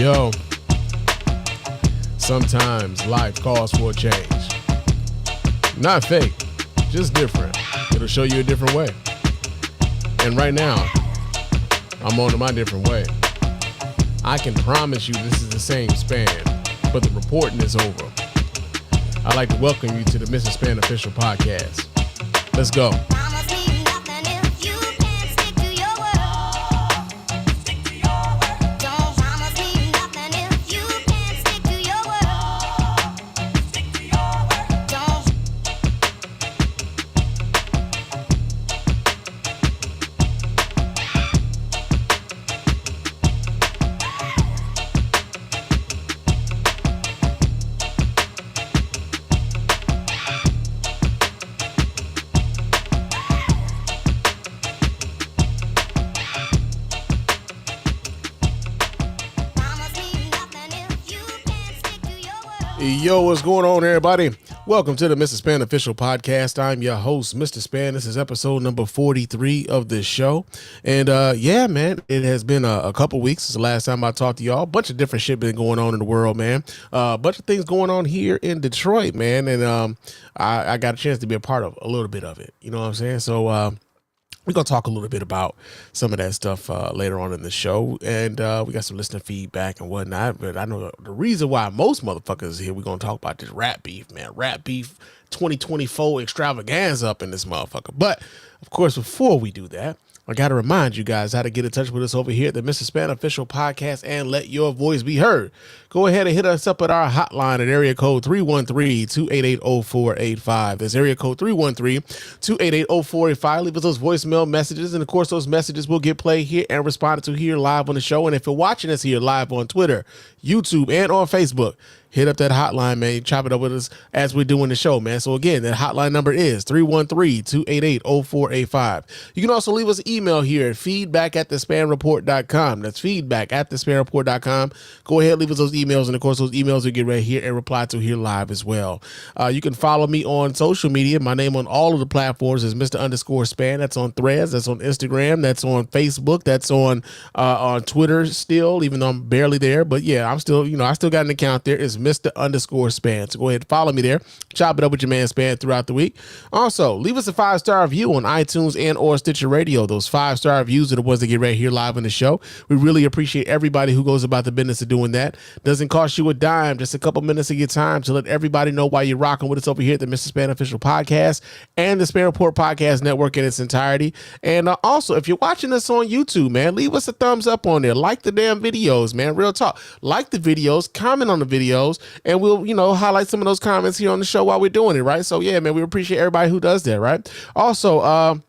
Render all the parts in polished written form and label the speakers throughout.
Speaker 1: Yo, sometimes life calls for a change. Not fake, just different. It'll show you a different way. And right now, I'm on to my different way. I can promise you this is the same Spann, but the reporting is over. I'd like to welcome you to the Mr. Spann official podcast. Let's go. Yo, what's going on, everybody? Welcome to the Mr. Spann official podcast. I'm your host, Mr. Spann. This is episode number 43 of this show. And yeah, man, it has been a couple weeks since the last time I talked to y'all. A bunch of different shit been going on in the world, man. A bunch of things going on here in Detroit, man. And I got a chance to be a part of a little bit of it. You know what I'm saying? So we're going to talk a little bit about some of that stuff later on in the show. And we got some listener feedback and whatnot. But I know the reason why most motherfuckers is here, we're going to talk about this rap beef, man. Rap beef 2024 extravaganza up in this motherfucker. But, of course, before we do that, I got to remind you guys how to get in touch with us over here at the Mr. Spann official podcast and let your voice be heard. Go ahead and hit us up at our hotline at area code 313-288-0485. That's area code 313-288-0485. Leave us those voicemail messages, and of course, those messages will get played here and responded to here live on the show. And if you're watching us here live on Twitter, YouTube, and on Facebook, hit up that hotline, man. Chop it up with us as we're doing the show, man. So again, that hotline number is 313-288-0485. You can also leave us an email here at feedback@thespannreport.com. That's feedback@thespannreport.com. Go ahead, leave us those emails, and of course, those emails will get right here and reply to here live as well. You can follow me on social media. My name on all of the platforms is Mr._Spann. That's on Threads. That's on Instagram. That's on Facebook. That's on Twitter still, even though I'm barely there. But yeah, I'm still, I still got an account there. It's Mr._Spann. So go ahead and follow me there. Chop it up with your man Spann throughout the week. Also, leave us a 5-star review on iTunes and or Stitcher Radio. Those 5-star reviews are the ones that get right here live on the show. We really appreciate everybody who goes about the business of doing that. Doesn't cost you a dime, just a couple minutes of your time to let everybody know why you're rocking with us over here at the Mr. Spann official podcast and the Spann Report podcast network in its entirety. And also, if you're watching us on YouTube, man, leave us a thumbs up on there. Like the damn videos, man. Real talk. Like the videos, comment on the videos, and we'll, highlight some of those comments here on the show while we're doing it, right? So yeah, man, we appreciate everybody who does that, right? Also,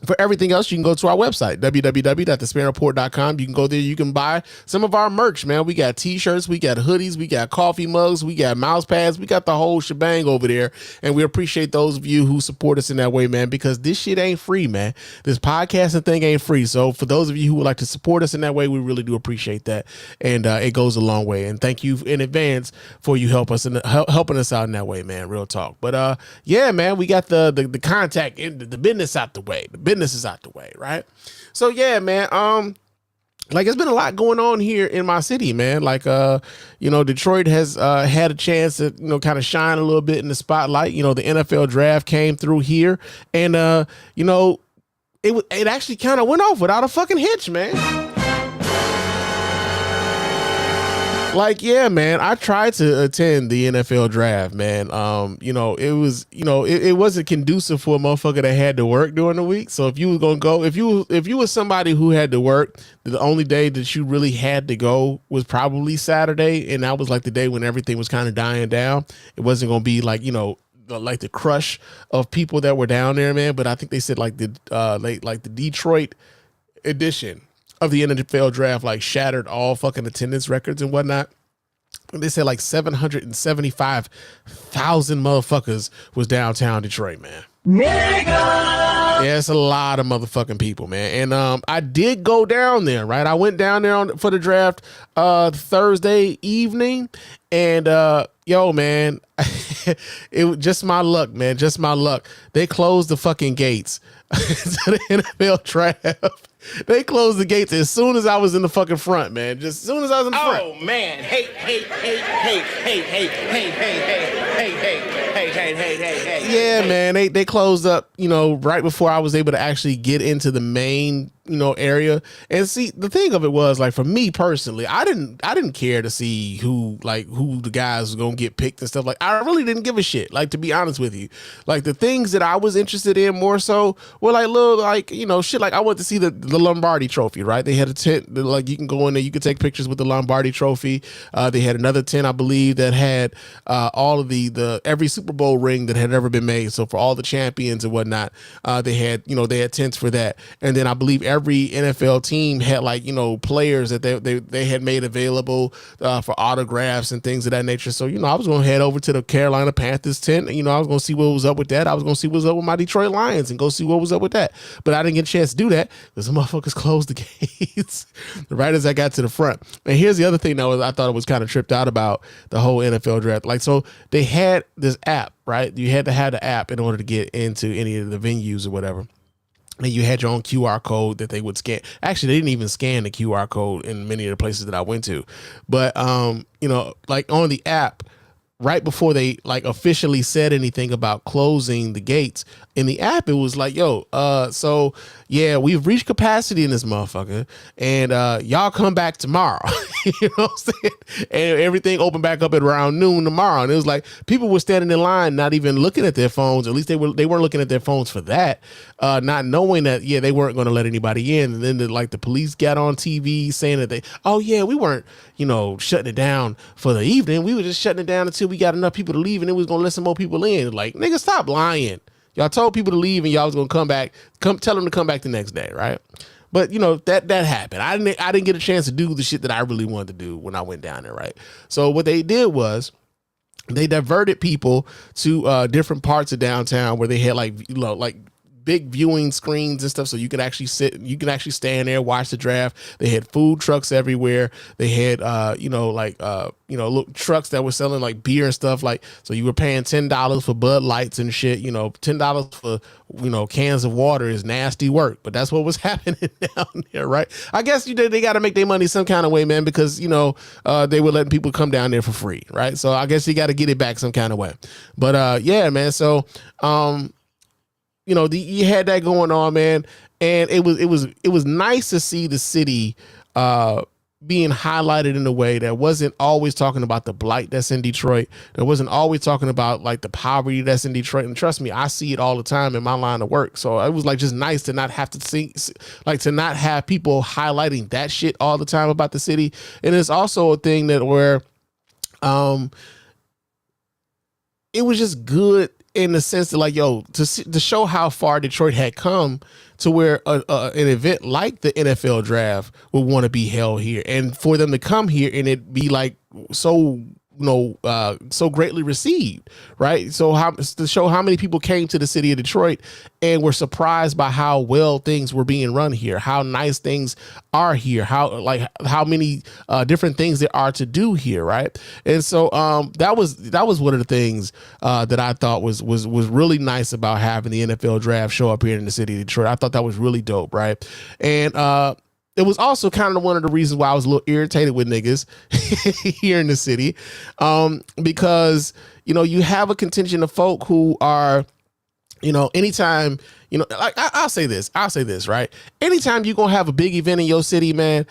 Speaker 1: for everything else, you can go to our website, www.thespannreport.com. You can go there. You can buy some of our merch, man. We got t-shirts, we got hoodies, we got coffee mugs, we got mouse pads, we got the whole shebang over there. And we appreciate those of you who support us in that way, man, because this shit ain't free, man. This podcasting thing ain't free. So for those of you who would like to support us in that way, we really do appreciate that. And it goes a long way. And thank you in advance for you helping us out in that way, man. Real talk. But yeah, man, we got the contact and the business out the way. The business is out the way, right? So yeah, man, like it's been a lot going on here in my city, man. Like Detroit has had a chance to kind of shine a little bit in the spotlight. The NFL draft came through here, and it actually kind of went off without a fucking hitch, man. Like, yeah, man, I tried to attend the NFL draft, man. It wasn't conducive for a motherfucker that had to work during the week. So if you was going to go, if you was somebody who had to work, the only day that you really had to go was probably Saturday. And that was like the day when everything was kind of dying down. It wasn't going to be like, like the crush of people that were down there, man. But I think they said like the Detroit edition of the NFL draft like shattered all fucking attendance records and whatnot. They said like 775,000 motherfuckers was downtown Detroit, man. Nigga! Yeah, it's a lot of motherfucking people, man. And I did go down there, right? I went down there for the draft Thursday evening, and Yo, man, it was just my luck, man. Just my luck. They closed the fucking gates to the NFL draft. They closed the gates as soon as I was in the fucking front, man. Just as soon as I was in the front.
Speaker 2: Oh man! Hey!
Speaker 1: Yeah, man. They closed up, right before I was able to actually get into the main, area. And see, the thing of it was, like, for me personally, I didn't care to see who the guys was gonna get picked and stuff. Like, I really didn't give a shit. Like, to be honest with you, like, the things that I was interested in more so were like little, like, shit. Like, I went to see the Lombardi Trophy, right? They had a tent that, like, you can go in there, you can take pictures with the Lombardi Trophy. They had another tent, I believe, that had all of the every Super Bowl ring that had ever been made. So for all the champions and whatnot, they had tents for that. And then I believe every NFL team had, like, players that they had made available for autographs and things of that nature. So, I was going to head over to the Carolina Panthers tent. I was going to see what was up with that. I was going to see what was up with my Detroit Lions and go see what was up with that. But I didn't get a chance to do that because the motherfuckers closed the gates right as I got to the front. And here's the other thing that I thought it was kind of tripped out about the whole NFL draft. Like, so they had this app, right? You had to have the app in order to get into any of the venues or whatever. And you had your own QR code that they would scan. Actually, they didn't even scan the QR code in many of the places that I went to. But, like on the app, right before they, like, officially said anything about closing the gates, in the app, it was like, yo, so yeah, we've reached capacity in this motherfucker, and y'all come back tomorrow. You know what I'm saying? And everything opened back up at around noon tomorrow. And it was like people were standing in line, not even looking at their phones. At least they weren't looking at their phones for that, not knowing that, yeah, they weren't going to let anybody in. And then the police got on TV saying that we weren't, shutting it down for the evening. We were just shutting it down until we got enough people to leave, and then we was going to let some more people in. Like, nigga, stop lying. Y'all told people to leave and y'all was going to come back, tell them to come back the next day. Right. But that happened. I didn't get a chance to do the shit that I really wanted to do when I went down there. Right. So what they did was they diverted people to different parts of downtown where they had like big viewing screens and stuff, so you could actually stand there, watch the draft. They had food trucks everywhere. They had little trucks that were selling like beer and stuff, like, so you were paying $10 for Bud Lights and shit. $10 for cans of water is nasty work, but that's what was happening down there, right? I guess they got to make their money some kind of way, man, because they were letting people come down there for free, right? So I guess you got to get it back some kind of way. But yeah, man. So you had that going on, man, and it was nice to see the city being highlighted in a way that wasn't always talking about the blight that's in Detroit. That wasn't always talking about like the poverty that's in Detroit. And trust me, I see it all the time in my line of work. So it was like just nice to not have to not have people highlighting that shit all the time about the city. And it's also a thing that where it was just good in the sense that, like, yo, to show how far Detroit had come to where an event like the NFL draft would want to be held here, and for them to come here and it be like so so greatly received, right? So to show how many people came to the city of Detroit and were surprised by how well things were being run here, how nice things are here, how many different things there are to do here, right? And so that was one of the things that I thought was really nice about having the NFL draft show up here in the city of Detroit. I thought that was really dope, right? And it was also kind of one of the reasons why I was a little irritated with niggas here in the city, because, you have a contingent of folk who are, anytime, like I'll say this, right? Anytime you're going to have a big event in your city, man,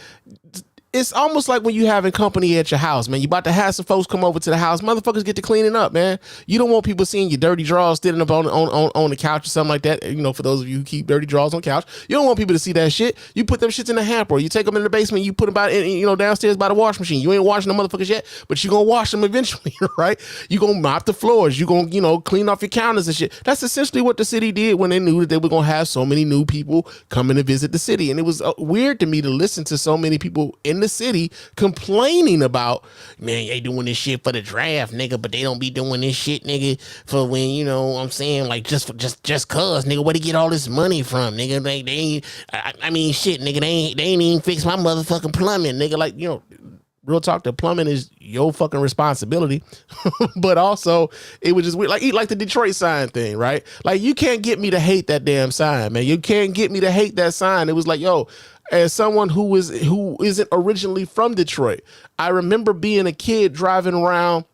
Speaker 1: it's almost like when you having company at your house, man. You about to have some folks come over to the house, motherfuckers get to cleaning up, man. You don't want people seeing your dirty drawers sitting up on the couch or something like that. For those of you who keep dirty drawers on the couch, you don't want people to see that shit. You put them shits in the hamper, or you take them in the basement, you put them downstairs by the wash machine. You ain't washing the motherfuckers yet, but you gonna wash them eventually, right? You gonna mop the floors, you gonna clean off your counters and shit. That's essentially what the city did when they knew that they were gonna have so many new people coming to visit the city. And it was weird to me to listen to so many people in the city complaining about, man, they doing this shit for the draft, nigga, but they don't be doing this shit, nigga, for when, I'm saying, like, just cause, nigga, where they get all this money from, nigga? They ain't, I mean, shit, nigga, they ain't even fix my motherfucking plumbing, nigga. Like, real talk, the plumbing is your fucking responsibility. But also it was just weird. Like the Detroit sign thing, right? Like you can't get me to hate that damn sign, man. You can't get me to hate that sign. It was like, yo, as someone who isn't originally from Detroit, I remember being a kid driving around,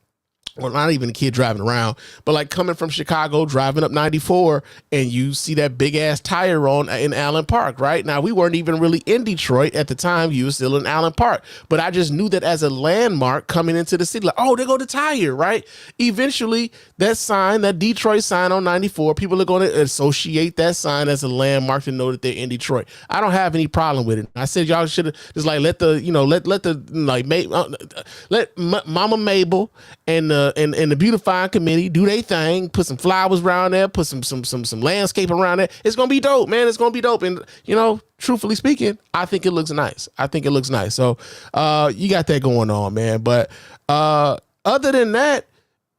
Speaker 1: well, not even a kid driving around, but like coming from Chicago, driving up 94, and you see that big ass tire on in Allen Park, right? Now, we weren't even really in Detroit at the time. You were still in Allen Park, but I just knew that as a landmark coming into the city, like, oh, there go the tire, right? Eventually, that sign, that Detroit sign on 94, people are going to associate that sign as a landmark to know that they're in Detroit. I don't have any problem with it. I said y'all should have just like let Mama Mabel and the beautifying committee do their thing, put some flowers around there, put some landscape around there. It's gonna be dope, man. It's gonna be dope. And truthfully speaking, I think it looks nice. So you got that going on, man. But other than that,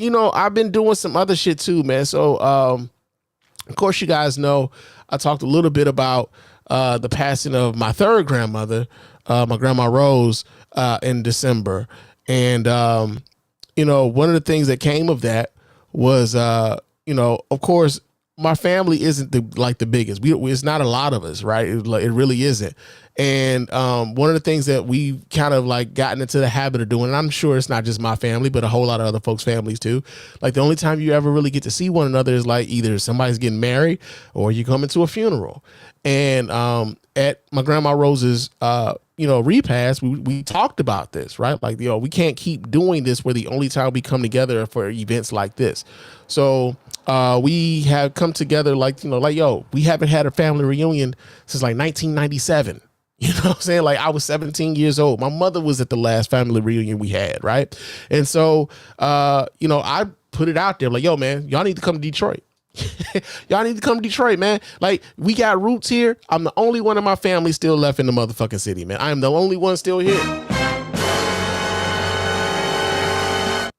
Speaker 1: I've been doing some other shit too, man. So of course you guys know I talked a little bit about the passing of my third grandmother, my grandma Rose, in December. And one of the things that came of that was, of course, my family isn't the biggest. It's not a lot of us, right? It really isn't. And one of the things that we've kind of like gotten into the habit of doing, and I'm sure it's not just my family, but a whole lot of other folks' families too. Like the only time you ever really get to see one another is like either somebody's getting married or you come into a funeral. And at my grandma Rose's, repast, we talked about this, right? Like, we can't keep doing this where the only time we come together for events like this. So we have come together we haven't had a family reunion since like 1997. You know what I'm saying? Like I was 17 years old. My mother was at the last family reunion we had, right? And so, I put it out there like, yo, man, y'all need to come to Detroit. Y'all need to come to Detroit, man. Like we got roots here. I'm the only one of my family still left in the motherfucking city, man. I am the only one still here.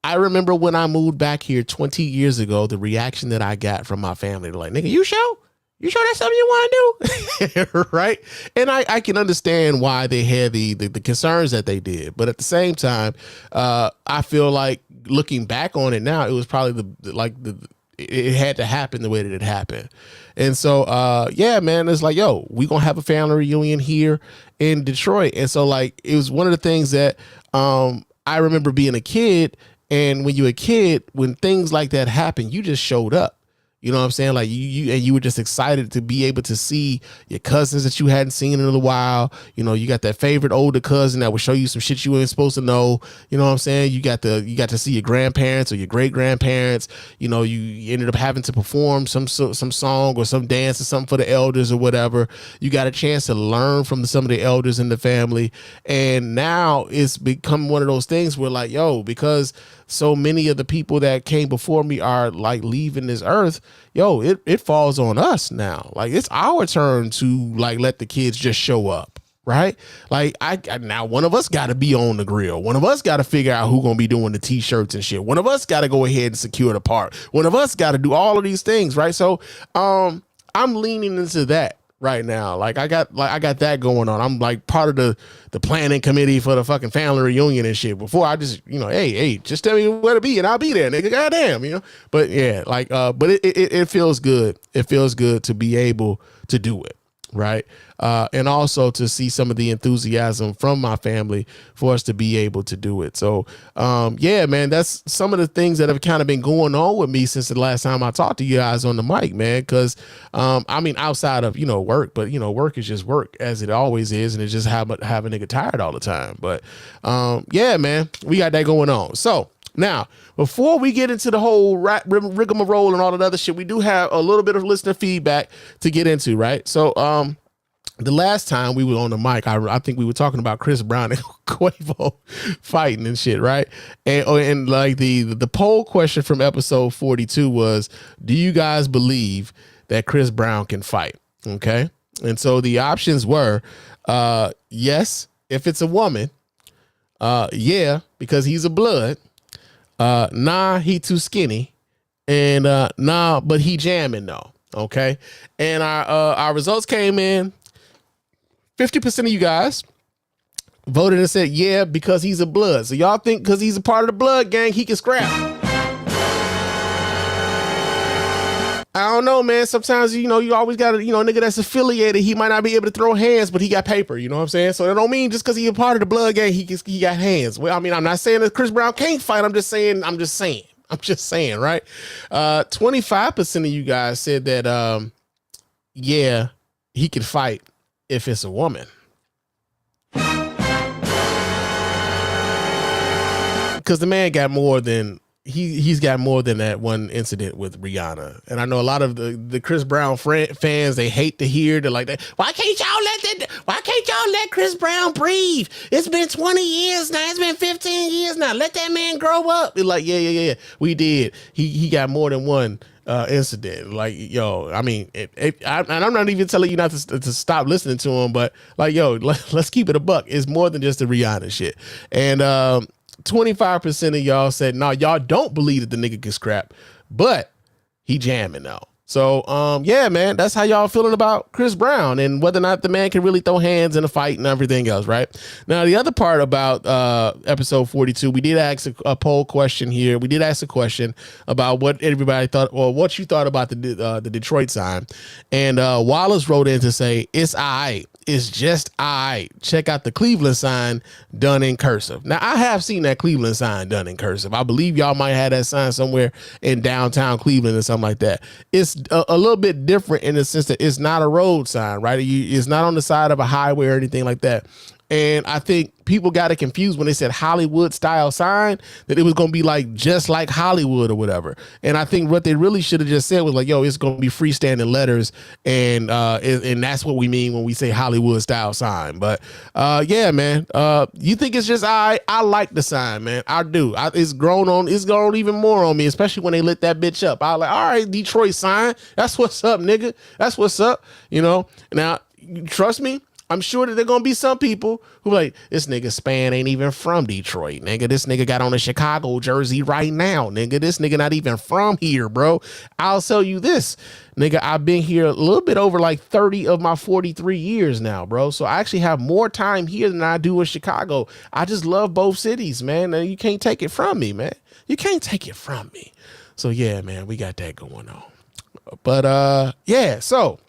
Speaker 1: I remember when I moved back here 20 years ago, the reaction that I got from my family. They're like, nigga, you sure that's something you want to do? Right? And I can understand why they had the concerns that they did. But at the same time, I feel like looking back on it now, it was probably it had to happen the way that it happened. And so, yeah, man, it's like, yo, we gonna have a family reunion here in Detroit. And so like, it was one of the things that, I remember being a kid, and when you're a kid, when things like that happen, you just showed up. You know what I'm saying? Like you were just excited to be able to see your cousins that you hadn't seen in a little while. You got that favorite older cousin that will show you some shit you ain't supposed to know. You know what I'm saying? You got to see your grandparents or your great grandparents. You ended up having to perform some song or some dance or something for the elders or whatever. You got a chance to learn from some of the elders in the family. And now it's become one of those things where like, yo, because so many of the people that came before me are like leaving this earth, yo, it falls on us now. Like it's our turn to like let the kids just show up, right? Like now one of us got to be on the grill. One of us got to figure out who gonna be doing the t-shirts and shit. One of us got to go ahead and secure the part. One of us got to do all of these things, right? So I'm leaning into that right now. Like I got that going on. I'm like part of the planning committee for the fucking family reunion and shit. Before I just, hey, just tell me where to be and I'll be there, nigga. Goddamn, But yeah, like but it feels good. It feels good to be able to do it. Right. And also to see some of the enthusiasm from my family for us to be able to do it. So, yeah, man, that's some of the things that have kind of been going on with me since the last time I talked to you guys on the mic, man. Cause, outside of, work, but work is just work as it always is. And it's just have a nigga tired all the time. But, yeah, man, we got that going on. So, now, before we get into the whole rigmarole and all that other shit, we do have a little bit of listener feedback to get into, right? So, the last time we were on the mic, I think we were talking about Chris Brown and Quavo fighting and shit, right? And like the poll question from episode 42 was, do you guys believe that Chris Brown can fight? Okay. And so the options were, yes, if it's a woman, yeah, because he's a blood. Nah, he too skinny, and nah, but he jamming though. Okay, and our results came in. 50% of you guys voted and said, yeah, because he's a blood. So y'all think because he's a part of the blood gang, he can scrap? I don't know, man. Sometimes, you always got a, nigga that's affiliated. He might not be able to throw hands, but he got paper. You know what I'm saying? So that don't mean just because he's a part of the blood gang, he got hands. Well, I mean, I'm not saying that Chris Brown can't fight. I'm just saying, right? 25% of you guys said that, yeah, he could fight if it's a woman. Because the man got more than he's got more than that one incident with Rihanna. And I know a lot of the Chris Brown fans, they hate to hear, they're like, why can't y'all let Chris Brown breathe? It's been 20 years now. It's been 15 years now. Let that man grow up. It's like, yeah. We did. He got more than one incident. Like, yo, I mean, and I'm not even telling you not to stop listening to him, but like, yo, let's keep it a buck. It's more than just the Rihanna shit. And 25% of y'all said, no, y'all don't believe that the nigga can scrap, but he jamming now. So, yeah, man, that's how y'all feeling about Chris Brown and whether or not the man can really throw hands in a fight and everything else, right? Now, the other part about episode 42, we did ask a poll question here. We did ask a question about what everybody thought, or what you thought about the Detroit sign. And Wallace wrote in to say, it's all right. It's just all right. Check out the Cleveland sign done in cursive. Now, I have seen that Cleveland sign done in cursive. I believe y'all might have that sign somewhere in downtown Cleveland or something like that. It's a little bit different in the sense that it's not a road sign, right? It's not on the side of a highway or anything like that. And I think people got it confused when they said Hollywood style sign, that it was going to be like just like Hollywood or whatever. And I think what they really should have just said was like, yo, it's going to be freestanding letters. And that's what we mean when we say Hollywood style sign. But yeah, man, you think it's just I like the sign, man. I do. It's grown even more on me, especially when they lit that bitch up. I was like, all right, Detroit sign. That's what's up, nigga. That's what's up. Now, trust me. I'm sure that there gonna be some people who like, this nigga Spann ain't even from Detroit, nigga. This nigga got on a Chicago jersey right now, nigga. This nigga not even from here, bro. I'll tell you this, nigga. I've been here a little bit over like 30 of my 43 years now, bro. So I actually have more time here than I do in Chicago. I just love both cities, man. And you can't take it from me, man. You can't take it from me. So yeah, man, we got that going on. But yeah, so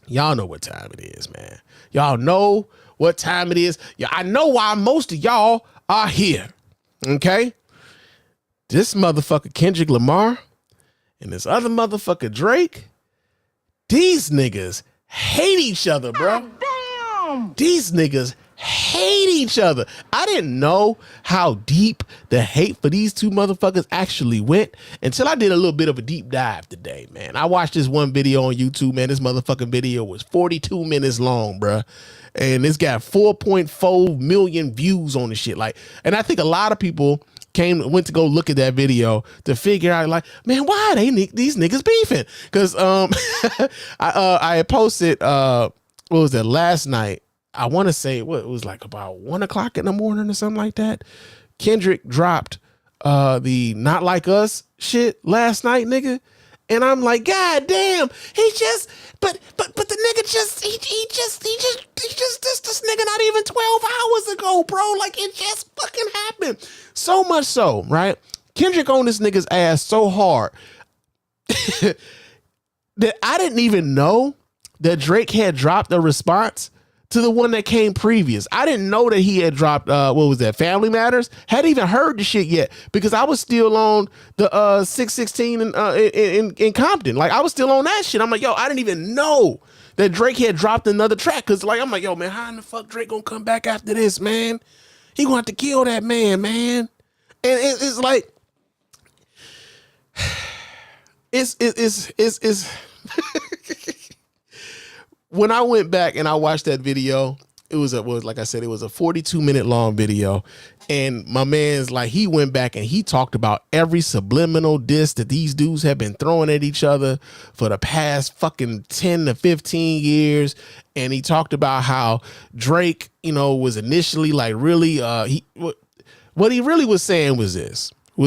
Speaker 1: y'all know what time it is, man. Y'all know what time it is. Yeah, I know why most of y'all are here. Okay? This motherfucker Kendrick Lamar and this other motherfucker Drake, these niggas hate each other, bro. God damn. These niggas hate each other. I didn't know how deep the hate for these two motherfuckers actually went until I did a little bit of a deep dive today, man. I watched this one video on YouTube, man. This motherfucking video was 42 minutes long, bruh. And it's got 4.4 million views on the shit. Like, and I think a lot of people went to go look at that video to figure out, like, man, why are these niggas beefing? Because I had posted what was that, last night? I want to say it was like about 1 o'clock in the morning or something like that. Kendrick dropped the Not Like Us shit last night, nigga. And I'm like, God damn, but the nigga this nigga not even 12 hours ago, bro. Like, it just fucking happened. So much so, right? Kendrick on this nigga's ass so hard that I didn't even know that Drake had dropped a response to the one that came previous. I didn't know that he had dropped, what was that, Family Matters? Hadn't even heard the shit yet because I was still on the 616 in Compton. Like, I was still on that shit. I'm like, yo, I didn't even know that Drake had dropped another track. Cause like, I'm like, yo, man, how in the fuck Drake gonna come back after this, man? He gonna have to kill that man. And it's like, it's when I went back and I watched that video, it was like I said, it was a 42-minute long video. And my man's like, he went back and he talked about every subliminal diss that these dudes have been throwing at each other for the past fucking 10 to 15 years. And he talked about how Drake, was initially like really, what he really was saying was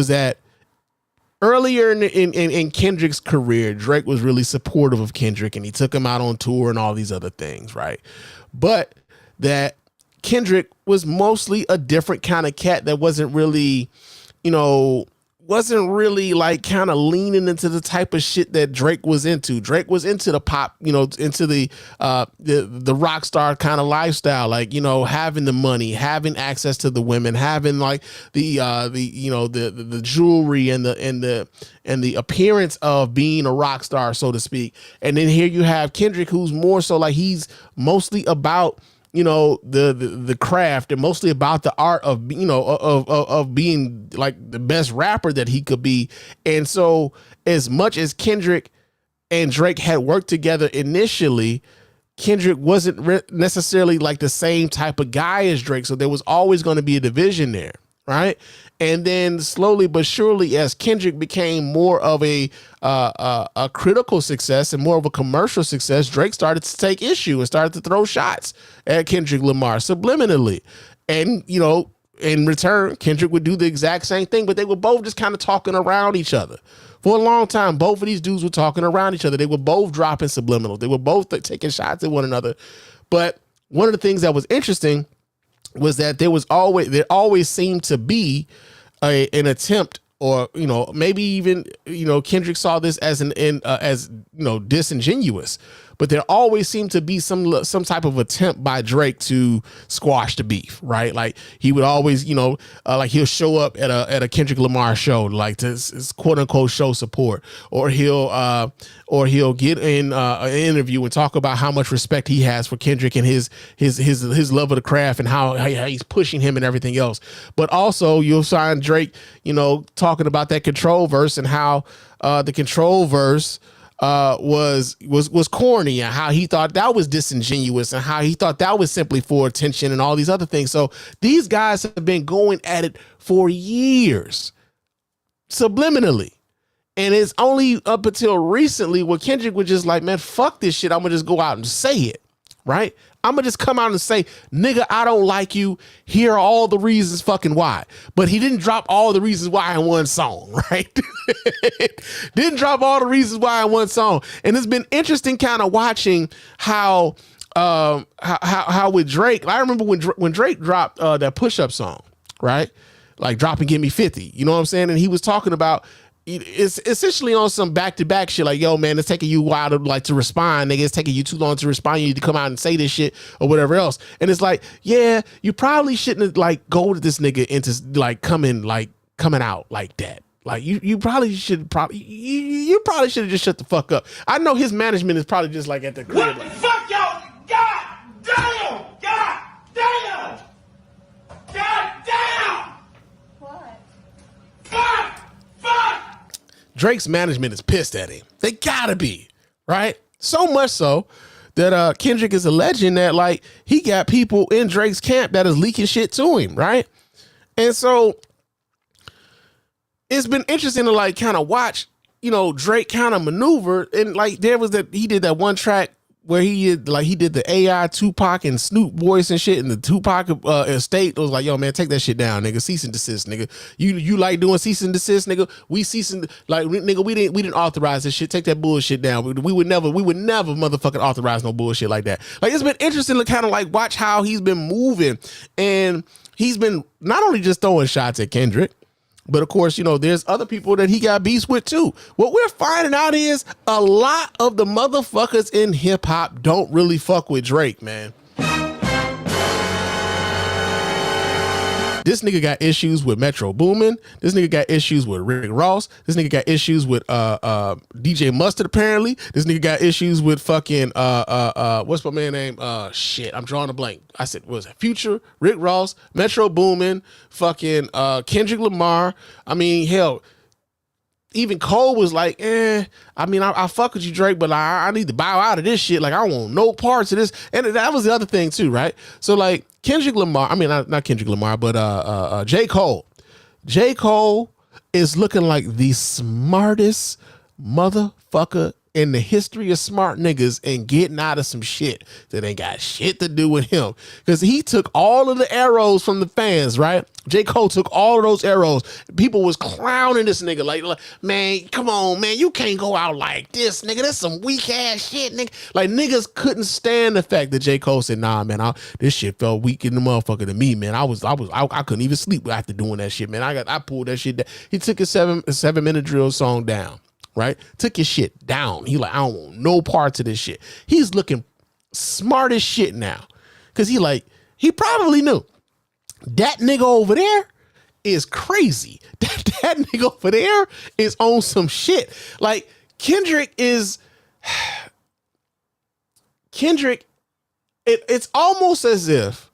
Speaker 1: that earlier in Kendrick's career, Drake was really supportive of Kendrick and he took him out on tour and all these other things, right? But that Kendrick was mostly a different kind of cat that wasn't really, wasn't really like kind of leaning into the type of shit that Drake was into. Drake was into the pop, into the rock star kind of lifestyle, like, having the money, having access to the women, having like the jewelry and the appearance of being a rock star, so to speak. And then here you have Kendrick, who's more so like he's mostly about the craft and mostly about the art of of being like the best rapper that he could be. And so as much as Kendrick and Drake had worked together initially, Kendrick wasn't necessarily like the same type of guy as Drake, so there was always going to be a division there, right? And then slowly but surely, as Kendrick became more of a critical success and more of a commercial success, Drake started to take issue and started to throw shots at Kendrick Lamar subliminally. And, in return, Kendrick would do the exact same thing, but they were both just kind of talking around each other. For a long time, both of these dudes were talking around each other. They were both dropping subliminals. They were both taking shots at one another. But one of the things that was interesting was that there always seemed to be an attempt, or maybe even Kendrick saw this as disingenuous, but there always seemed to be some type of attempt by Drake to squash the beef, right? Like he would always like he'll show up at a Kendrick Lamar show, like to quote unquote show support, or he'll get in an interview and talk about how much respect he has for Kendrick and his love of the craft and how he's pushing him and everything else. But also you'll find Drake, talking about that Control verse and how the Control verse was corny, and how he thought that was disingenuous, and how he thought that was simply for attention and all these other things. So these guys have been going at it for years subliminally. And it's only up until recently where Kendrick was just like, man, fuck this shit. I'm going to just go out and say it, right? I'm going to just come out and say, nigga, I don't like you. Here are all the reasons fucking why. But he didn't drop all the reasons why in one song, right? Didn't drop all the reasons why in one song. And it's been interesting kind of watching how with Drake, I remember when Drake dropped that Push Up song, right? Like drop and give me 50, you know what I'm saying? And he was talking about, it's essentially on some back-to-back shit, like, yo, man, it's taking you a while to respond, nigga. It's taking you too long to respond. You need to come out and say this shit or whatever else. And it's like, yeah, you probably shouldn't have like goaded this nigga into like coming out like that. Like you probably should you probably should have just shut the fuck up. I know his management is probably just like at the crib.
Speaker 2: What the fuck, y'all? God damn! God damn! God damn!
Speaker 3: What?
Speaker 2: Fuck! Fuck!
Speaker 1: Drake's management is pissed at him. They gotta be, right? So much so that Kendrick is alleging that like he got people in Drake's camp that is leaking shit to him, right? And so it's been interesting to like kind of watch, Drake kind of maneuver. And like there was he did that one track where he did the AI Tupac and Snoop voice and shit, and the Tupac estate was like, yo, man, take that shit down, nigga. Cease and desist, nigga. You like doing cease and desist, nigga? We cease and nigga, we didn't authorize this shit. Take that bullshit down. We would never motherfucking authorize no bullshit like that. Like it's been interesting to kind of like watch how he's been moving, and he's been not only just throwing shots at Kendrick, but of course, there's other people that he got beefs with too. What we're finding out is a lot of the motherfuckers in hip hop don't really fuck with Drake, man. This nigga got issues with Metro Boomin. This nigga got issues with Rick Ross. This nigga got issues with DJ Mustard, apparently. This nigga got issues with fucking what's my man name? Shit, I'm drawing a blank. I said, what was it? Future, Rick Ross, Metro Boomin, fucking Kendrick Lamar. I mean, hell, even Cole was like, I mean, I fuck with you, Drake, but I need to bow out of this shit. Like, I don't want no parts of this. And that was the other thing too, right? So like Kendrick Lamar, I mean, not Kendrick Lamar, but J. Cole. J. Cole is looking like the smartest motherfucker in the history of smart niggas and getting out of some shit that ain't got shit to do with him. Because he took all of the arrows from the fans, right? J. Cole took all of those arrows. People was clowning this nigga like, man, come on, man, you can't go out like this, nigga. That's some weak ass shit, nigga. Like, niggas couldn't stand the fact that J. Cole said, nah, man, this shit felt weak in the motherfucker to me, man. I couldn't even sleep after doing that shit, man. I pulled that shit down. He took a 7-minute drill song down. Right? Took his shit down. He like, I don't want no parts of this shit. He's looking smart as shit now. Cause he probably knew that nigga over there is crazy. That nigga over there is on some shit. Like Kendrick, it's almost as if,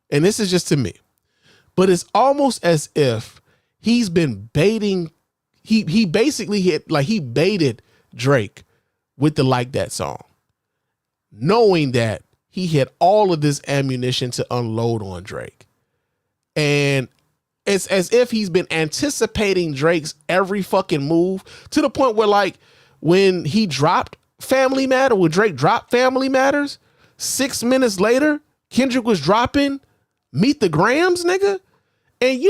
Speaker 1: and this is just to me, but it's almost as if he's been baiting. He basically he baited Drake with the Like That song, knowing that he had all of this ammunition to unload on Drake. And it's as if he's been anticipating Drake's every fucking move to the point where, like, when he dropped Family Matter, when Drake dropped Family Matters, 6 minutes later, Kendrick was dropping Meet the Grams, nigga. And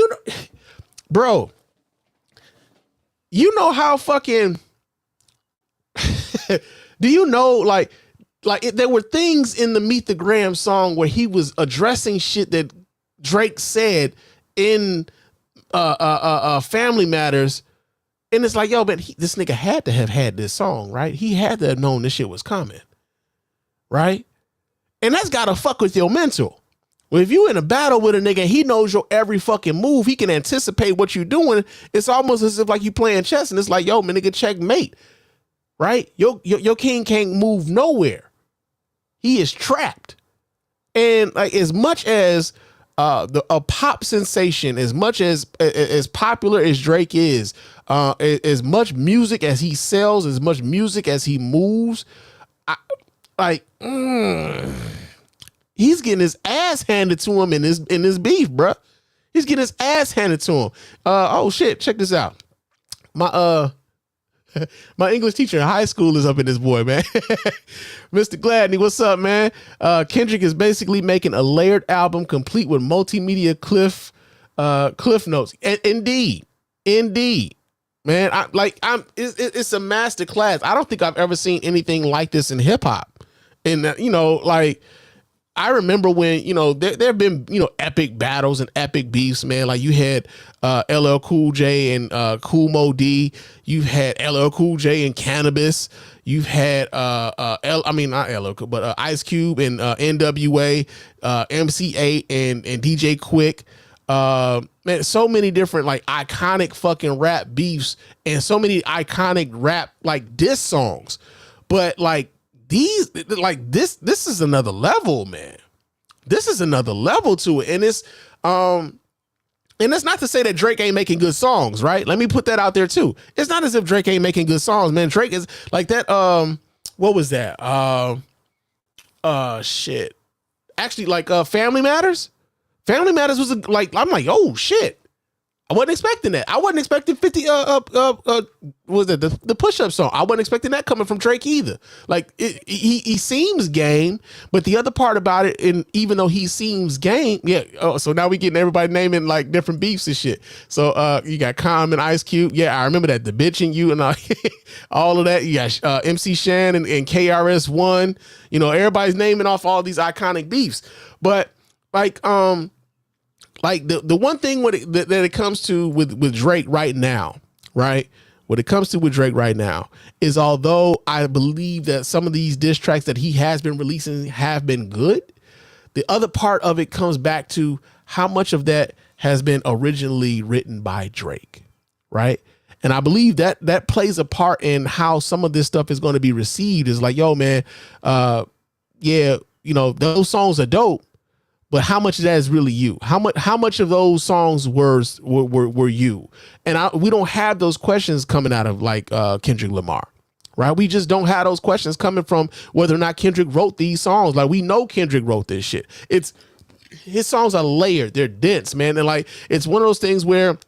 Speaker 1: bro, you know how fucking do you know like there were things in the Meet the Grams song where he was addressing shit that Drake said in Family Matters, and it's like, yo, but this nigga had to have had this song, right? He had to have known this shit was coming, right? And that's gotta fuck with your mental. Well, if you in a battle with a nigga and he knows your every fucking move, he can anticipate what you're doing. It's almost as if like you playing chess and it's like, yo, man, nigga, checkmate, right? Your king can't move nowhere. He is trapped. And like, as much as a pop sensation, as much as popular as Drake is, as much music as he sells, as much music as he moves, he's getting his ass handed to him in this beef, bruh. He's getting his ass handed to him. Oh shit, check this out. My English teacher in high school is up in this boy, man. Mr. Gladney, what's up, man? Kendrick is basically making a layered album complete with multimedia cliff notes. Indeed, man. It's a master class. I don't think I've ever seen anything like this in hip hop. And like, I remember when, there have been, epic battles and epic beefs, man. Like you had LL Cool J and Kool Moe D. You've had LL Cool J and Cannabis. You've had not LL, but Ice Cube and NWA, MC8 and DJ Quick. Man, so many different like iconic fucking rap beefs and so many iconic rap like diss songs. But like, this is another level, man. This is another level to it. And it's not to say that Drake ain't making good songs, right? Let me put that out there too. It's not as if Drake ain't making good songs, man. Drake is like that. What was that? Shit. Actually, like Family Matters. Family Matters was I'm like, oh shit. I wasn't expecting that. I wasn't expecting 50 was it the push-up song? I wasn't expecting that coming from Drake either. Like he seems game, but the other part about it, and even though he seems game, yeah. Oh, so now we getting everybody naming like different beefs and shit. So you got Common, Ice Cube. Yeah, I remember that. The Bitch and You and all of that. You got MC Shan and KRS-One. Everybody's naming off all these iconic beefs. But like the one thing that it comes to with Drake right now, right? What it comes to with Drake right now is, although I believe that some of these diss tracks that he has been releasing have been good, the other part of it comes back to how much of that has been originally written by Drake, right? And I believe that plays a part in how some of this stuff is going to be received. Is like, yo, man, those songs are dope, but how much of that is really you? How much of those songs were you? And we don't have those questions coming out of like Kendrick Lamar, right? We just don't have those questions coming from whether or not Kendrick wrote these songs. Like, we know Kendrick wrote this shit. His songs are layered, they're dense, man. And like, it's one of those things where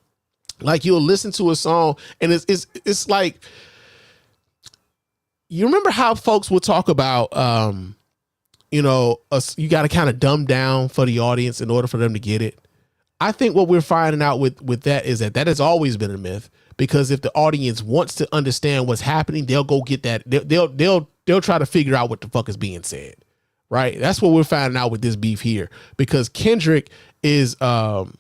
Speaker 1: like you'll listen to a song and it's like you remember how folks will talk about, you got to kind of dumb down for the audience in order for them to get it. I think what we're finding out with that is that has always been a myth, because if the audience wants to understand what's happening, they'll go get that. They'll try to figure out what the fuck is being said. Right. That's what we're finding out with this beef here, because Kendrick is I'm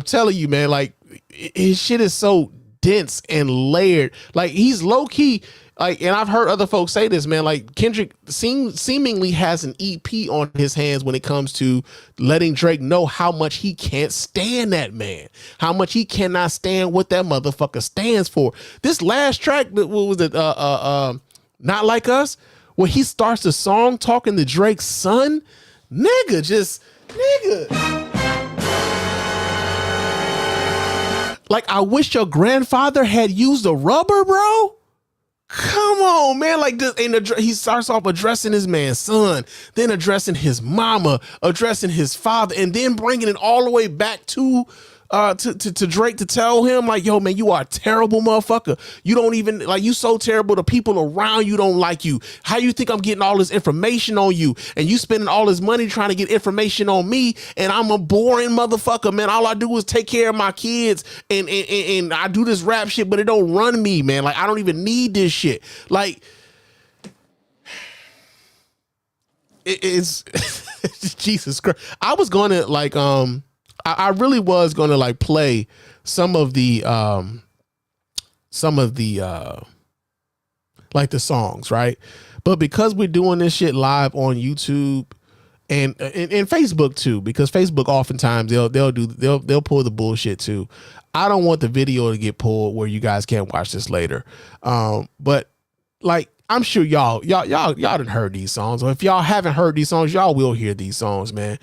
Speaker 1: telling you, man, like his shit is so dense and layered. Like he's low key. Like, and I've heard other folks say this, man, like Kendrick seemingly has an EP on his hands when it comes to letting Drake know how much he can't stand that man, how much he cannot stand what that motherfucker stands for. This last track, what was it? Not Like Us, where he starts the song talking to Drake's son. Nigga. Like, I wish your grandfather had used a rubber, bro. Come on, man. Like this, and he starts off addressing his man's son, then addressing his mama, addressing his father, and then bringing it all the way back to Drake to tell him like, yo, man, you are a terrible motherfucker. You don't even like, you so terrible. The people around you don't like you. How you think I'm getting all this information on you, and you spending all this money trying to get information on me, and I'm a boring motherfucker, man. All I do is take care of my kids, and I do this rap shit, but it don't run me, man. Like I don't even need this shit. Like it's Jesus Christ. I was going to like I really was going to like play some of the like the songs, right? But because we're doing this shit live on YouTube and Facebook too, because Facebook oftentimes they'll pull the bullshit too. I don't want the video to get pulled where you guys can't watch this later. But like, I'm sure y'all done heard these songs, or if y'all haven't heard these songs, y'all will hear these songs, man.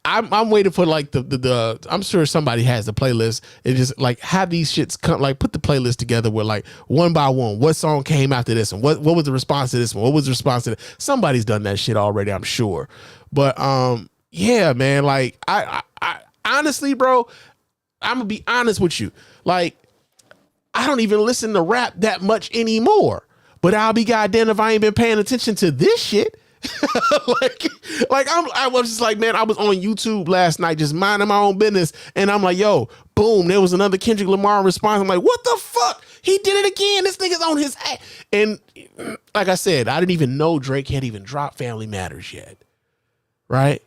Speaker 1: I'm waiting for like the I'm sure somebody has the playlist and just like have these shits come, like put the playlist together where like one by one, what song came after this one, what was the response to this one, what was the response to that? Somebody's done that shit already, I'm sure. But yeah, man, like I honestly, bro, I'm gonna be honest with you, like I don't even listen to rap that much anymore, but I'll be goddamn if I ain't been paying attention to this shit. I was just like, man, I was on YouTube last night just minding my own business, and I'm like, yo, boom, there was another Kendrick Lamar response. I'm like, what the fuck? He did it again. This nigga's on his ass. And like I said, I didn't even know Drake had even dropped Family Matters yet, right?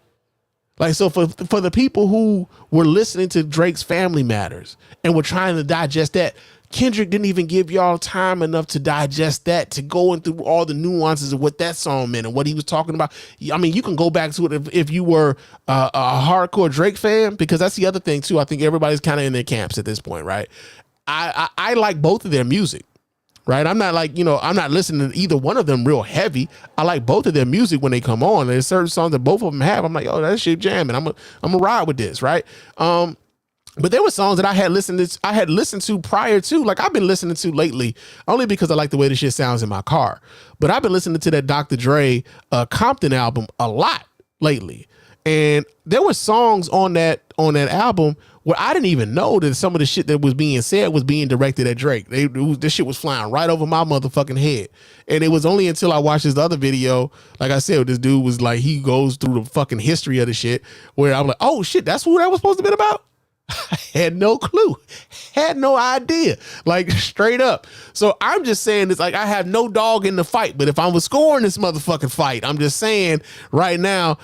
Speaker 1: Like, so for the people who were listening to Drake's Family Matters and were trying to digest that, Kendrick didn't even give y'all time enough to digest that, to go into all the nuances of what that song meant and what he was talking about. I mean, you can go back to it if you were a hardcore Drake fan, because that's the other thing too. I think everybody's kind of in their camps at this point, right? I like both of their music, right? I'm not like, I'm not listening to either one of them real heavy. I like both of their music when they come on. There's certain songs that both of them have. I'm like, oh, that shit jamming. I'm gonna ride with this, right? But there were songs that I had listened to prior to, like I've been listening to lately, only because I like the way the shit sounds in my car. But I've been listening to that Dr. Dre Compton album a lot lately. And there were songs on that album where I didn't even know that some of the shit that was being said was being directed at Drake. This shit was flying right over my motherfucking head. And it was only until I watched this other video, like I said, this dude was like, he goes through the fucking history of the shit, where I'm like, oh shit, that's what that was supposed to be about? I had no clue, had no idea, like straight up. So I'm just saying, it's like I have no dog in the fight, but if I was scoring this motherfucking fight, I'm just saying right now,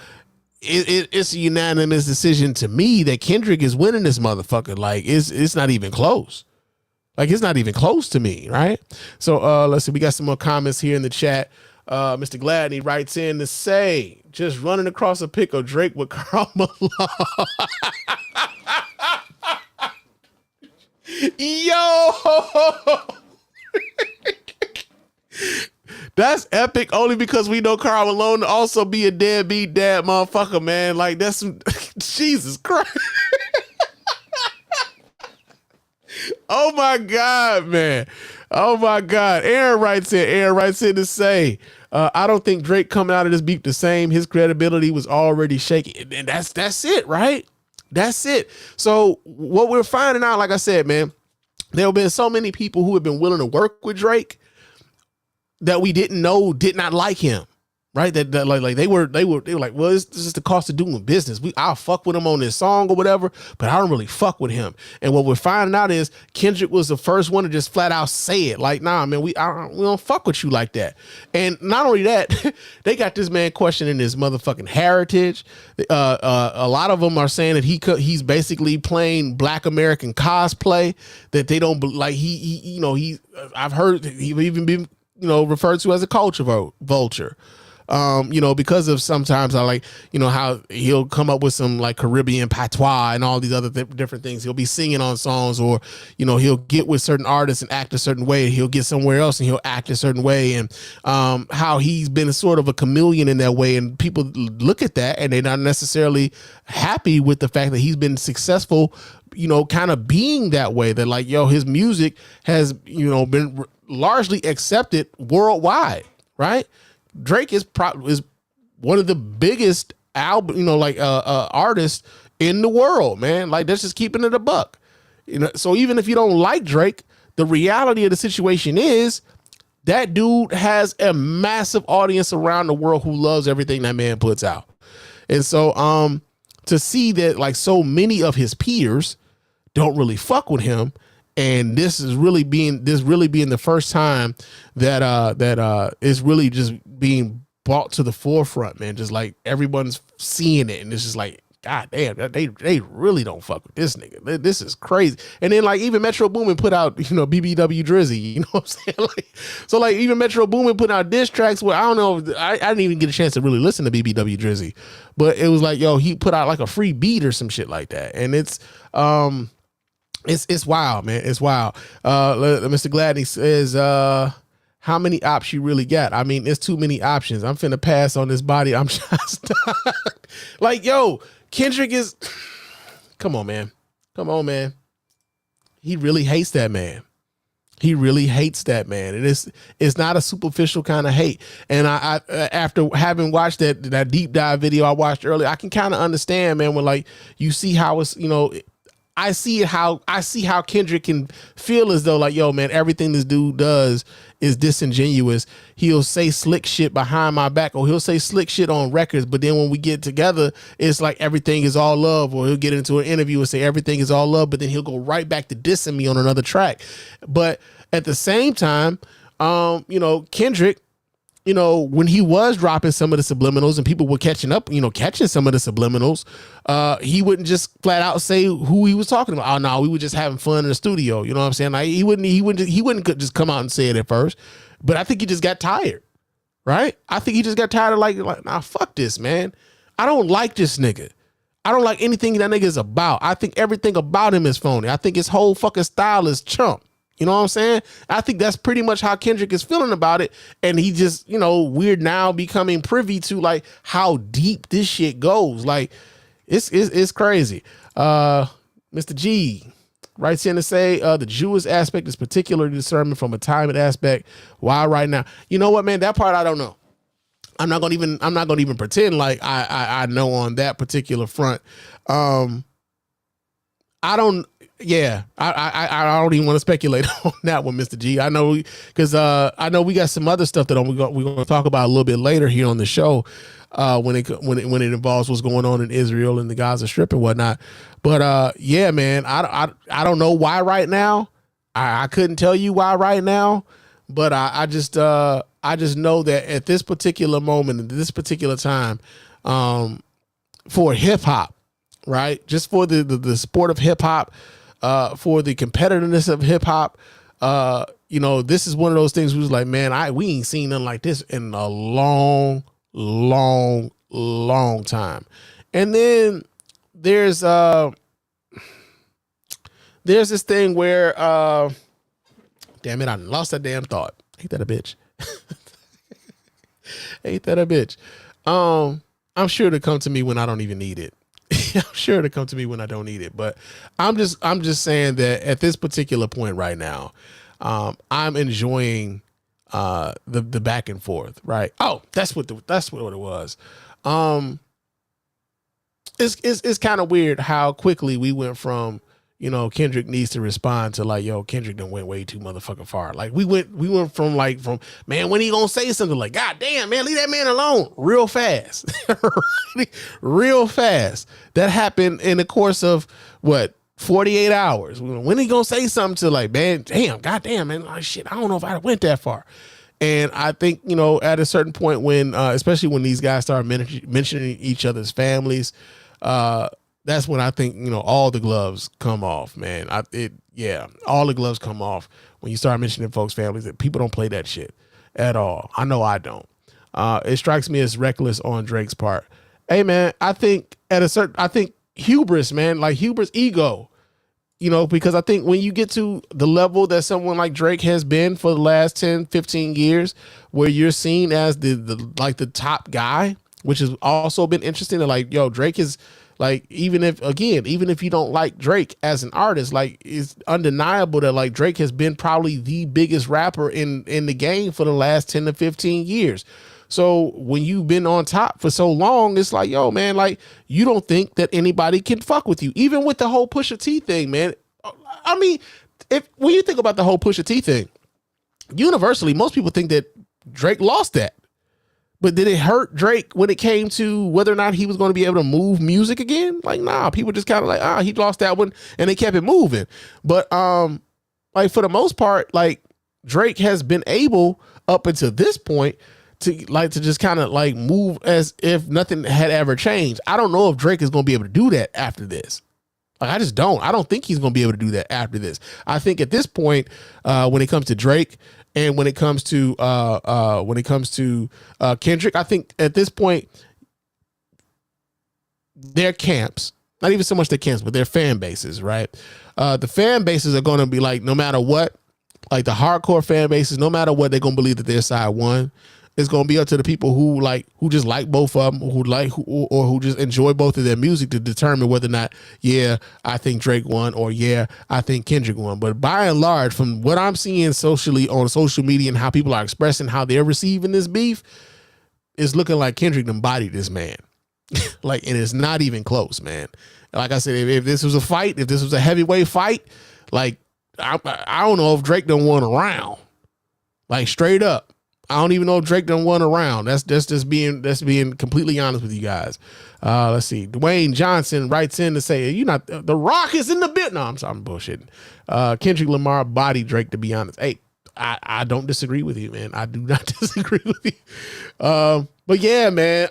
Speaker 1: it's a unanimous decision to me that Kendrick is winning this motherfucker. Like it's not even close. Like it's not even close to me, right? So let's see, we got some more comments here in the chat. Mr. Gladney writes in to say, just running across a pic of Drake with Karl Malone. Yo, that's epic, only because we know Karl Malone to also be a deadbeat dad motherfucker, man. Like that's Jesus Christ. Oh my God, man. Oh my God. Aaron writes in to say, I don't think Drake coming out of this beef the same. His credibility was already shaky. And that's it, right? That's it. So what we're finding out, like I said, man, there have been so many people who have been willing to work with Drake that we didn't know did not like him. Right, that like they were like, well, this is the cost of doing business. I'll fuck with him on this song or whatever, but I don't really fuck with him. And what we're finding out is Kendrick was the first one to just flat out say it, like, nah, man, we don't fuck with you like that. And not only that, they got this man questioning his motherfucking heritage. A lot of them are saying that he's basically playing Black American cosplay. That they don't like. I've heard he even been referred to as a culture vulture. Because of sometimes I like, how he'll come up with some like Caribbean patois and all these other different things. He'll be singing on songs, or, he'll get with certain artists and act a certain way. He'll get somewhere else and he'll act a certain way. And how he's been sort of a chameleon in that way. And people look at that and they're not necessarily happy with the fact that he's been successful, kind of being that way. That like, his music has, been largely accepted worldwide, right? Drake is one of the biggest artists in the world, man. Like, that's just keeping it a buck. So even if you don't like Drake, the reality of the situation is that dude has a massive audience around the world who loves everything that man puts out. And so to see that like so many of his peers don't really fuck with him, and this really being the first time that it's really just being brought to the forefront, man. Just like everyone's seeing it, and it's just like, God damn, they really don't fuck with this nigga. This is crazy. And then like even Metro Boomin put out, BBW Drizzy, you know what I'm saying? So even Metro Boomin put out diss tracks where I don't know, I didn't even get a chance to really listen to BBW Drizzy, but it was like, he put out like a free beat or some shit like that, and it's wild, man. It's wild. Mr. Gladney says, how many ops you really got? I mean, it's too many options. I'm finna pass on this body. I'm just like, Kendrick is, come on, man. He really hates that man. And it's not a superficial kind of hate. And I after having watched that deep dive video I watched earlier, I can kind of understand, man, when like you see how it's, I see how Kendrick can feel as though like, man, everything this dude does is disingenuous. He'll say slick shit behind my back, or he'll say slick shit on records, but then when we get together, it's like everything is all love. Or he'll get into an interview and say everything is all love, but then he'll go right back to dissing me on another track. But at the same time, Kendrick, when he was dropping some of the subliminals and people were catching some of the subliminals, he wouldn't just flat out say who he was talking about. Oh no, we were just having fun in the studio. You know what I'm saying? Like he wouldn't just come out and say it at first, but I think he just got tired, right? I think he just got tired of like, nah, fuck this, man. I don't like this nigga. I don't like anything that nigga is about. I think everything about him is phony. I think his whole fucking style is chump. You know what I'm saying? I think that's pretty much how Kendrick is feeling about it. And he just, we're now becoming privy to like how deep this shit goes. Like it's crazy. Mr. G writes in to say, the Jewish aspect is particularly discernment from a timing aspect. Why right now? You know what, man? That part I don't know. I'm not gonna even pretend like I know on that particular front. I don't even want to speculate on that one, Mr. G. I know because I know we got some other stuff that we're going to talk about a little bit later here on the show when it involves what's going on in Israel and the Gaza Strip and whatnot. But yeah, man, I don't know why right now. I couldn't tell you why right now, but I just know that at this particular moment, at this particular time, for hip hop, right, just for the sport of hip hop. For the competitiveness of hip hop, this is one of those things who's like, man, we ain't seen nothing like this in a long time. And then there's this thing where, damn it, I lost that damn thought. Ain't that a bitch? Ain't that a bitch? I'm sure to come to me when I don't even need it. I'm sure to come to me when I don't need it, but I'm just saying that at this particular point right now, I'm enjoying the back and forth, right? Oh, that's what it was. It's kind of weird how quickly we went from you know, Kendrick needs to respond to like, yo, Kendrick done went way too motherfucking far. Like we went from man, when he gonna say something like, God damn, man, leave that man alone, real fast, real fast. That happened in the course of what, 48 hours. When he gonna say something to like, man, damn, God damn, man, like shit, I don't know if I went that far. And I think, you know, at a certain point when, especially when these guys start mentioning each other's families, that's when I think, you know, all the gloves come off, man. All the gloves come off when you start mentioning folks' families. That people don't play that shit at all. I know I don't. It strikes me as reckless on Drake's part. Hey, man, I think hubris, man, like hubris, ego. You know, because I think when you get to the level that someone like Drake has been for the last 10, 15 years, where you're seen as the top guy, which has also been interesting. Like, yo, Drake is like, even if you don't like Drake as an artist, like it's undeniable that like Drake has been probably the biggest rapper in the game for the last 10 to 15 years. So when you've been on top for so long, it's like, yo, man, like you don't think that anybody can fuck with you, even with the whole Pusha T thing, man. I mean, when you think about the whole Pusha T thing, universally, most people think that Drake lost that. But did it hurt Drake when it came to whether or not he was going to be able to move music again? Like, nah, people just kind of like, he lost that one, and they kept it moving. But like for the most part, like Drake has been able up until this point to just kind of like move as if nothing had ever changed. I don't know if Drake is going to be able to do that after this. Like, I just don't. I don't think he's going to be able to do that after this. I think at this point, when it comes to Drake and when it comes to Kendrick, I think at this point, their camps, not even so much their camps, but their fan bases, right? The fan bases are going to be like, no matter what, like the hardcore fan bases, no matter what, they're going to believe that their side won. It's going to be up to the people who just like both of them, who just enjoy both of their music to determine whether or not, yeah, I think Drake won, or yeah, I think Kendrick won. But by and large, from what I'm seeing socially on social media and how people are expressing how they're receiving this beef, it's looking like Kendrick embodied this man. Like, and it's not even close, man. Like I said, if this was a fight, if this was a heavyweight fight, like I don't know if Drake done won a round. Like, straight up. I don't even know if Drake done won a round. That's being completely honest with you guys. Let's see. Dwayne Johnson writes in to say, "You not the Rock is in the bit." No, I'm bullshitting. Kendrick Lamar bodied Drake, to be honest. Hey, I don't disagree with you, man. I do not disagree with you. But yeah, man.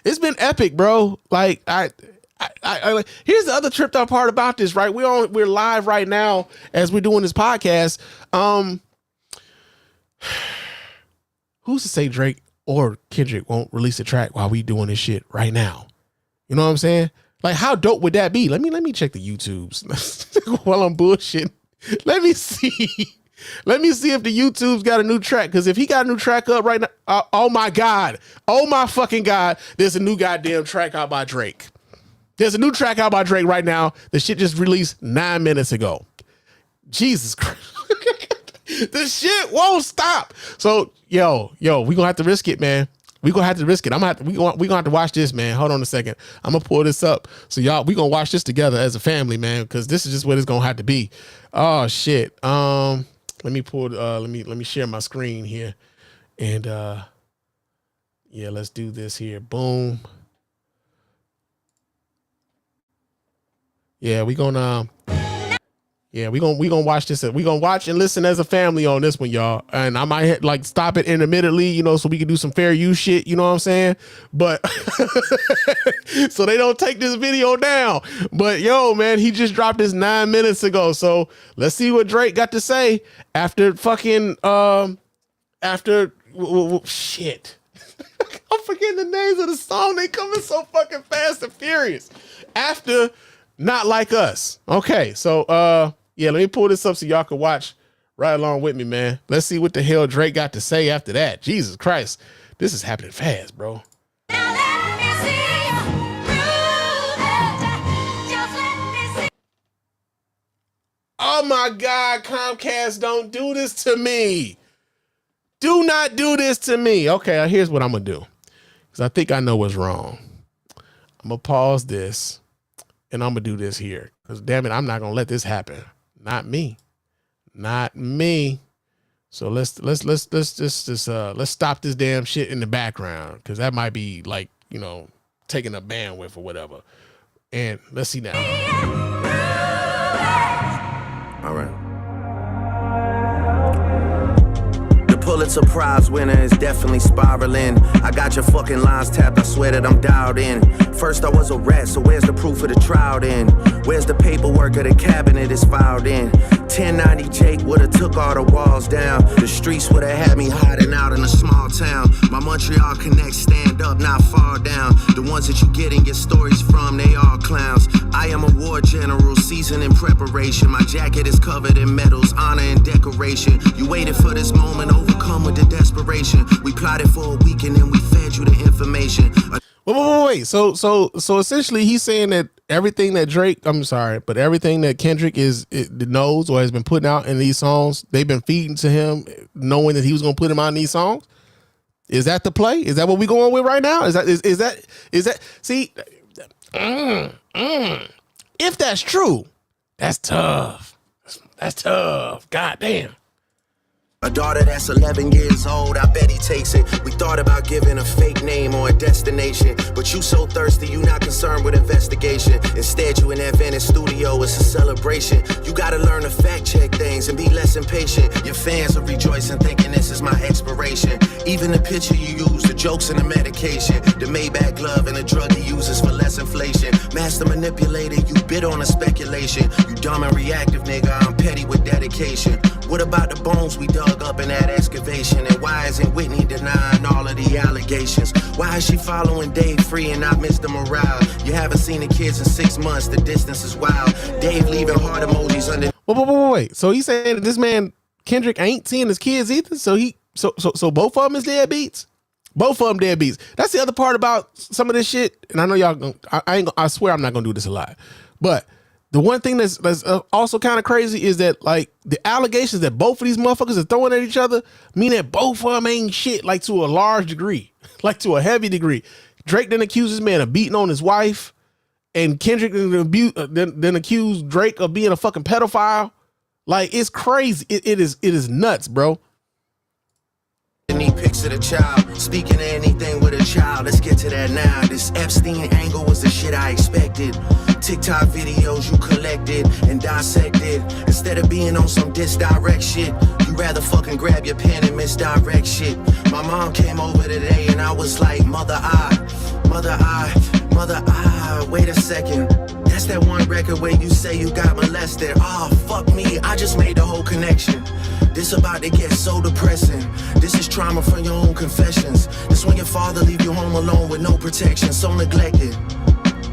Speaker 1: It's been epic, bro. Like I here's the other tripped out part about this, right? We're live right now as we're doing this podcast. Who's to say Drake or Kendrick won't release a track while we doing this shit right now? You know what I'm saying? Like, how dope would that be? Let me check the YouTubes while I'm bullshitting. Let me see. Let me see if the YouTube's got a new track. Because if he got a new track up right now, oh my God. Oh my fucking God. There's a new goddamn track out by Drake. There's a new track out by Drake right now. The shit just released 9 minutes ago. Jesus Christ. The shit won't stop. So, yo, we gonna have to risk it, man. We gonna have to risk it. We gonna have to watch this, man. Hold on a second. I'm gonna pull this up. So y'all, we gonna watch this together as a family, man, because this is just what it's gonna have to be. Oh shit. Let me pull let me share my screen here. And yeah, let's do this here. Boom. Yeah, we gonna watch this. We gonna watch and listen as a family on this one, y'all. And I might like stop it intermittently, you know, so we can do some fair use shit. You know what I'm saying? But so they don't take this video down. But yo, man, he just dropped this 9 minutes ago. So let's see what Drake got to say after fucking shit. I'm forgetting the names of the song. They coming so fucking fast and furious. After Not Like Us. Okay, so yeah, let me pull this up so y'all can watch right along with me, man. Let's see what the hell Drake got to say after that. Jesus Christ, this is happening fast, bro. Oh my God, Comcast, don't do this to me. Do not do this to me. Okay, here's what I'm gonna do, because I think I know what's wrong. I'm gonna pause this. and I'm gonna do this here because damn it, I'm not gonna let this happen. Not me. So let's stop this damn shit in the background because that might be like, you know, taking a bandwidth or whatever. And let's see now.
Speaker 3: All right. The Pulitzer Prize winner is definitely spiraling. I got your fucking lines tapped, I swear that I'm dialed in. First I was a rat, so where's the proof of the trial then? Where's the paperwork of the cabinet is filed in? 1090 Jake would've took all the walls down. The streets would've had me hiding out in a small town. My Montreal connects stand up, not fall down. The ones that you get and get stories from, they all clowns. I am a war general, seasoned in preparation. My jacket is covered in medals, honor and decoration. You waited for this moment, overcome with the desperation. We plotted for a week and then we fed you the information.
Speaker 1: Wait. So essentially he's saying that everything that everything that Kendrick knows or has been putting out in these songs, they've been feeding to him, knowing that he was going to put him out in these songs. Is that the play? Is that what we going with right now? Is that see? If that's true, that's tough. That's tough. God damn.
Speaker 3: A daughter that's 11 years old, I bet he takes it. We thought about giving a fake name or a destination, but you so thirsty, you not concerned with investigation. Instead, you in that Venice studio, it's a celebration. You gotta learn to fact check things and be less impatient. Your fans are rejoicing, thinking this is my expiration. Even the picture you use, the jokes and the medication, the Maybach glove and the drug he uses for less inflation. Master manipulator, you bid on a speculation. You dumb and reactive, nigga, I'm petty with dedication. What about the bones we dug up in that excavation? And why isn't Whitney denying all of the allegations? Why is she following Dave Free and not Mr. Morale? You haven't seen the kids in 6 months, the distance is wild. Dave leaving heart emojis under.
Speaker 1: Wait. So he's saying that this man Kendrick ain't seeing his kids either. So both of them is deadbeats. Both of them deadbeats. That's the other part about some of this shit. And I know y'all. I swear I'm not gonna do this a lot, but. The one thing that's also kind of crazy is that like the allegations that both of these motherfuckers are throwing at each other mean that both of them ain't shit, like to a large degree, like to a heavy degree. Drake then accuses man of beating on his wife, and Kendrick then accused Drake of being a fucking pedophile. Like it's crazy. It is nuts, bro.
Speaker 3: Need pics of the child, speaking of anything with a child. Let's get to that now. This Epstein angle was the shit I expected. TikTok videos you collected and dissected. Instead of being on some disdirect shit, you rather fucking grab your pen and misdirect shit. My mom came over today and I was like, mother I, wait a second. That's that one record where you say you got molested. Oh, fuck me, I just made the whole connection. This about to get so depressing. This is trauma from your own confessions. This when your father leave you home alone with no protection, so neglected.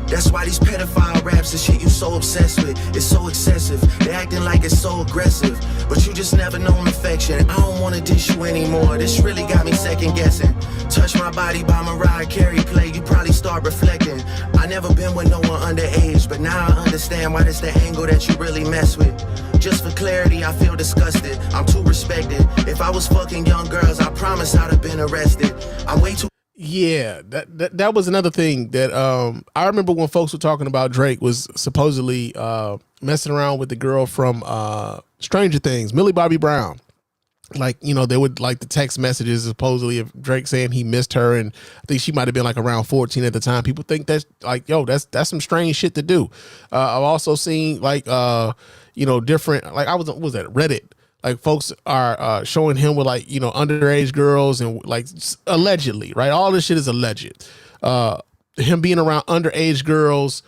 Speaker 3: That's why these pedophile raps and shit you so obsessed with, it's so excessive. They acting like it's so aggressive, but you just never known affection. I don't wanna dish you anymore, this really got me second guessing. Touch My Body by Mariah Carey play, you probably start reflecting. I never been with no one underage, but now I understand why that's the angle that you really mess with. Just for clarity, I feel disgusted, I'm too respected. If I was fucking young girls, I promise I'd have been arrested. I'm way too.
Speaker 1: Yeah, that was another thing that I remember when folks were talking about Drake was supposedly messing around with the girl from Stranger Things, Millie Bobby Brown. Like, you know, they would like the text messages supposedly of Drake saying he missed her, and I think she might have been like around 14 at the time. People think that's like, yo, that's some strange shit to do. I've also seen like you know, different, like what was that, Reddit? Like folks are showing him with like, you know, underage girls and like allegedly, right? All this shit is alleged. Him being around underage girls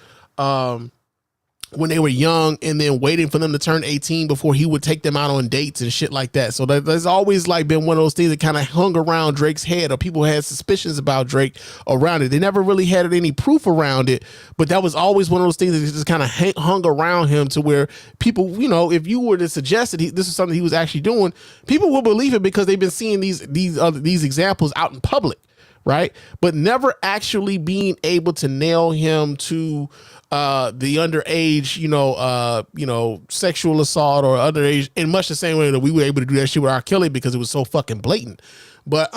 Speaker 1: when they were young and then waiting for them to turn 18 before he would take them out on dates and shit like that. So there's always like been one of those things that kind of hung around Drake's head, or people had suspicions about Drake around it. They never really had any proof around it, but that was always one of those things that just kind of hung around him to where people, you know, if you were to suggest that this is something he was actually doing, people will believe it because they've been seeing these examples out in public. Right. But never actually being able to nail him to the underage, you know, sexual assault or underage in much the same way that we were able to do that shit with R. Kelly because it was so fucking blatant. But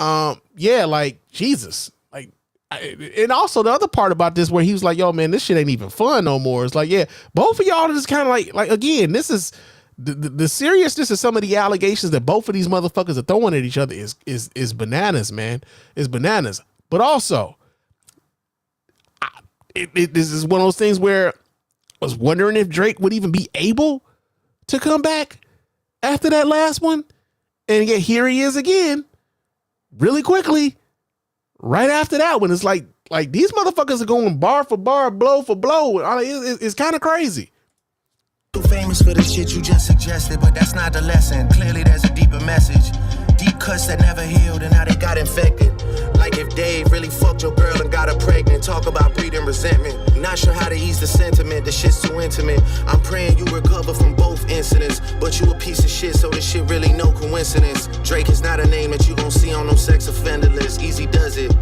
Speaker 1: yeah, like Jesus, like And also the other part about this where he was like, yo, man, this shit ain't even fun no more. It's like, yeah, both of y'all are just kind of like, again, this is the seriousness of some of the allegations that both of these motherfuckers are throwing at each other is bananas, man. It's bananas. But also, this is one of those things where I was wondering if Drake would even be able to come back after that last one. And yet here he is again, really quickly, right after that one. It's like these motherfuckers are going bar for bar, blow for blow. It's kind of crazy.
Speaker 3: Too famous for the shit you just suggested, but that's not the lesson. Clearly there's a deeper message. Deep cuts that never healed and now they got infected. Like if Dave really fucked your girl and got her pregnant. Talk about breeding resentment. Not sure how to ease the sentiment, the shit's too intimate. I'm praying you recover from both incidents, but you a piece of shit, so this shit really no coincidence. Drake is not a name that you gon' see on no sex offender list. Easy does it.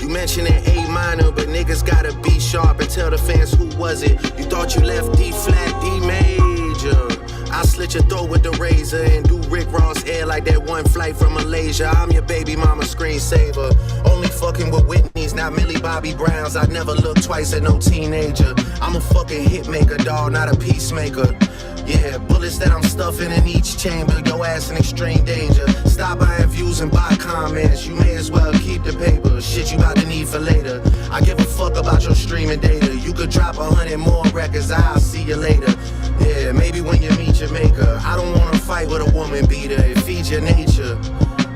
Speaker 3: You mentioned an A minor, but niggas gotta be sharp and tell the fans who was it. You thought you left D flat, D major. I'll slit your throat with the razor and do Rick Ross hair like that one flight from Malaysia. I'm your baby mama screensaver. Only fucking with Whitney's, not Millie Bobby Browns. I never look twice at no teenager. I'm a fucking hit maker, dawg, not a peacemaker. Yeah, bullets that I'm stuffing in each chamber. Your ass in extreme danger. Stop buying views and buy comments. You may as well keep the paper. Shit you about to need for later. I give a fuck about your streaming data. You could drop 100 more records. I'll see you later. Yeah, maybe when you meet your maker. I don't wanna fight with a woman beater. It feeds your nature.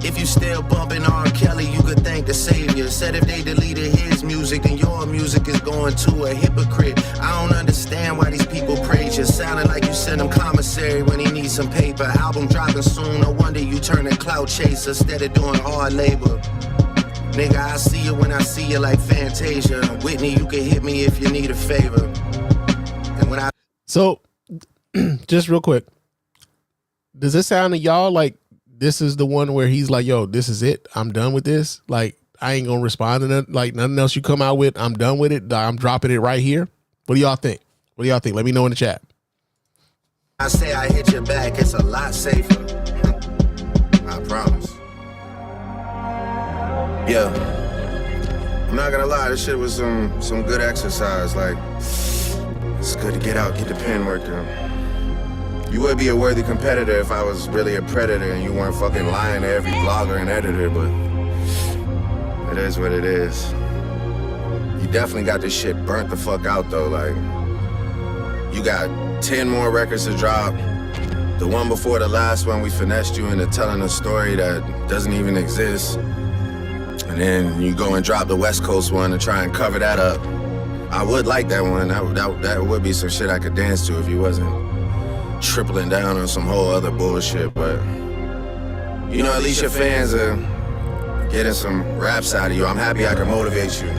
Speaker 3: If you still bumping R. Kelly, you could thank the savior. Said if they deleted his music, then your music is going to a hypocrite. I don't understand why these people praise you. Sounding like you sent him commissary when he needs some paper. Album dropping soon, no wonder you turn a clout chaser instead of doing hard labor. Nigga, I see you when I see you like Fantasia. Whitney, you can hit me if you need a favor. And when I...
Speaker 1: So, just real quick, does it sound to y'all like this is the one where he's like, yo, this is it. I'm done with this. Like, I ain't going to respond to that. Like, nothing else you come out with. I'm done with it. I'm dropping it right here. What do y'all think? What do y'all think? Let me know in the chat.
Speaker 3: I say I hit your back, it's a lot safer. I promise. Yeah. I'm not gonna lie, this shit was some good exercise. Like, it's good to get out, get the pen working. You would be a worthy competitor if I was really a predator and you weren't fucking lying to every blogger and editor, but it is what it is. You definitely got this shit burnt the fuck out though. Like, you got 10 more records to drop. The one before the last one, we finessed you into telling a story that doesn't even exist. And then you go and drop the West Coast one to try and cover that up. I would like that one. That would be some shit I could dance to if you wasn't tripling down on some whole other bullshit. But, you know, at least your fans are getting some raps out of you. I'm happy I can motivate you,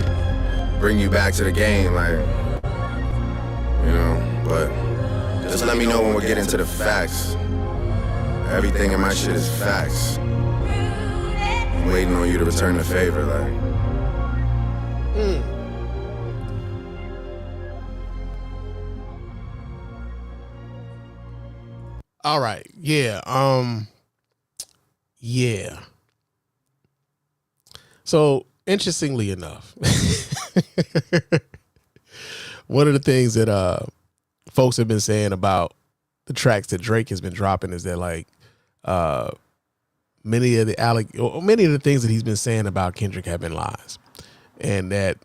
Speaker 3: bring you back to the game, like, you know, but just let me know when we get into the facts. Everything in my shit is facts. I'm waiting on you to return the favor, like.
Speaker 1: All right. Yeah. Yeah. So interestingly enough, one of the things that folks have been saying about the tracks that Drake has been dropping is that like many of the things that he's been saying about Kendrick have been lies, and that,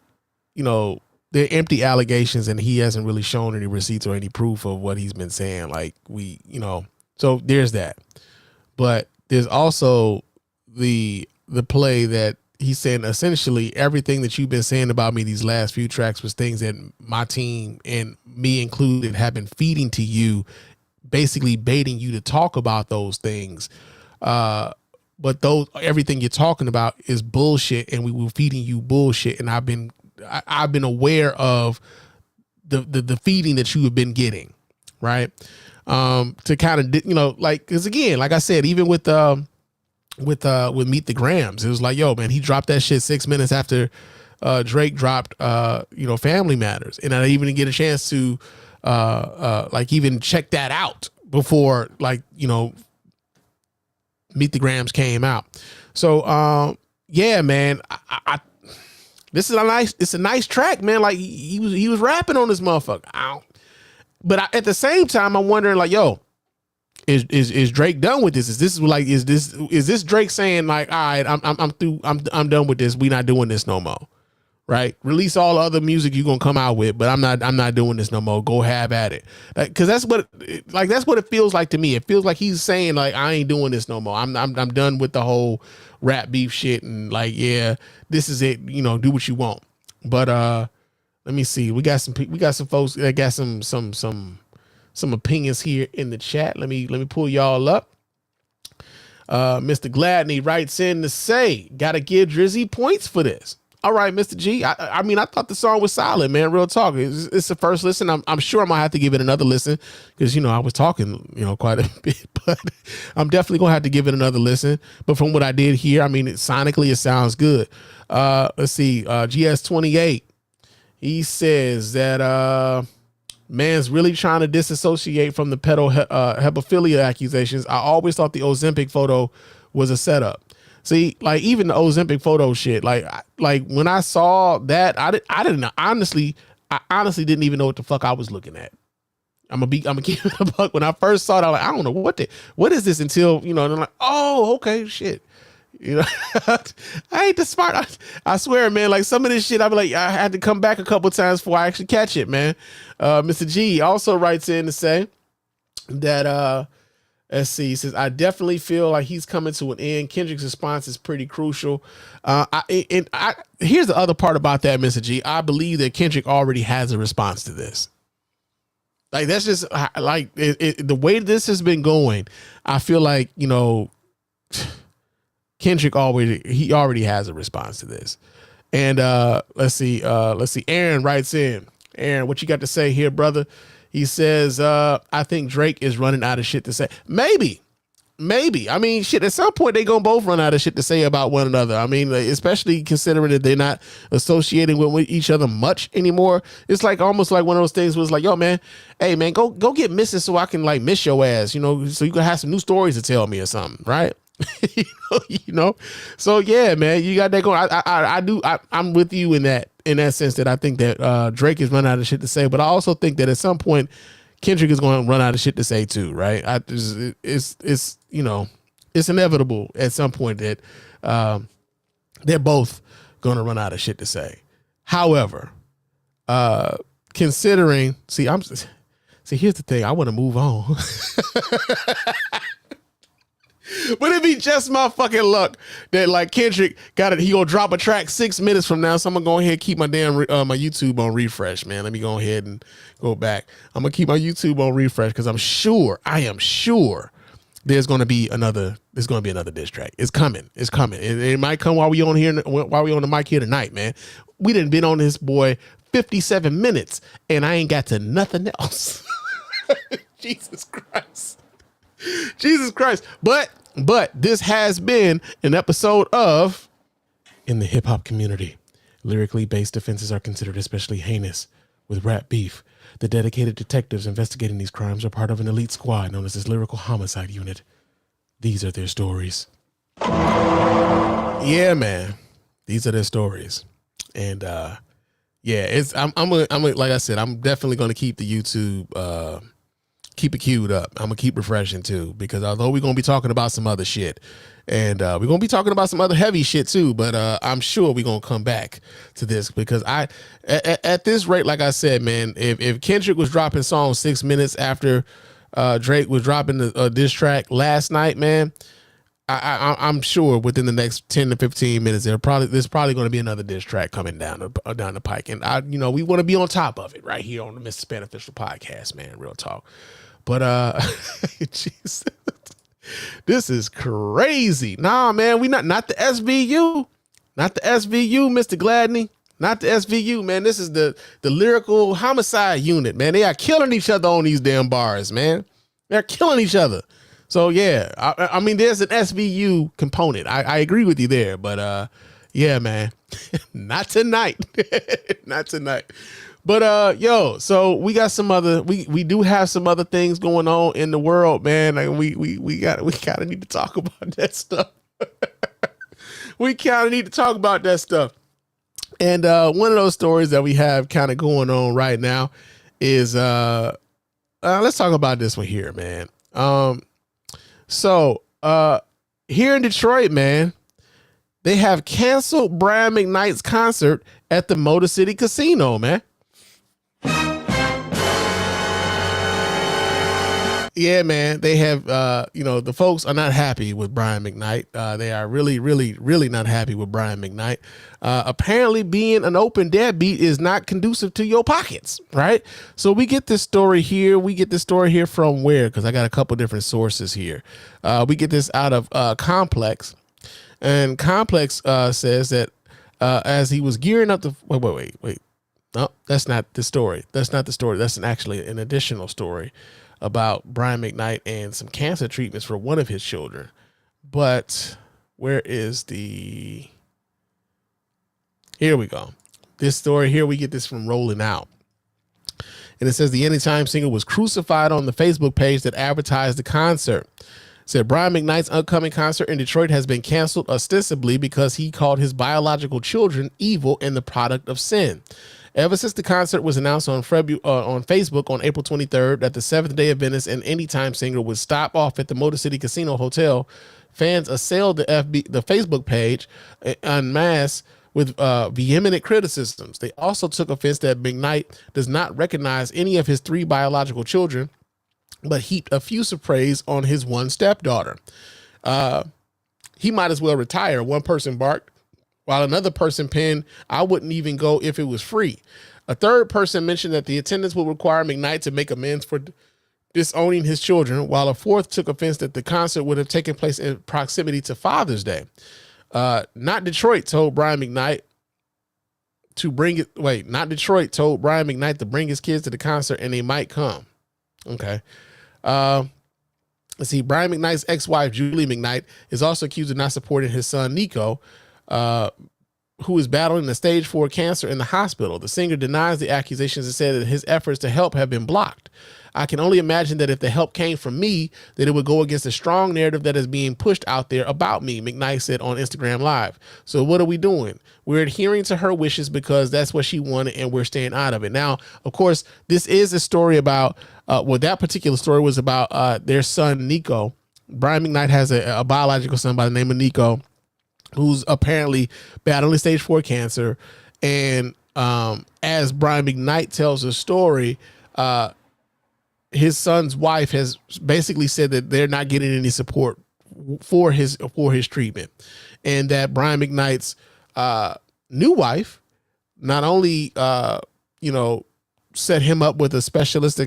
Speaker 1: you know, they're empty allegations and he hasn't really shown any receipts or any proof of what he's been saying. Like, so there's that. But there's also the play that he's saying essentially everything that you've been saying about me these last few tracks was things that my team and me included have been feeding to you, basically baiting you to talk about those things. But everything you're talking about is bullshit, and we were feeding you bullshit. And I've been aware of the feeding that you have been getting, right? To kind of, you know, like, cause again, like I said, even with Meet the Grams, it was like, yo, man, he dropped that shit 6 minutes after Drake dropped Family Matters, and I didn't even get a chance to like even check that out before, like, you know, Meet the Grams came out. So yeah, man, It's a nice track, man. Like he was rapping on this motherfucker. But at the same time, I'm wondering, like, yo, is Drake done with this? Is this Drake saying, like, all right, I'm through, I'm done with this. We not doing this no more. Right? Release all the other music you're gonna come out with, but I'm not doing this no more. Go have at it. Because that's what it feels like to me. It feels like he's saying, like, I ain't doing this no more. I'm done with the whole rap beef shit, and like, yeah, this is it. You know, do what you want. But let me see. We got some folks that got some opinions here in the chat. Let me pull y'all up. Mr. Gladney writes in to say, gotta give Drizzy points for this. All right, Mr. G. I mean, I thought the song was solid, man. Real talk. It's the first listen. I'm sure I'm gonna have to give it another listen because, you know, I was talking, you know, quite a bit, but I'm definitely gonna have to give it another listen. But from what I did hear, I mean, sonically it sounds good. Let's see. GS28. He says that man's really trying to disassociate from the pedophilia accusations. I always thought the Ozempic photo was a setup. See, like, even the Ozempic photo shit, like when I saw that, I didn't know. I honestly didn't even know what the fuck I was looking at. I'm gonna keep it a buck. When I first saw it, I was like, I don't know what is this, until, you know, and I'm like, oh, okay, shit. You know, I ain't the smart. I swear, man, like, some of this shit, I be like, I had to come back a couple times before I actually catch it, man. Mr. G also writes in to say that, let's see. He says, I definitely feel like he's coming to an end. Kendrick's response is pretty crucial. Here's the other part about that, Mr. G. I believe that Kendrick already has a response to this. Like, that's just like the way this has been going. I feel like, you know, Kendrick already has a response to this. And let's see. Aaron writes in. Aaron, what you got to say here, brother? He says, I think Drake is running out of shit to say. Maybe. I mean, shit, at some point they gonna both run out of shit to say about one another. I mean, especially considering that they're not associating with each other much anymore. It's like almost like one of those things was like, yo, man, hey, man, go get missing so I can, like, miss your ass, you know, so you can have some new stories to tell me or something, right? you know, so yeah, man, you got that going. I'm with you in that sense, that I think that Drake is running out of shit to say, but I also think that at some point Kendrick is going to run out of shit to say too, right? It's you know, it's inevitable at some point that they're both going to run out of shit to say. However, considering, here's the thing, I want to move on. But it'd be just my fucking luck that, like, Kendrick he gonna drop a track 6 minutes from now. So I'm gonna go ahead and keep my damn my YouTube on refresh, man. Let me go ahead and go back. I'm gonna keep my YouTube on refresh because I am sure there's gonna be another diss track. It's coming. It might come while we on the mic here tonight, man. We done been on this boy 57 minutes and I ain't got to nothing else. Jesus Christ. But this has been an episode of In the Hip Hop Community. Lyrically based offenses are considered especially heinous with rap beef. The dedicated detectives investigating these crimes are part of an elite squad known as this Lyrical Homicide Unit. These are their stories. Yeah, man. These are their stories. And yeah, I'm like I said, I'm definitely going to keep the YouTube keep it queued up. I'm gonna keep refreshing too, because although we're gonna be talking about some other shit, and we're gonna be talking about some other heavy shit too, but I'm sure we're gonna come back to this, because at this rate, like I said, man, if Kendrick was dropping songs 6 minutes after Drake was dropping a diss track last night, man, I'm sure within the next 10 to 15 minutes, there's probably going to be another diss track coming down the pike, and we want to be on top of it right here on the Mr. Spann Official Podcast, man. Real talk. But jeez, this is crazy. Nah, man, we not the SVU, Mr. Gladney, not the SVU, man. This is the Lyrical Homicide Unit, man. They are killing each other on these damn bars, man. They're killing each other. So yeah, I mean, there's an SVU component. I agree with you there, but yeah, man, not tonight, not tonight. But yo, so we got some other, we do have some other things going on in the world, man. Like we kind of need to talk about that stuff. We kind of need to talk about that stuff. And one of those stories that we have kind of going on right now is let's talk about this one here, man. So here in Detroit, man, they have canceled Brian McKnight's concert at the Motor City Casino, man. Yeah, man, they have, the folks are not happy with Brian McKnight. They are really, really, really not happy with Brian McKnight. Apparently being an open deadbeat is not conducive to your pockets, right? So we get this story here. We get this story here from where? Because I got a couple different sources here. We get this out of Complex. And Complex says that as he was gearing up to... Wait. No, that's not the story. That's not the story. That's actually an additional story about Brian McKnight and some cancer treatments for one of his children. But where is the... Here we go. This story here, we get this from Rolling Out. And it says the Anytime singer was crucified on the Facebook page that advertised the concert. It said Brian McKnight's upcoming concert in Detroit has been canceled ostensibly because he called his biological children evil and the product of sin. Ever since the concert was announced on Facebook on April 23rd that the Seventh Day Adventist and Anytime singer would stop off at the Motor City Casino Hotel, fans assailed the Facebook page en masse with vehement criticisms. They also took offense that McKnight does not recognize any of his 3 biological children, but heaped effusive praise on his one stepdaughter. He might as well retire, one person barked, while another person penned, I wouldn't even go if it was free. A third person mentioned that the attendance would require McKnight to make amends for disowning his children, while a fourth took offense that the concert would have taken place in proximity to Father's Day. Not Detroit told Brian McKnight to bring it. Wait, not Detroit told Brian McKnight to bring his kids to the concert and they might come. Okay. Let's see. Brian McKnight's ex-wife, Julie McKnight, is also accused of not supporting his son, Nico, who is battling the stage 4 cancer in the hospital. The singer denies the accusations and said that his efforts to help have been blocked. I can only imagine that if the help came from me, that it would go against the strong narrative that is being pushed out there about me, McKnight said on Instagram Live. So what are we doing? We're adhering to her wishes because that's what she wanted and we're staying out of it. Now, of course, this is a story about, that particular story was about their son, Nico. Brian McKnight has a biological son by the name of Nico, who's apparently battling stage 4 cancer. And as Brian McKnight tells the story, his son's wife has basically said that they're not getting any support for his treatment, and that Brian McKnight's new wife not only set him up with a specialist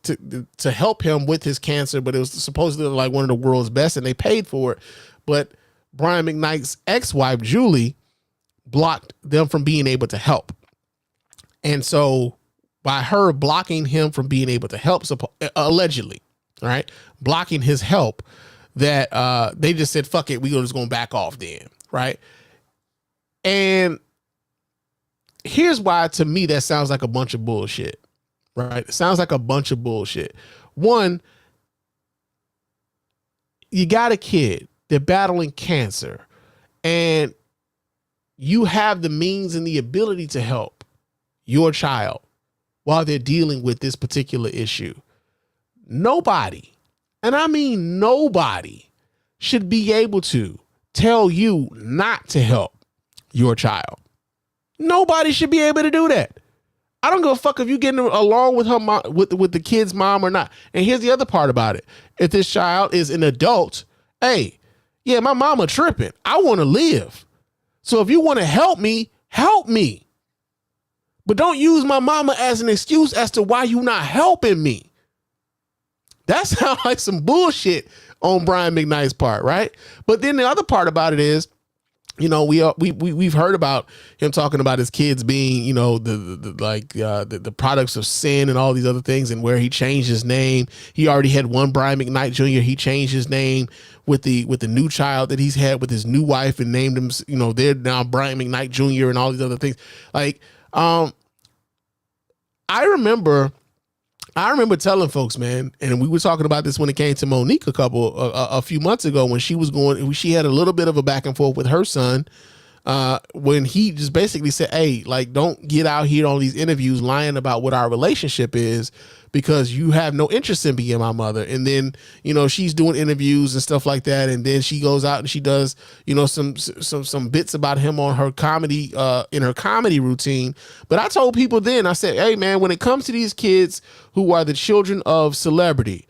Speaker 1: to help him with his cancer, but it was supposedly like one of the world's best, and they paid for it. But Brian McKnight's ex-wife, Julie, blocked them from being able to help. And so by her blocking him from being able to help, allegedly, right, blocking his help, that they just said, fuck it, we're just going to back off then, right? And here's why, to me, that sounds like a bunch of bullshit, right? It sounds like a bunch of bullshit. One, you got a kid, they're battling cancer, and you have the means and the ability to help your child while they're dealing with this particular issue. Nobody, and I mean nobody, should be able to tell you not to help your child. Nobody should be able to do that. I don't give a fuck if you're getting along with her mom, with the kid's mom or not. And here's the other part about it. If this child is an adult, hey, yeah, my mama tripping. I want to live. So if you want to help me, help me. But don't use my mama as an excuse as to why you not helping me. That sounds like some bullshit on Brian McKnight's part, right? But then the other part about it is, you know, we've heard about him talking about his kids being, you know, the products of sin and all these other things, and where he changed his name. He already had one Brian McKnight Jr. He changed his name with the new child that he's had with his new wife and named him, you know, they're now Brian McKnight Jr. and all these other things. Like, I remember telling folks, man, and we were talking about this when it came to Monique a few months ago, when she had a little bit of a back and forth with her son, when he just basically said, hey, like, don't get out here on these interviews lying about what our relationship is, because you have no interest in being my mother. And then, you know, she's doing interviews and stuff like that. And then she goes out and she does, you know, some bits about him on her comedy, in her comedy routine. But I told people then, I said, hey man, when it comes to these kids who are the children of celebrity,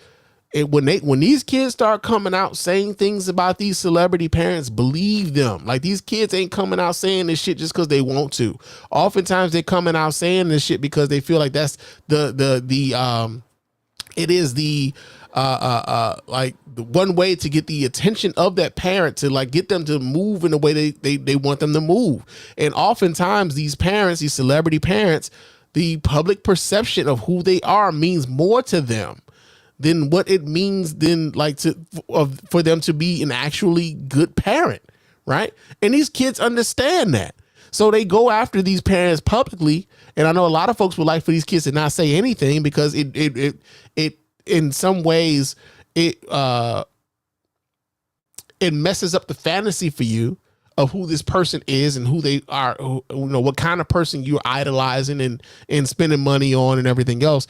Speaker 1: when these kids start coming out saying things about these celebrity parents, believe them. Like, these kids ain't coming out saying this shit just because they want to. Oftentimes they're coming out saying this shit because they feel like that's like the one way to get the attention of that parent, to like get them to move in the way they want them to move. And oftentimes these parents, these celebrity parents, the public perception of who they are means more to them than what it means then, like, for them to be an actually good parent, right? And these kids understand that. So they go after these parents publicly. And I know a lot of folks would like for these kids to not say anything, because it in some ways it messes up the fantasy for you of who this person is and who they are, you know, what kind of person you're idolizing and spending money on and everything else.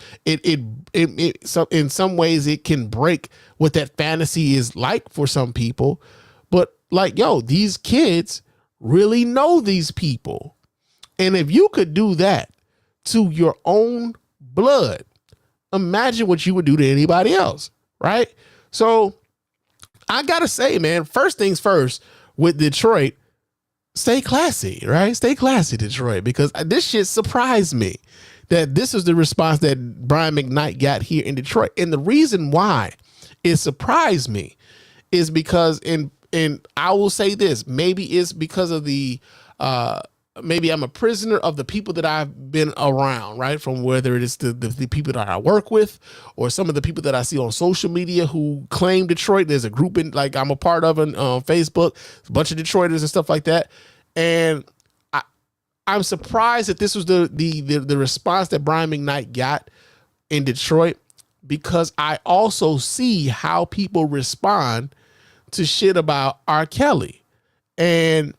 Speaker 1: So in some ways it can break what that fantasy is like for some people. But like, yo, these kids really know these people. And if you could do that to your own blood, imagine what you would do to anybody else, right? So I gotta say, man, first things first, with Detroit, stay classy, right? Stay classy, Detroit, because this shit surprised me that this is the response that Brian McKnight got here in Detroit. And the reason why it surprised me is because, and I will say this, maybe it's because of the, maybe I'm a prisoner of the people that I've been around, right? From whether it is the people that I work with, or some of the people that I see on social media who claim Detroit. There's a group like I'm a part of on Facebook, a bunch of Detroiters and stuff like that. And I'm surprised that this was the response that Brian McKnight got in Detroit, because I also see how people respond to shit about R. Kelly. And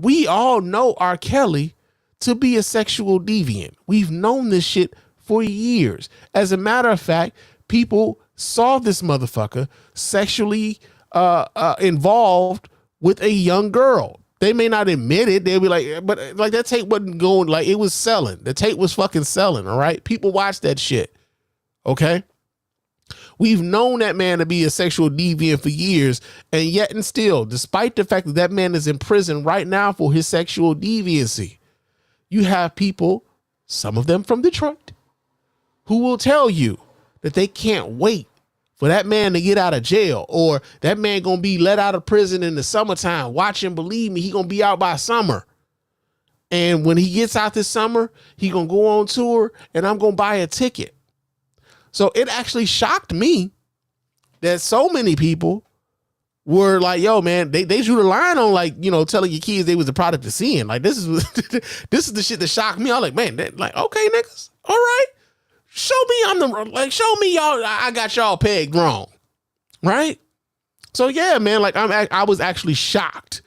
Speaker 1: we all know R. Kelly to be a sexual deviant. We've known this shit for years. As a matter of fact, people saw this motherfucker sexually involved with a young girl. They may not admit it. They'll be like, but like, that tape wasn't going, like, it was selling. The tape was fucking selling. All right. People watch that shit. Okay. We've known that man to be a sexual deviant for years, and yet and still, despite the fact that that man is in prison right now for his sexual deviancy, you have people, some of them from Detroit, who will tell you that they can't wait for that man to get out of jail, or that man gonna be let out of prison in the summertime. Watch him, believe me, he gonna be out by summer. And when he gets out this summer, he gonna go on tour, and I'm gonna buy a ticket. So it actually shocked me that so many people were like, yo, man, they drew the line on, like, you know, telling your kids they was the product of sin. Like, this is the shit that shocked me. I was like, man, like, okay, niggas, all right, show me y'all, I got y'all pegged wrong, right? So yeah, man, like, I was actually shocked.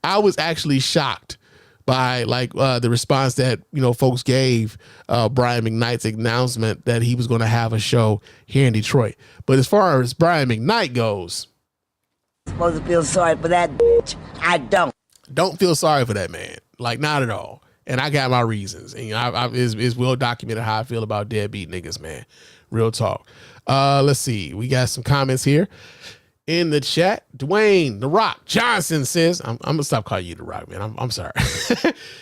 Speaker 1: I was actually shocked by like the response that, you know, folks gave Brian McKnight's announcement that he was going to have a show here in Detroit. But as far as Brian McKnight goes,
Speaker 4: I'm supposed to feel sorry for that bitch. I don't
Speaker 1: feel sorry for that man, like, not at all. And I got my reasons, and, you know, it's well documented how I feel about deadbeat niggas, man. Real talk. Let's see, we got some comments here in the chat. Dwayne The Rock Johnson says, I'm gonna stop calling you The Rock, man. I'm sorry.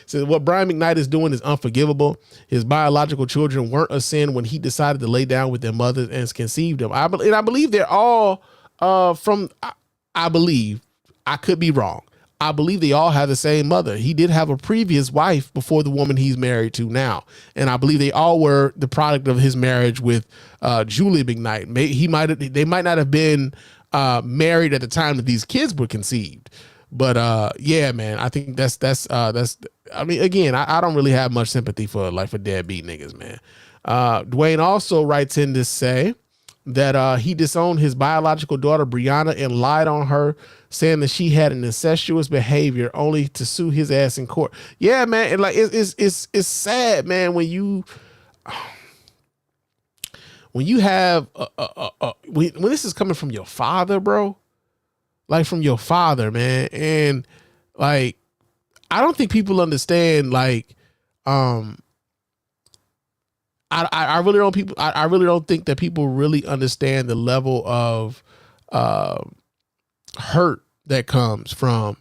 Speaker 1: Says what Brian McKnight is doing is unforgivable. His biological children weren't a sin when he decided to lay down with their mothers and conceived them. I believe they're all I believe, I could be wrong, I believe they all have the same mother. He did have a previous wife before the woman he's married to now, and I believe they all were the product of his marriage with Julie McKnight. They might not have been married at the time that these kids were conceived, but yeah, man, I think that's I mean, again, I don't really have much sympathy for deadbeat niggas, man. Dwayne also writes in to say that he disowned his biological daughter Brianna and lied on her, saying that she had an incestuous behavior, only to sue his ass in court. Yeah, man, and like it's sad, man, when you have when this is coming from your father, bro, like from your father, man, and like I don't think people understand, like I really don't think that people really understand the level of hurt that comes from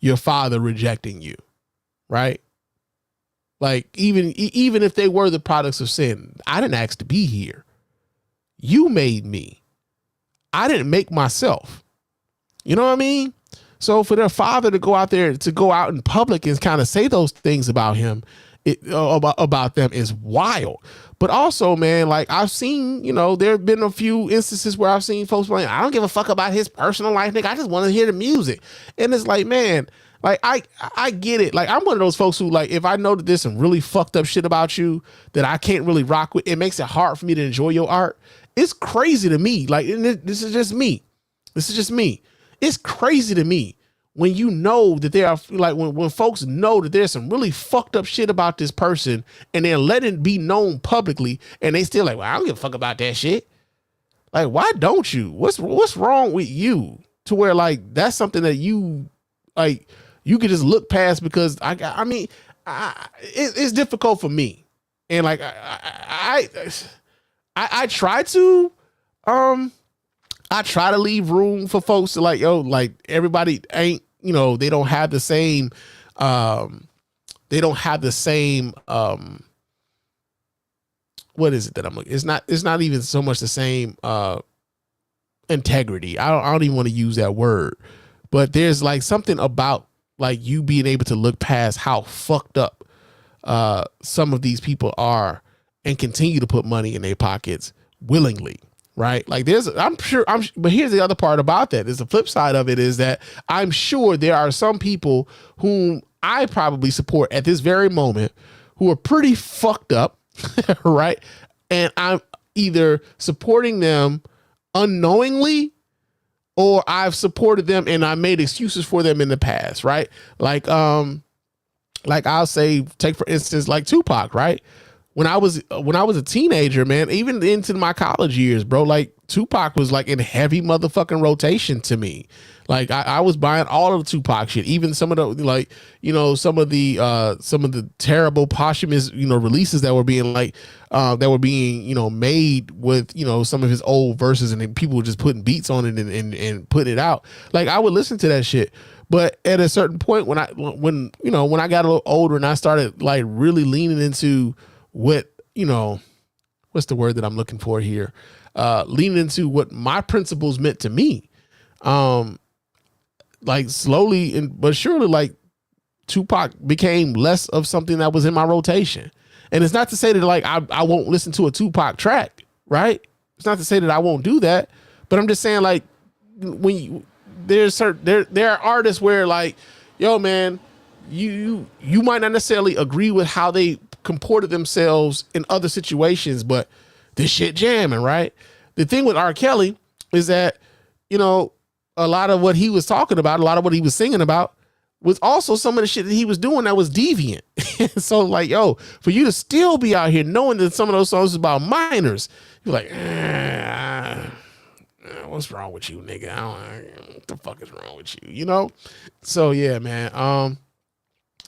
Speaker 1: your father rejecting you, right? Like even if they were the products of sin, I didn't ask to be here. You made me. I didn't make myself. You know what I mean? So for their father to go out in public and kind of say those things about him, about them is wild. But also, man, like I've seen, there have been a few instances where I've seen folks like, I don't give a fuck about his personal life, nigga. I just want to hear the music. And it's like, man, like I get it. Like I'm one of those folks who, like, if I know that there's some really fucked up shit about you that I can't really rock with, it makes it hard for me to enjoy your art. It's crazy to me. Like, and this is just me. It's crazy to me when you know that there are, like, when folks know that there's some really fucked up shit about this person and they're letting it be known publicly, and they still like, well, I don't give a fuck about that shit. Like, why don't you? What's wrong with you to where, like, that's something that you, like, you could just look past? Because it's difficult for me. And like, I try to, I try to leave room for folks to, like, yo, like, everybody ain't, they don't have the same, what is it that I'm looking? It's not even so much the same, integrity. I don't even want to use that word, but there's like something about, like, you being able to look past how fucked up, some of these people are and continue to put money in their pockets willingly. Right. Like but here's the other part about that is the flip side of it is that I'm sure there are some people whom I probably support at this very moment who are pretty fucked up. Right. And I'm either supporting them unknowingly or I've supported them and I made excuses for them in the past. Right. Like I'll say, take for instance, like Tupac, right? When I was a teenager, man, even into my college years, bro, like Tupac was like in heavy motherfucking rotation to me. Like I was buying all of the Tupac shit, even some of the, like, some of the terrible posthumous, releases that were being made with, some of his old verses, and then people were just putting beats on it and putting it out. Like I would listen to that shit. But at a certain point when I got a little older and I started like really leaning into what, what's the word that I'm looking for here? Leaning into what my principles meant to me. Like slowly but surely, like Tupac became less of something that was in my rotation. And it's not to say that, like, I won't listen to a Tupac track, right? It's not to say that I won't do that, but I'm just saying, like, when there are artists where, like, yo, man, you might not necessarily agree with how they comported themselves in other situations, but this shit jamming, right? The thing with R. Kelly is that, a lot of what he was talking about, a lot of what he was singing about was also some of the shit that he was doing that was deviant. So, like, yo, for you to still be out here knowing that some of those songs is about minors, you're like, what's wrong with you, nigga? What the fuck is wrong with you? So yeah, man.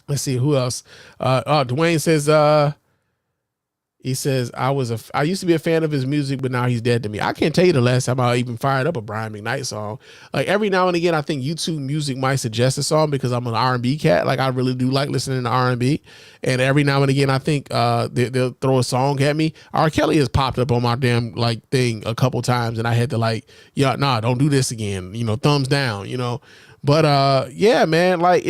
Speaker 1: Let's see who else. Dwayne says, he says, I used to be a fan of his music, but now he's dead to me. I can't tell you the last time I even fired up a Brian McKnight song. Like every now and again, I think YouTube Music might suggest a song because I'm an R&B cat. Like I really do like listening to R&B. And every now and again, I think they'll throw a song at me. R. Kelly has popped up on my damn like thing a couple times, and I had to like, yeah, nah, don't do this again. Thumbs down. But yeah, man, like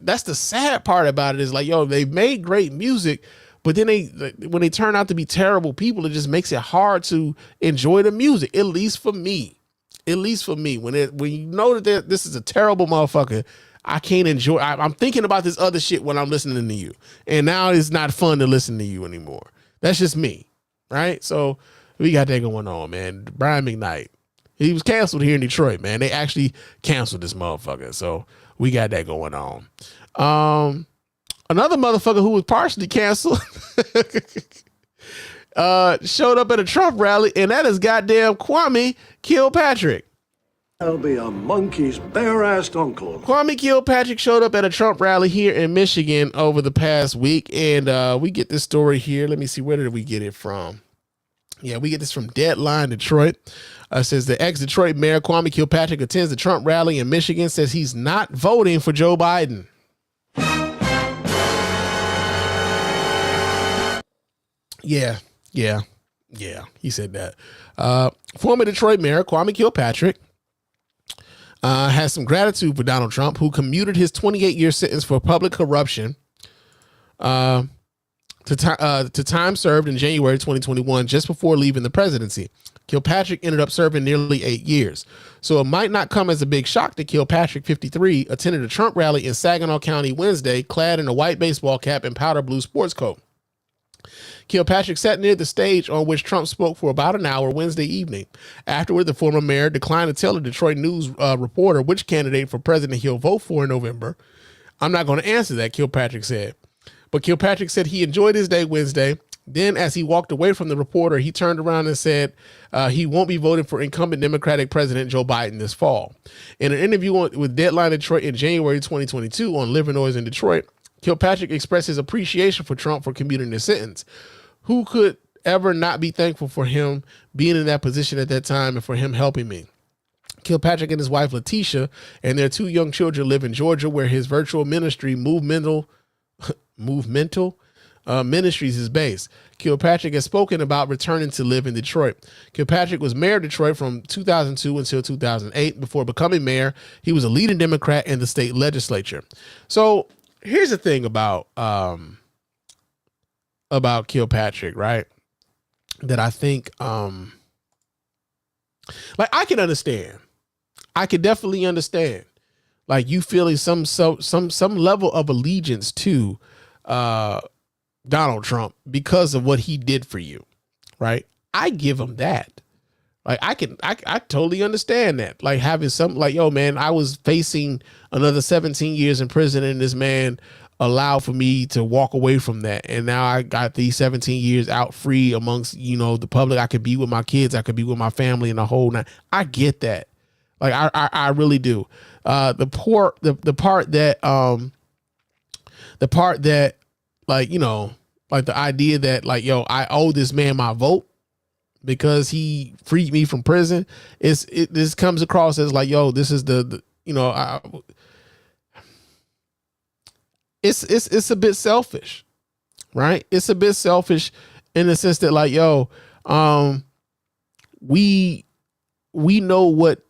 Speaker 1: that's the sad part about it is like, yo, they've made great music, but then when they turn out to be terrible people, it just makes it hard to enjoy the music. At least for me, when you know that this is a terrible motherfucker, I can't enjoy. I'm thinking about this other shit when I'm listening to you, and now it's not fun to listen to you anymore. That's just me, right? So We got that going on, man. Brian McKnight. He was canceled here in Detroit, man. They actually canceled this motherfucker. So we got that going on. Another motherfucker who was partially canceled showed up at a Trump rally, and that is goddamn Kwame Kilpatrick.
Speaker 5: I'll be a monkey's bare-assed uncle.
Speaker 1: Kwame Kilpatrick showed up at a Trump rally here in Michigan over the past week, and we get this story here. Let me see, where did we get it from? Yeah, we get this from Deadline Detroit. Says the ex-Detroit mayor Kwame Kilpatrick attends the Trump rally in Michigan, says he's not voting for Joe Biden. Yeah, he said that. Former Detroit mayor Kwame Kilpatrick has some gratitude for Donald Trump, who commuted his 28-year sentence for public corruption to time served in January 2021, just before leaving the presidency. Kilpatrick ended up serving nearly 8 years. So it might not come as a big shock that Kilpatrick, 53, attended a Trump rally in Saginaw County Wednesday, clad in a white baseball cap and powder blue sports coat. Kilpatrick sat near the stage on which Trump spoke for about an hour Wednesday evening. Afterward, the former mayor declined to tell a Detroit News reporter which candidate for president he'll vote for in November. I'm not going to answer that, Kilpatrick said. But Kilpatrick said he enjoyed his day Wednesday. Then, as he walked away from the reporter, he turned around and said he won't be voting for incumbent Democratic President Joe Biden this fall. In an interview with Deadline Detroit in January 2022 on Live Noise in Detroit, Kilpatrick expressed his appreciation for Trump for commuting his sentence. Who could ever not be thankful for him being in that position at that time and for him helping me? Kilpatrick and his wife Letitia and their 2 young children live in Georgia, where his virtual ministry Movemental Ministries is based. Kilpatrick has spoken about returning to live in Detroit. Kilpatrick was mayor of Detroit from 2002 until 2008. Before becoming mayor, he was a leading Democrat in the state legislature. So here's the thing about Kilpatrick, right? That I think, like, I can understand. I could definitely understand, like, you feeling some level of allegiance to Donald Trump because of what he did for you, right? I give him that. Like, I totally understand that. Like, having some, like, yo, man, I was facing another 17 years in prison, and this man allowed for me to walk away from that. And now I got these 17 years out free amongst, the public. I could be with my kids. I could be with my family and the whole night. I get that. Like, I really do. The part that, like, like the idea that, like, yo, I owe this man my vote because he freed me from prison. This comes across as like, yo, this is it's a bit selfish, right? It's a bit selfish in the sense that, like, yo, we know what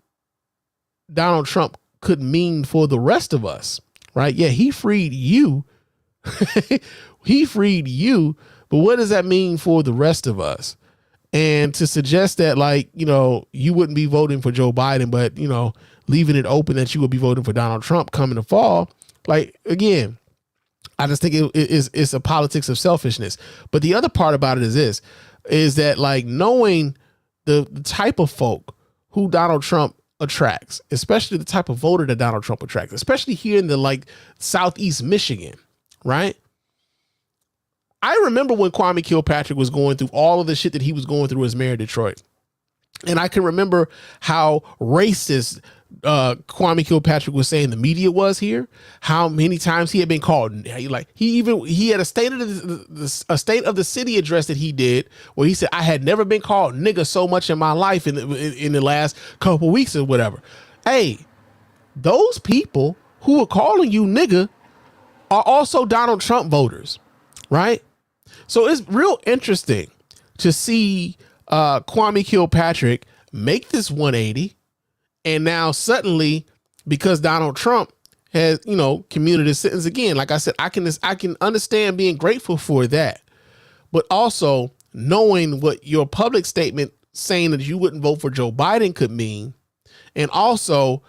Speaker 1: Donald Trump could mean for the rest of us, right? Yeah, he freed you. He freed you, but what does that mean for the rest of us? And to suggest that, like, you wouldn't be voting for Joe Biden, but, leaving it open that you would be voting for Donald Trump coming the fall, like, again, I just think it's a politics of selfishness. But the other part about it is that, like, knowing the type of folk who Donald Trump attracts, especially the type of voter that Donald Trump attracts, especially here in the, like, Southeast Michigan, right? I remember when Kwame Kilpatrick was going through all of the shit that he was going through as mayor of Detroit. And I can remember how racist Kwame Kilpatrick was saying the media was here, how many times he had been called. Like, he had a state of the city address that he did where he said, I had never been called nigga so much in my life in the last couple weeks or whatever. Hey, those people who are calling you nigga are also Donald Trump voters, right? So it's real interesting to see Kwame Kilpatrick make this 180. And now suddenly, because Donald Trump has, commuted his sentence again, like I said, I can understand being grateful for that. But also knowing what your public statement saying that you wouldn't vote for Joe Biden could mean, and also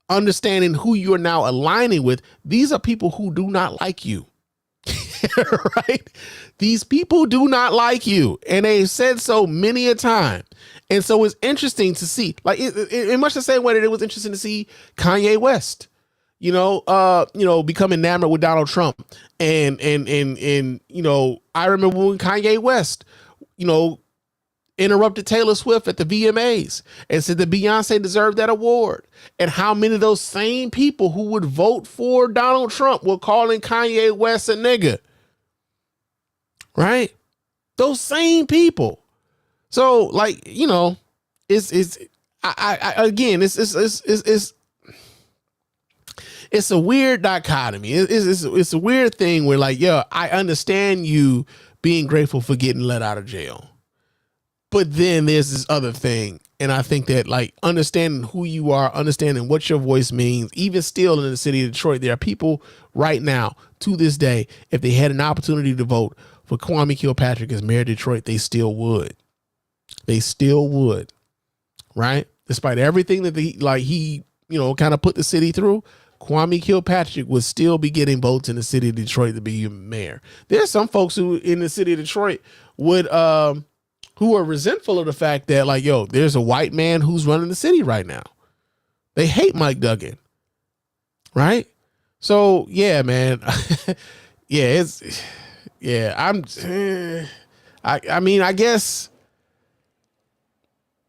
Speaker 1: understanding who you're now aligning with. These are people who do not like you. right? These people do not like you, and they've said so many a time. And so it's interesting to see, like in much the same way that it was interesting to see Kanye West, become enamored with Donald Trump. And I remember when Kanye West, interrupted Taylor Swift at the VMAs and said that Beyonce deserved that award. And how many of those same people who would vote for Donald Trump were calling Kanye West a nigga. Right? Those same people. So, like, it's a weird dichotomy. It's a weird thing where, like, I understand you being grateful for getting let out of jail. But then there's this other thing. And I think that, like, understanding who you are, understanding what your voice means, even still in the city of Detroit, there are people right now to this day, if they had an opportunity to vote for Kwame Kilpatrick as mayor of Detroit, they still would. They still would. Right? Despite everything that he kind of put the city through, Kwame Kilpatrick would still be getting votes in the city of Detroit to be mayor. There's some folks who in the city of Detroit would, who are resentful of the fact that, like, there's a white man who's running the city right now. They hate Mike Duggan. Right? So, yeah, man. I guess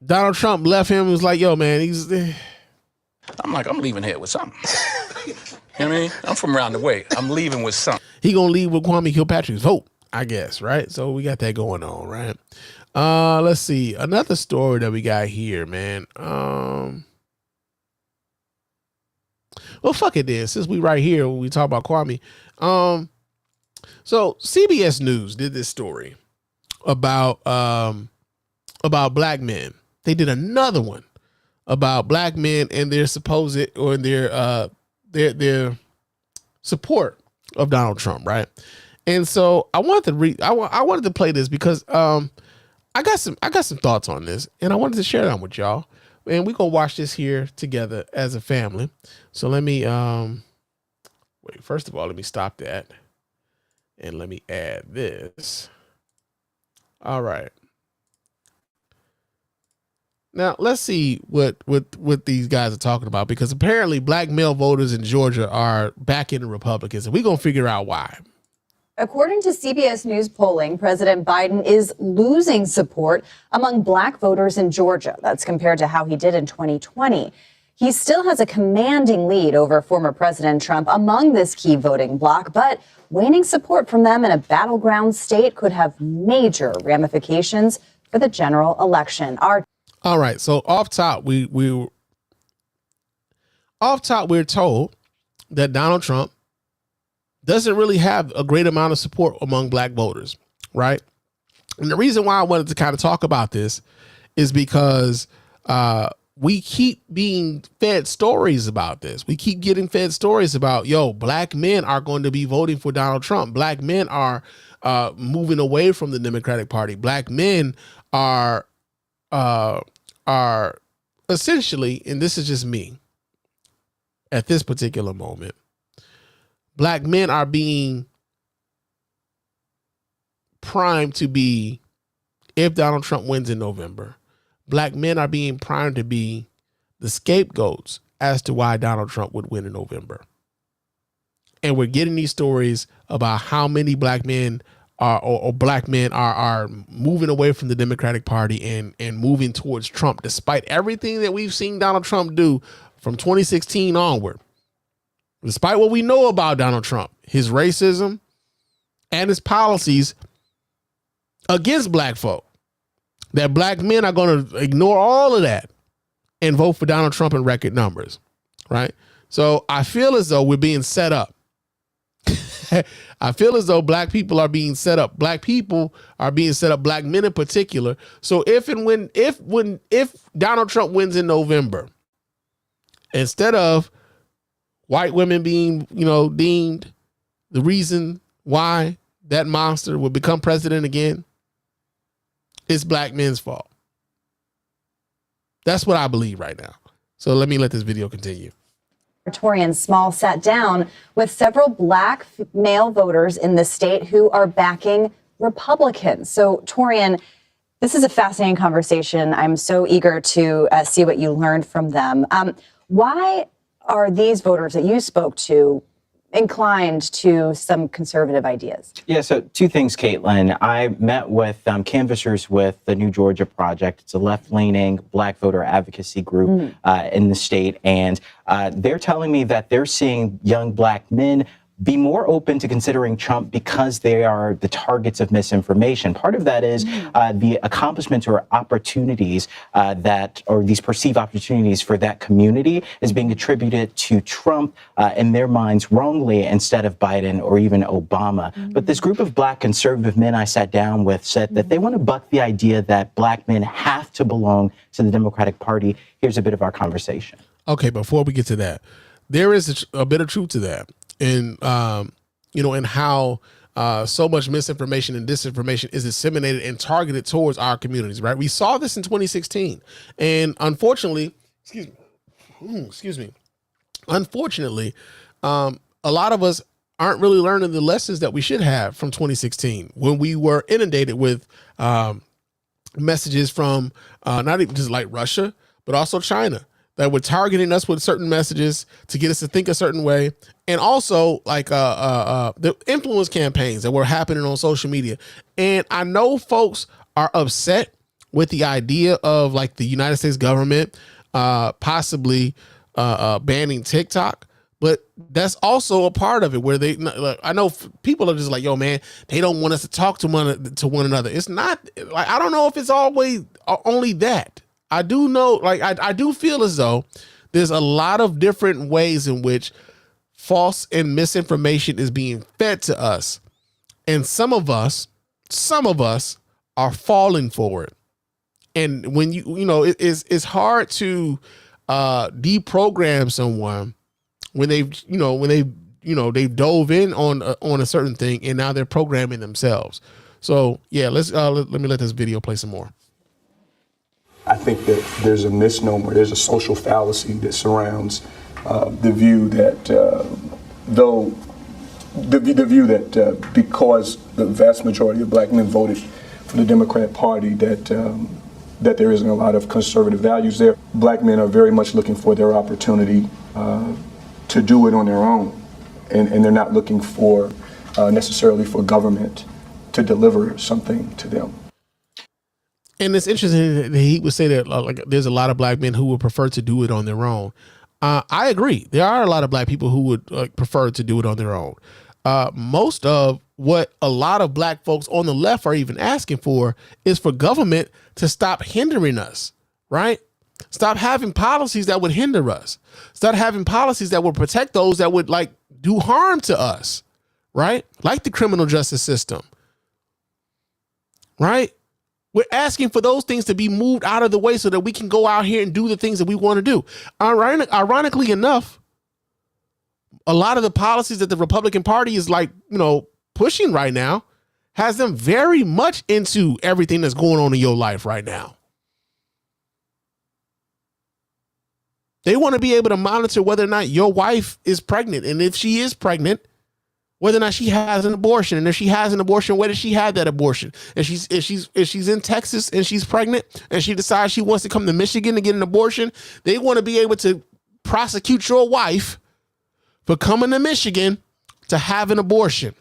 Speaker 1: Donald Trump left him and was like, man,
Speaker 6: I'm leaving here with something. You know what I mean? I'm from around the way. I'm leaving with something.
Speaker 1: He gonna leave with Kwame Kilpatrick's vote, I guess, right? So we got that going on, right? Let's see. Another story that we got here, man. Well, fuck it then. Since we right here when we talk about Kwame. So CBS News did this story about black men. They did another one about black men and their supposed or their support of Donald Trump, right? And so I wanted to I wanted to play this because I got some thoughts on this, and I wanted to share them with y'all. And we're gonna watch this here together as a family. So let me wait. First of all, let me stop that, and let me add this. All right. Now let's see what these guys are talking about, because apparently black male voters in Georgia are backing the Republicans, and we're gonna figure out why.
Speaker 7: According to CBS News polling, President Biden is losing support among black voters in Georgia. That's compared to how he did in 2020. He still has a commanding lead over former President Trump among this key voting bloc, but waning support from them in a battleground state could have major ramifications for the general election.
Speaker 1: All right, so off top, we're told that Donald Trump doesn't really have a great amount of support among black voters, right? And the reason why I wanted to kind of talk about this is because we keep being fed stories about this. We keep getting fed stories about, black men are going to be voting for Donald Trump. Black men are moving away from the Democratic Party. Black men are essentially, and this is just me at this particular moment, black men are being primed to be, if Donald Trump wins in November, black men are being primed to be the scapegoats as to why Donald Trump would win in November. And we're getting these stories about how many black men are moving away from the Democratic Party and moving towards Trump, despite everything that we've seen Donald Trump do from 2016 onward. Despite what we know about Donald Trump, his racism and his policies against black folk, that black men are going to ignore all of that and vote for Donald Trump in record numbers, right? So I feel as though we're being set up. I feel as though black people are being set up. Black people are being set up, black men in particular. So if Donald Trump wins in November, instead of white women being, deemed the reason why that monster would become president again, it's black men's fault. That's what I believe right now. So let me let this video continue.
Speaker 7: Torian Small sat down with several black male voters in the state who are backing Republicans. So, Torian, this is a fascinating conversation. I'm so eager to see what you learned from them. Why are these voters that you spoke to inclined to some conservative ideas?
Speaker 8: Yeah, so two things, Caitlin. I met with canvassers with the New Georgia Project. It's a left-leaning black voter advocacy group in the state, and they're telling me that they're seeing young black men be more open to considering Trump because they are the targets of misinformation. Part of that is the accomplishments or opportunities or these perceived opportunities for that community is being attributed to Trump in their minds wrongly instead of Biden or even Obama. But this group of black conservative men I sat down with said that they want to buck the idea that black men have to belong to the Democratic Party. Here's a bit of our conversation.
Speaker 1: Okay, before we get to that, there is a bit of truth to that. And, and how so much misinformation and disinformation is disseminated and targeted towards our communities, right? We saw this in 2016. And unfortunately, unfortunately, a lot of us aren't really learning the lessons that we should have from 2016 when we were inundated with messages from not even just like Russia, but also China, that were targeting us with certain messages to get us to think a certain way. And also like the influence campaigns that were happening on social media. And I know folks are upset with the idea of like the United States government possibly banning TikTok, but that's also a part of it where I know people are just like, yo, man, they don't want us to talk to one another. It's not like, I don't know if it's always only that. I do know, like, I do feel as though there's a lot of different ways in which false and misinformation is being fed to us. And some of us are falling for it. And when it's hard to deprogram someone when they've dove in on a certain thing and now they're programming themselves. So yeah, let me let this video play some more.
Speaker 9: I think that there's a misnomer, there's a social fallacy that surrounds the view that because the vast majority of black men voted for the Democrat Party, that there isn't a lot of conservative values there. Black men are very much looking for their opportunity to do it on their own, and they're not looking for necessarily for government to deliver something to them.
Speaker 1: And it's interesting that he would say that like there's a lot of black men who would prefer to do it on their own. I agree. There are a lot of black people who would prefer to do it on their own. Most of what a lot of black folks on the left are even asking for is for government to stop hindering us, right? Stop having policies that would hinder us. Stop having policies that would protect those that would like do harm to us, right? Like the criminal justice system, right? We're asking for those things to be moved out of the way so that we can go out here and do the things that we want to do. Ironically enough, a lot of the policies that the Republican Party is pushing right now has them very much into everything that's going on in your life right now. They want to be able to monitor whether or not your wife is pregnant. And if she is pregnant, whether or not she has an abortion, and if she has an abortion, where did she have that abortion? If she's in Texas and she's pregnant and she decides she wants to come to Michigan to get an abortion, they want to be able to prosecute your wife for coming to Michigan to have an abortion,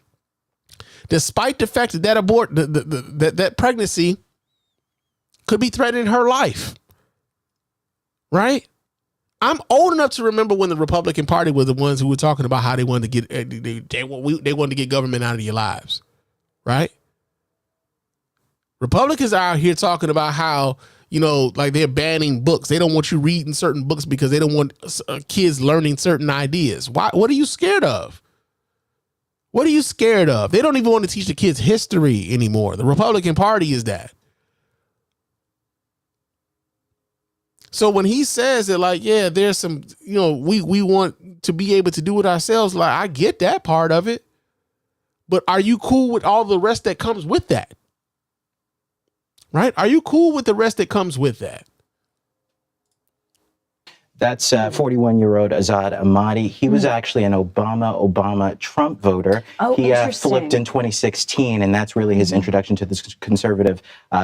Speaker 1: despite the fact that that pregnancy could be threatening her life. Right? I'm old enough to remember when the Republican Party was the ones who were talking about how they wanted to get they wanted to get government out of your lives, right? Republicans are out here talking about how like they're banning books. They don't want you reading certain books because they don't want kids learning certain ideas. Why? What are you scared of? What are you scared of? They don't even want to teach the kids history anymore. The Republican Party is that. So when he says that, like, yeah, there's some, we want to be able to do it ourselves. Like, I get that part of it, but are you cool with all the rest that comes with that? Right? Are you cool with the rest that comes with that?
Speaker 8: That's 41-year-old Azad Ahmadi. He was actually an Obama-Trump voter.
Speaker 7: Oh,
Speaker 8: he
Speaker 7: interesting.
Speaker 8: flipped in 2016, and that's really his introduction to this conservative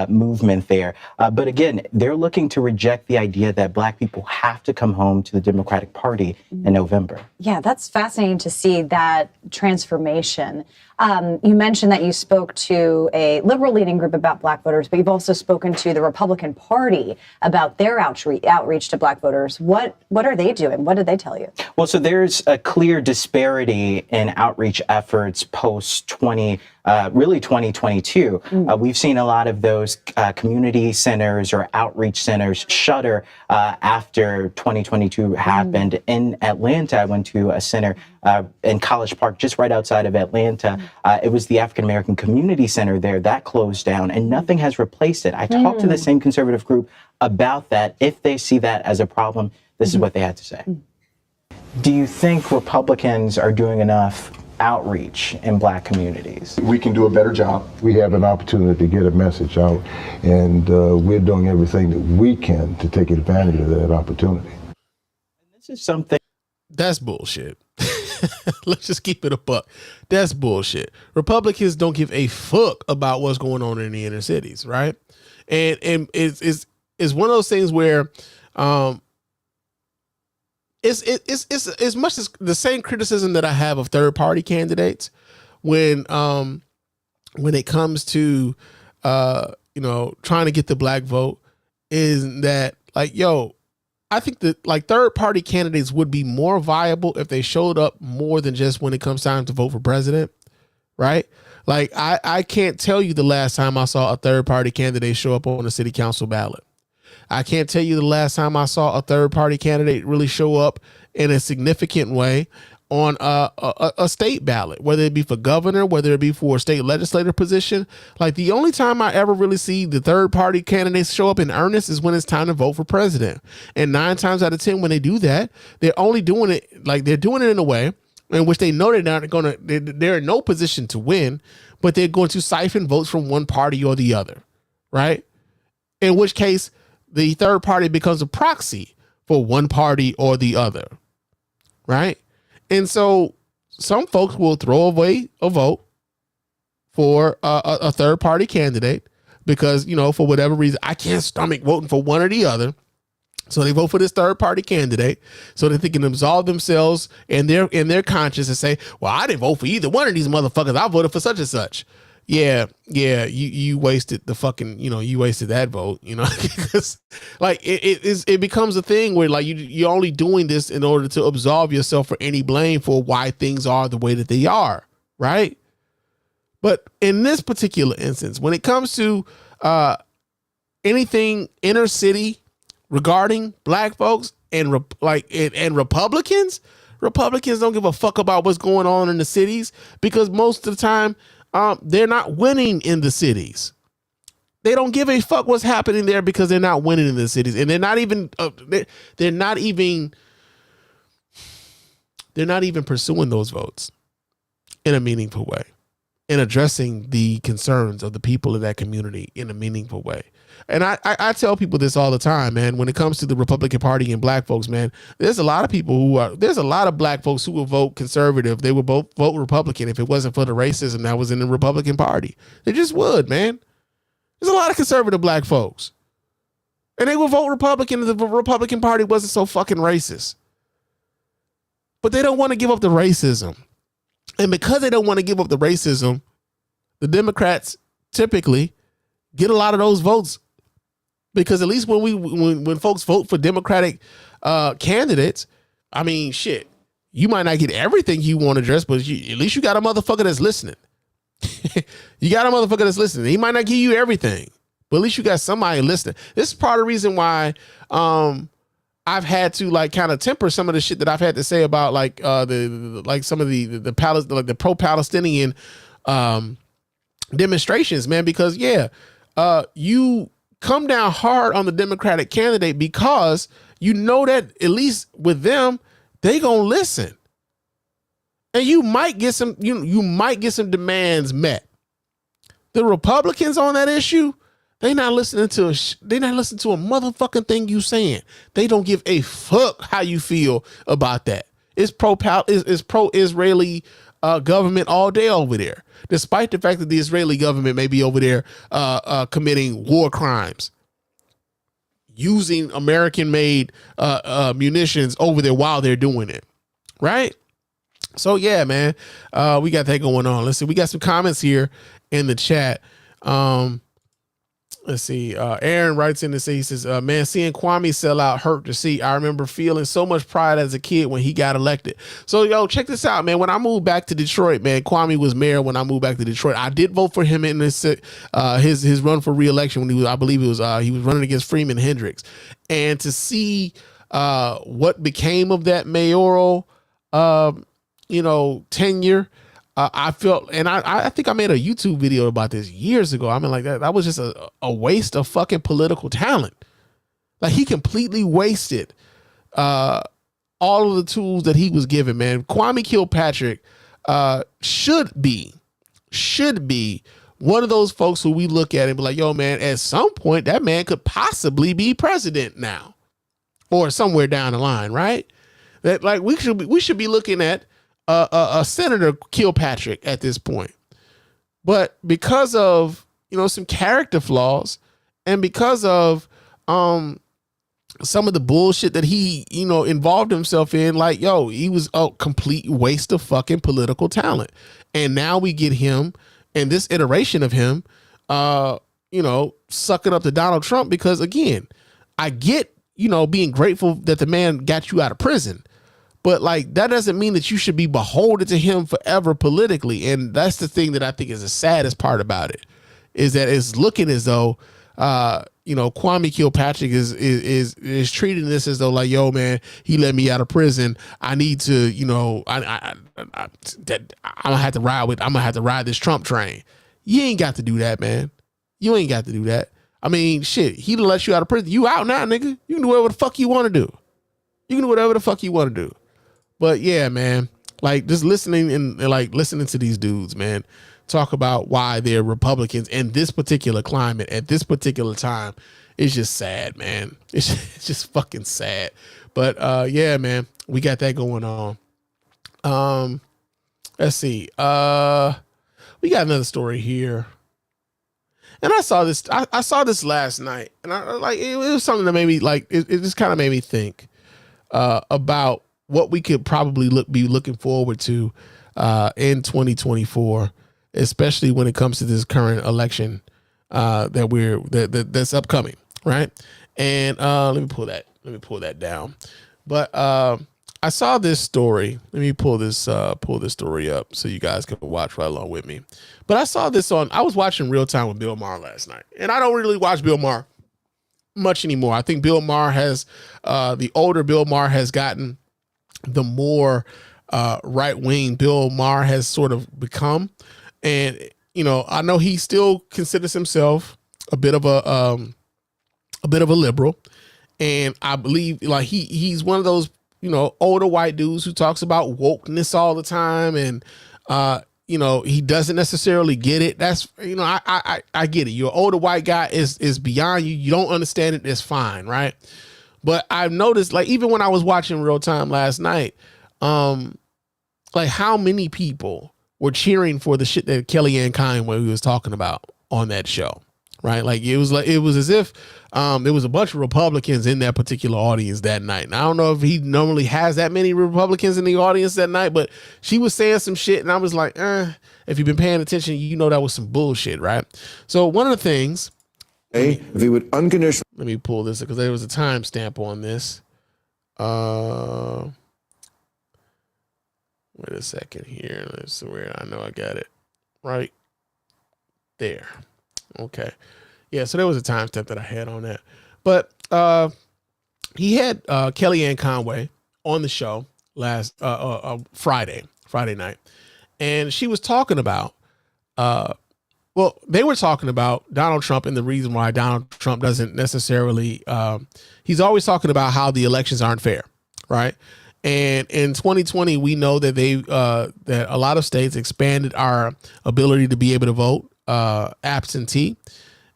Speaker 8: movement there. But again, they're looking to reject the idea that Black people have to come home to the Democratic Party in November.
Speaker 7: Yeah, that's fascinating to see that transformation. You mentioned that you spoke to a liberal-leaning group about Black voters, but you've also spoken to the Republican Party about their outreach to Black voters. What are they doing? What did they tell you?
Speaker 8: Well, so there's a clear disparity in outreach efforts post 2022. We've seen a lot of those community centers or outreach centers shutter after 2022 happened. In Atlanta, I went to a center in College Park, just right outside of Atlanta. It was the African American Community Center there that closed down, and nothing has replaced it. I talked to the same conservative group about that. If they see that as a problem, this is what they had to say. Do you think Republicans are doing enough outreach in Black communities?
Speaker 9: We can do a better job.
Speaker 10: We have an opportunity to get a message out, and we're doing everything that we can to take advantage of that opportunity.
Speaker 8: This is something.
Speaker 1: That's bullshit. Let's just keep it a buck. That's bullshit. Republicans don't give a fuck about what's going on in the inner cities, right? And it's one of those things where it's much as the same criticism that I have of third party candidates when it comes to trying to get the Black vote, is that like, yo, I think that like third party candidates would be more viable if they showed up more than just when it comes time to vote for president, right? Like I can't tell you the last time I saw a third party candidate show up on a city council ballot. I can't tell you the last time I saw a third party candidate really show up in a significant way on a state ballot, whether it be for governor, whether it be for a state legislative position. Like the only time I ever really see the third party candidates show up in earnest is when it's time to vote for president. And 9 times out of 10, when they do that, they're only doing it, like they're doing it in a way in which they know they're in no position to win, but they're going to siphon votes from one party or the other, right? In which case the third party becomes a proxy for one party or the other, right? And so some folks will throw away a vote for a third party candidate because, for whatever reason, I can't stomach voting for one or the other. So they vote for this third party candidate so that they can absolve themselves and their conscience and say, well, I didn't vote for either one of these motherfuckers. I voted for such and such. Yeah, you wasted the fucking, you wasted that vote, because like it becomes a thing where like you're only doing this in order to absolve yourself for any blame for why things are the way that they are, right? But in this particular instance, when it comes to anything inner city regarding Black folks and Republicans don't give a fuck about what's going on in the cities, because most of the time they're not winning in the cities. They don't give a fuck what's happening there because they're not winning in the cities, and they're not even pursuing those votes in a meaningful way and addressing the concerns of the people of that community in a meaningful way. And I tell people this all the time, man. When it comes to the Republican Party and Black folks, man, there's a lot of Black folks who will vote conservative. They would vote Republican if it wasn't for the racism that was in the Republican Party. They just would, man. There's a lot of conservative Black folks. And they would vote Republican if the Republican Party wasn't so fucking racist. But they don't want to give up the racism. And because they don't want to give up the racism, the Democrats typically get a lot of those votes. Because at least when folks vote for Democratic candidates, I mean, shit, you might not get everything you want to address, but at least you got a motherfucker that's listening. You got a motherfucker that's listening. He might not give you everything, but at least you got somebody listening. This is part of the reason why I've had to like kind of temper some of the shit that I've had to say about like some of the pro-Palestinian demonstrations, man. Because you come down hard on the Democratic candidate because you know that at least with them, they gonna listen. And you might get some demands met. The Republicans on that issue, They not listening to they not listening to a motherfucking thing you saying. They don't give a fuck how you feel about that. It's pro-Israeli government all day over there, despite the fact that the Israeli government may be over there committing war crimes, using American-made munitions over there while they're doing it, right? So yeah, man, we got that going on. Let's see, we got some comments here in the chat. Let's see. Aaron writes in to say, he says, man, seeing Kwame sell out hurt to see. I remember feeling so much pride as a kid when he got elected. So, yo, check this out, man. When I moved back to Detroit, man, Kwame was mayor when I moved back to Detroit. I did vote for him in this, his run for re-election when he was, I believe it was, he was running against Freeman Hendricks. And to see what became of that mayoral, tenure, I felt, and I think I made a YouTube video about this years ago. I mean, like that was just a waste of fucking political talent. Like he completely wasted all of the tools that he was given, man. Kwame Kilpatrick should be one of those folks who we look at and be like, yo, man, at some point that man could possibly be president now or somewhere down the line, right? That like we should be looking at Senator Kilpatrick at this point. But because of, some character flaws and because of some of the bullshit that he, involved himself in, like, yo, he was a complete waste of fucking political talent. And now we get him and this iteration of him, sucking up to Donald Trump because, again, I get, being grateful that the man got you out of prison. But like, that doesn't mean that you should be beholden to him forever politically. And that's the thing that I think is the saddest part about it, is that it's looking as though, Kwame Kilpatrick is treating this as though like, yo, man, he let me out of prison. I need to, I'm gonna have to ride this Trump train. You ain't got to do that, man. You ain't got to do that. I mean, shit, he let you out of prison. You out now, nigga. You can do whatever the fuck you want to do. You can do whatever the fuck you want to do. But yeah, man, like just listening and like listening to these dudes, man, talk about why they're Republicans in this particular climate at this particular time is just sad, man. It's just fucking sad. But yeah, man, we got that going on. Let's see. We got another story here. And I saw this. I saw this last night, and I like it was something that made me like it just kind of made me think about what we could probably be looking forward to in 2024, especially when it comes to this current election that's upcoming, right? And let me pull that down. But I saw this story. Let me pull this story up so you guys can watch right along with me. But I saw this I was watching Real Time with Bill Maher last night, and I don't really watch Bill Maher much anymore. I think Bill Maher has the older Bill Maher has gotten, the more right wing Bill Maher has sort of become. And I know he still considers himself a bit of a liberal, and I believe like he's one of those older white dudes who talks about wokeness all the time, and he doesn't necessarily get it. That's I get it. You're an older white guy, is beyond you. You don't understand it. It's fine, right? But I've noticed, like, even when I was watching Real Time last night, like how many people were cheering for the shit that Kellyanne Conway was talking about on that show, right? Like it was as if there was a bunch of Republicans in that particular audience that night. And I don't know if he normally has that many Republicans in the audience that night, but she was saying some shit, and I was like, if you've been paying attention, that was some bullshit, right? So one of the things. If he would unconditionally, let me pull this because there was a timestamp on this. Wait a second here. Let's see where I know I got it right there. Okay, yeah. So there was a timestamp that I had on that, but he had Kellyanne Conway on the show last Friday night, and she was talking about they were talking about Donald Trump and the reason why Donald Trump doesn't necessarily, he's always talking about how the elections aren't fair, right? And in 2020, we know that that a lot of states expanded our ability to be able to vote absentee.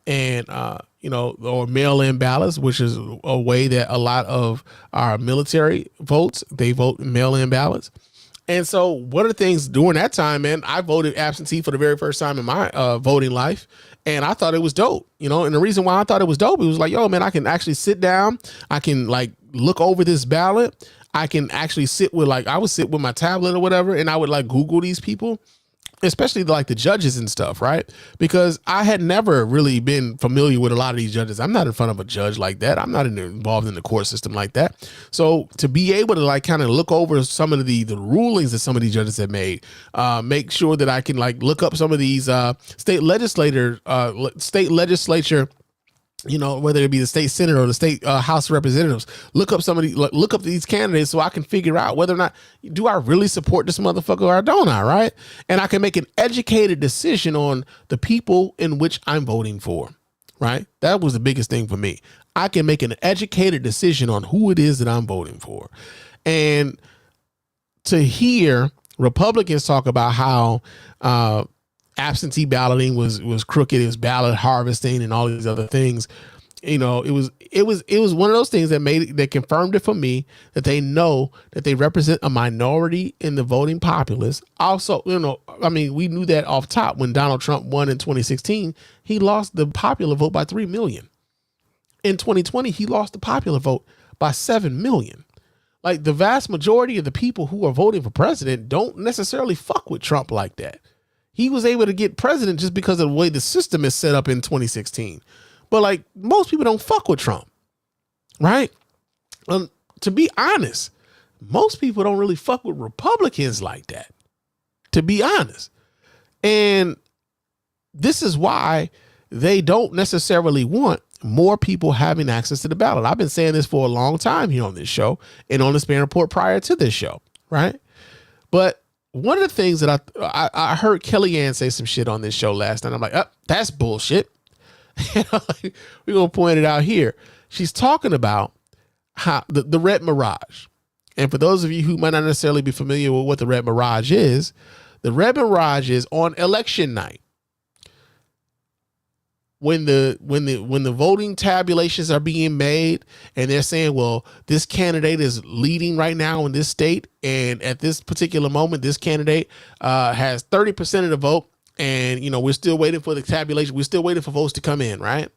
Speaker 1: and or mail-in ballots, which is a way that a lot of our military votes. They vote mail-in ballots. And so one of the things during that time, man, I voted absentee for the very first time in my voting life. And I thought it was dope, and the reason why I thought it was dope, it was like, yo, man, I can actually sit down. I can like look over this ballot. I can actually I would sit with my tablet or whatever. And I would like Google these people, especially like the judges and stuff, right? Because I had never really been familiar with a lot of these judges. I'm not in front of a judge like that. I'm not involved in the court system like that. So to be able to like kind of look over some of the rulings that some of these judges have made, make sure that I can like look up some of these state legislature, whether it be the state senate or the state house of representatives, look up these candidates so I can figure out whether or not do I really support this motherfucker or don't I, right? And I can make an educated decision on the people in which I'm voting for, right? That was the biggest thing for me. I can make an educated decision on who it is that I'm voting for. And to hear Republicans talk about how absentee balloting was crooked, it was ballot harvesting and all these other things. It was one of those things that confirmed it for me that they know that they represent a minority in the voting populace. Also, we knew that off top when Donald Trump won in 2016, he lost the popular vote by 3 million. In 2020, he lost the popular vote by 7 million. Like the vast majority of the people who are voting for president don't necessarily fuck with Trump like that. He was able to get president just because of the way the system is set up in 2016. But like most people don't fuck with Trump, right? To be honest, most people don't really fuck with Republicans like that, to be honest. And this is why they don't necessarily want more people having access to the ballot. I've been saying this for a long time here on this show and on the Spann Report prior to this show, right? But one of the things that I heard Kellyanne say some shit on this show last night. I'm like, that's bullshit. We're going to point it out here. She's talking about how the Red Mirage. And for those of you who might not necessarily be familiar with what the Red Mirage is, the Red Mirage is on election night. When the voting tabulations are being made and they're saying, well, this candidate is leading right now in this state, and at this particular moment, this candidate has 30% of the vote, and we're still waiting for the tabulation. We're still waiting for votes to come in, right?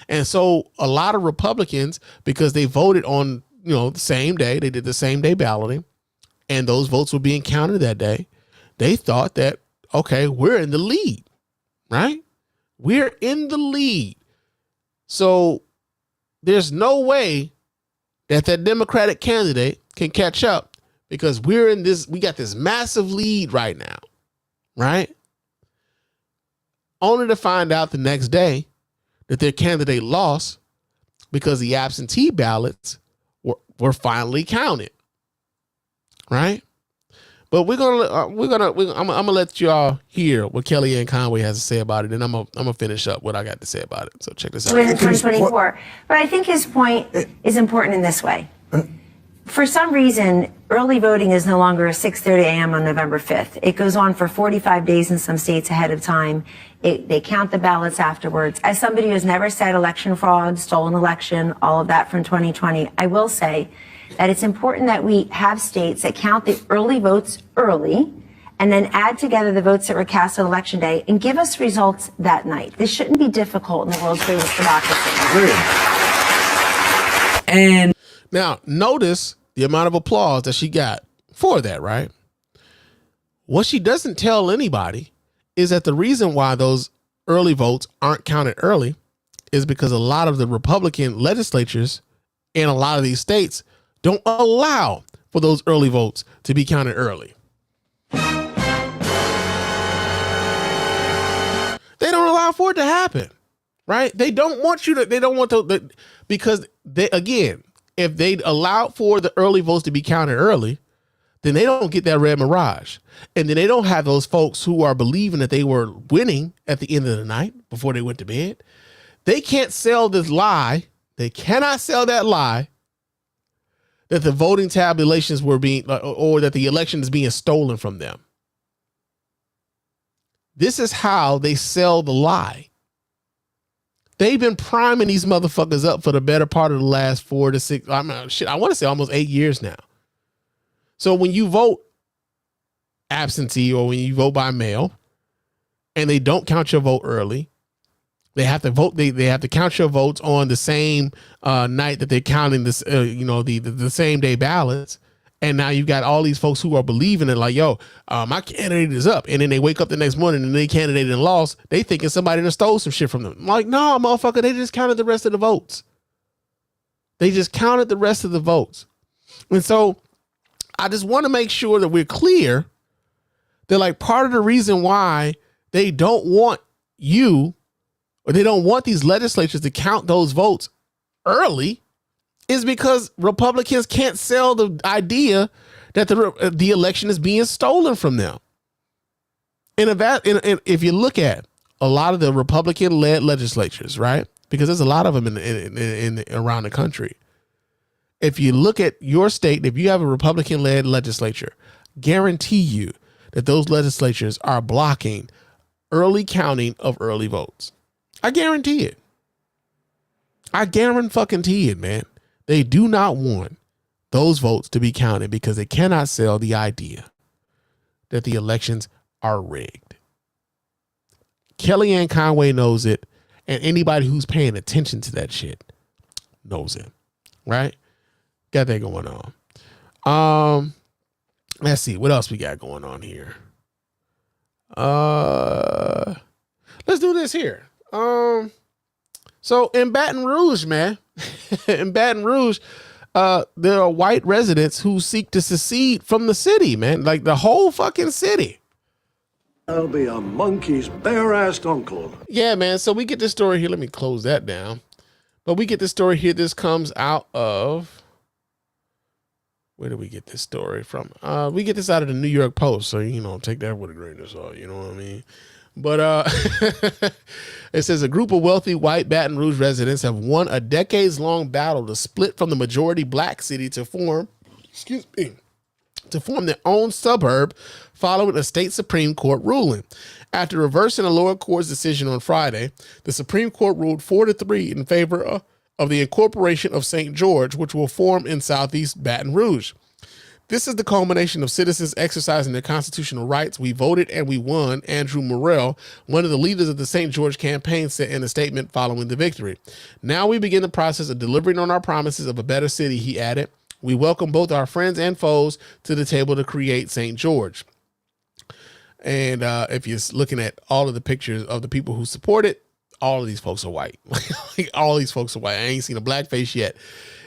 Speaker 1: And so a lot of Republicans, because they voted on the same day, they did the same day balloting, and those votes were being counted that day. They thought that, okay, we're in the lead, right? We're in the lead. So there's no way that Democratic candidate can catch up because we got this massive lead right now, right? Only to find out the next day that their candidate lost because the absentee ballots were finally counted, right? But I'm gonna let y'all hear what Kellyanne Conway has to say about it, and I'm gonna finish up what I got to say about it. So check this out.
Speaker 11: In 2024, but I think his point is important in this way. For some reason, early voting is no longer 6:30 a.m. on November 5th. It goes on for 45 days in some states ahead of time. They count the ballots afterwards. As somebody who has never said election fraud, stolen election, all of that from 2020, I will say that it's important that we have states that count the early votes early and then add together the votes that were cast on election day and give us results that night. This shouldn't be difficult in the world's greatest democracy.
Speaker 1: And now notice the amount of applause that she got for that, right? What she doesn't tell anybody is that the reason why those early votes aren't counted early is because a lot of the Republican legislatures in a lot of these states don't allow for those early votes to be counted early. They don't allow for it to happen, right? They don't want to, because again, if they allow for the early votes to be counted early, then they don't get that Red Mirage. And then they don't have those folks who are believing that they were winning at the end of the night before they went to bed. They can't sell this lie. They cannot sell that lie that the voting tabulations were being, or that the election is being stolen from them. This is how they sell the lie. They've been priming these motherfuckers up for the better part of the last 4 to 6, I want to say almost 8 years now. So when you vote absentee or when you vote by mail and they don't count your vote early, they have to vote. They have to count your votes on the same night that they're counting this, the same day ballots. And now you've got all these folks who are believing it, like, yo, my candidate is up. And then they wake up the next morning and they candidate and lost. They thinking somebody done stole some shit from them. I'm like, no, motherfucker, they just counted the rest of the votes. They just counted the rest of the votes. And so I just want to make sure that we're clear that, like, part of the reason why they don't want you, or they don't want these legislatures to count those votes early, is because Republicans can't sell the idea that the election is being stolen from them. And if you look at a lot of the Republican-led legislatures, right? Because there's a lot of them in around the country. If you look at your state, if you have a Republican-led legislature, guarantee you that those legislatures are blocking early counting of early votes. I guarantee it. I guarantee it, man. They do not want those votes to be counted because they cannot sell the idea that the elections are rigged. Kellyanne Conway knows it, and anybody who's paying attention to that shit knows it, right? Got that going on. Let's see what else we got going on here. Let's do this here. So in Baton Rouge, man, in Baton Rouge, there are white residents who seek to secede from the city, man, like the whole fucking city.
Speaker 5: I'll be a monkey's bare-assed uncle.
Speaker 1: Yeah, man. So we get this story here. Let me close that down. But we get this story here. This comes out of, where do we get this story from? We get this out of the New York Post. So, take that with a grain of salt. You know what I mean? But it says a group of wealthy white Baton Rouge residents have won a decades-long battle to split from the majority black city to form their own suburb following a state Supreme Court ruling. After reversing a lower court's decision on Friday, the Supreme Court ruled 4-3 in favor of the incorporation of St. George, which will form in southeast Baton Rouge. This is the culmination of citizens exercising their constitutional rights. We voted and we won, Andrew Morrell, one of the leaders of the St. George campaign, said in a statement following the victory. Now we begin the process of delivering on our promises of a better city, he added. We welcome both our friends and foes to the table to create St. George. And if you're looking at all of the pictures of the people who support it, all of these folks are white. Like, all these folks are white. I ain't seen a black face yet.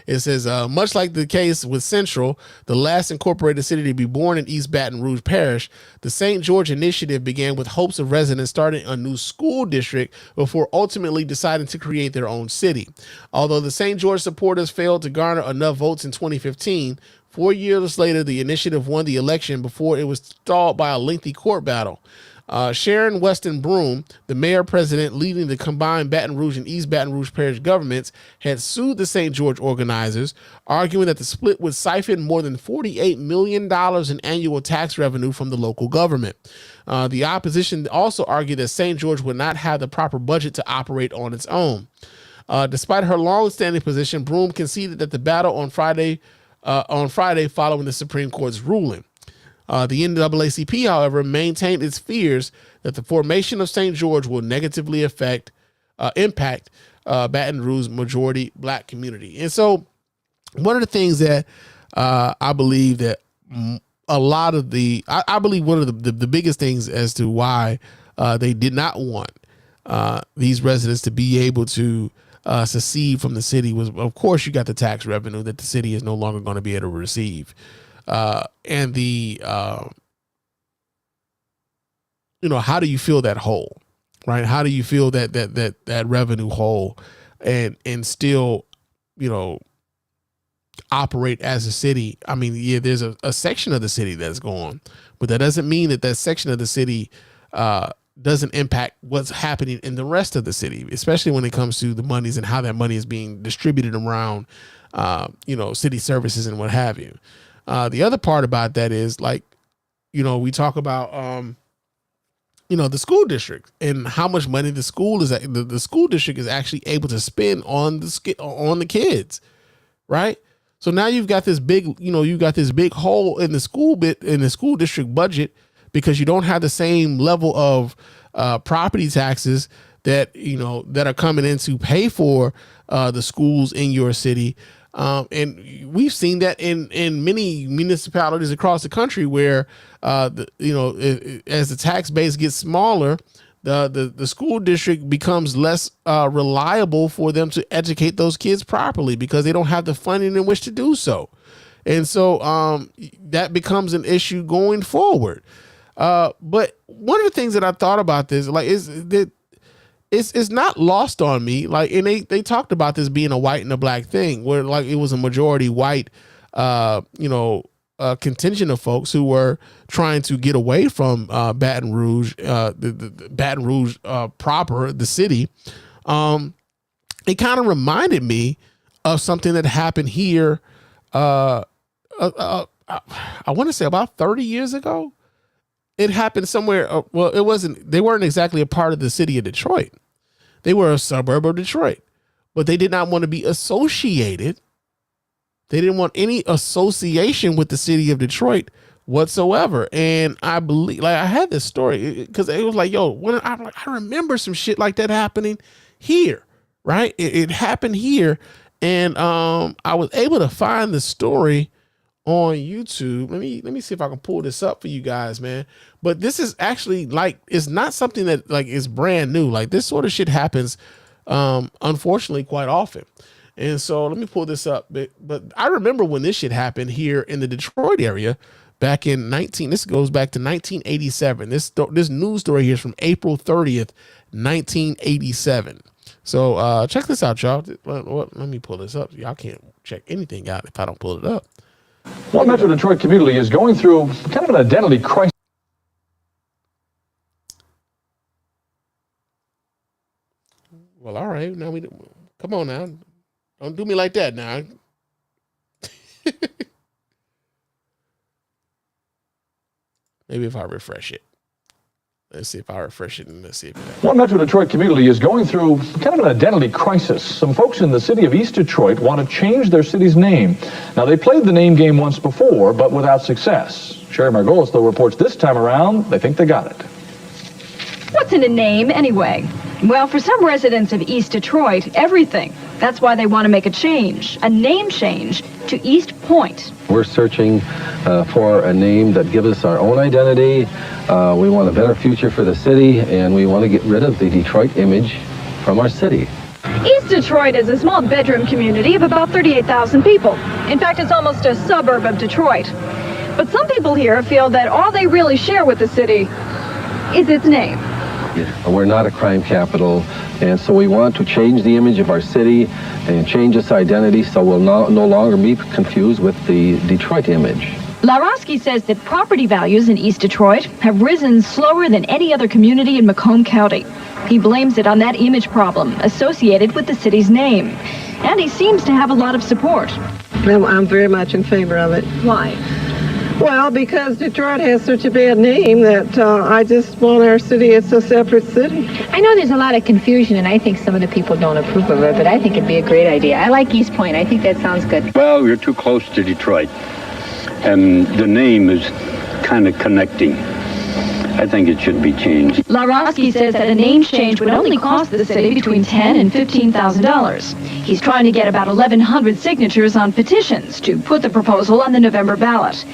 Speaker 1: It says, much like the case with Central, the last incorporated city to be born in East Baton Rouge Parish, the St. George initiative began with hopes of residents starting a new school district before ultimately deciding to create their own city. Although the St. George supporters failed to garner enough votes in 2015, 4 years later, the initiative won the election before it was stalled by a lengthy court battle. Sharon Weston Broom, the mayor-president leading the combined Baton Rouge and East Baton Rouge Parish governments, had sued the St. George organizers, arguing that the split would siphon more than $48 million in annual tax revenue from the local government. The opposition also argued that St. George would not have the proper budget to operate on its own. Despite her long-standing position, Broom conceded that the battle on Friday following the Supreme Court's ruling. The NAACP, however, maintained its fears that the formation of St. George will negatively impact Baton Rouge's majority black community. And so one of the things that I believe that a lot of I believe one of the biggest things as to why they did not want these residents to be able to secede from the city was, of course, you got the tax revenue that the city is no longer going to be able to receive. And the, how do you feel that hole, right? How do you feel that revenue hole and still, operate as a city? I mean, yeah, there's a section of the city that's gone, but that doesn't mean that section of the city, doesn't impact what's happening in the rest of the city, especially when it comes to the monies and how that money is being distributed around, city services and what have you. The other part about that is, like, we talk about, the school district and how much money the school district is actually able to spend on the kids, right? So now you've got this big hole in the school district budget because you don't have the same level of property taxes that are coming in to pay for the schools in your city. And we've seen that in many municipalities across the country where, as the tax base gets smaller, the school district becomes less reliable for them to educate those kids properly because they don't have the funding in which to do so. And so that becomes an issue going forward. But one of the things that I thought about this, is that it's not lost on me. And they talked about this being a white and a black thing, where it was a majority white, contingent of folks who were trying to get away from Baton Rouge, the Baton Rouge proper, the city. It kind of reminded me of something that happened here. I want to say about 30 years ago. It happened somewhere. They weren't exactly a part of the city of Detroit. They were a suburb of Detroit, but they did not want to be associated. They didn't want any association with the city of Detroit whatsoever. And I believe, I had this story because it was I remember some shit like that happening here, right? It happened here. And I was able to find the story on YouTube. Let me see if I can pull this up for you guys, man. But this is actually it's not something that is brand new. This sort of shit happens, unfortunately, quite often. And so let me pull this up. But I remember when this shit happened here in the Detroit area back in this goes back to 1987. This news story here is from April 30th, 1987. So check this out, y'all. Let me pull this up. Y'all can't check anything out if I don't pull it up.
Speaker 12: One Metro Detroit community is going through kind of an identity crisis.
Speaker 1: Well, all right. Now come on now. Don't do me like that now. Maybe if I refresh it. Let's see if I refresh it and let's see if
Speaker 12: One Metro Detroit community is going through kind of an identity crisis. Some folks in the city of East Detroit want to change their city's name. Now, they played the name game once before, but without success. Sherry Margolis, though, reports this time around, they think they got it.
Speaker 13: What's in a name, anyway? Well, for some residents of East Detroit, everything. That's why they want to make a change, a name change, to East Point.
Speaker 14: We're searching for a name that gives us our own identity. We want a better future for the city, and we want to get rid of the Detroit image from our city.
Speaker 13: East Detroit is a small bedroom community of about 38,000 people. In fact, it's almost a suburb of Detroit. But some people here feel that all they really share with the city is its name.
Speaker 14: We're not a crime capital, and so we want to change the image of our city and change its identity so we'll no longer be confused with the Detroit image.
Speaker 13: Larosky says that property values in East Detroit have risen slower than any other community in Macomb County. He blames it on that image problem associated with the city's name. And he seems to have a lot of support.
Speaker 15: I'm very much in favor of it.
Speaker 13: Why?
Speaker 15: Well, because Detroit has such a bad name that I just want our city, it's a separate city.
Speaker 16: I know there's a lot of confusion, and I think some of the people don't approve of it, but I think it'd be a great idea. I like East Point. I think that sounds good.
Speaker 17: Well, we're too close to Detroit, and the name is kind of connecting. I think it should be changed.
Speaker 13: Larosky says that a name change would only cost the city between $10,000 and $15,000. He's trying to get about 1,100 signatures on petitions to put the proposal on the November ballot.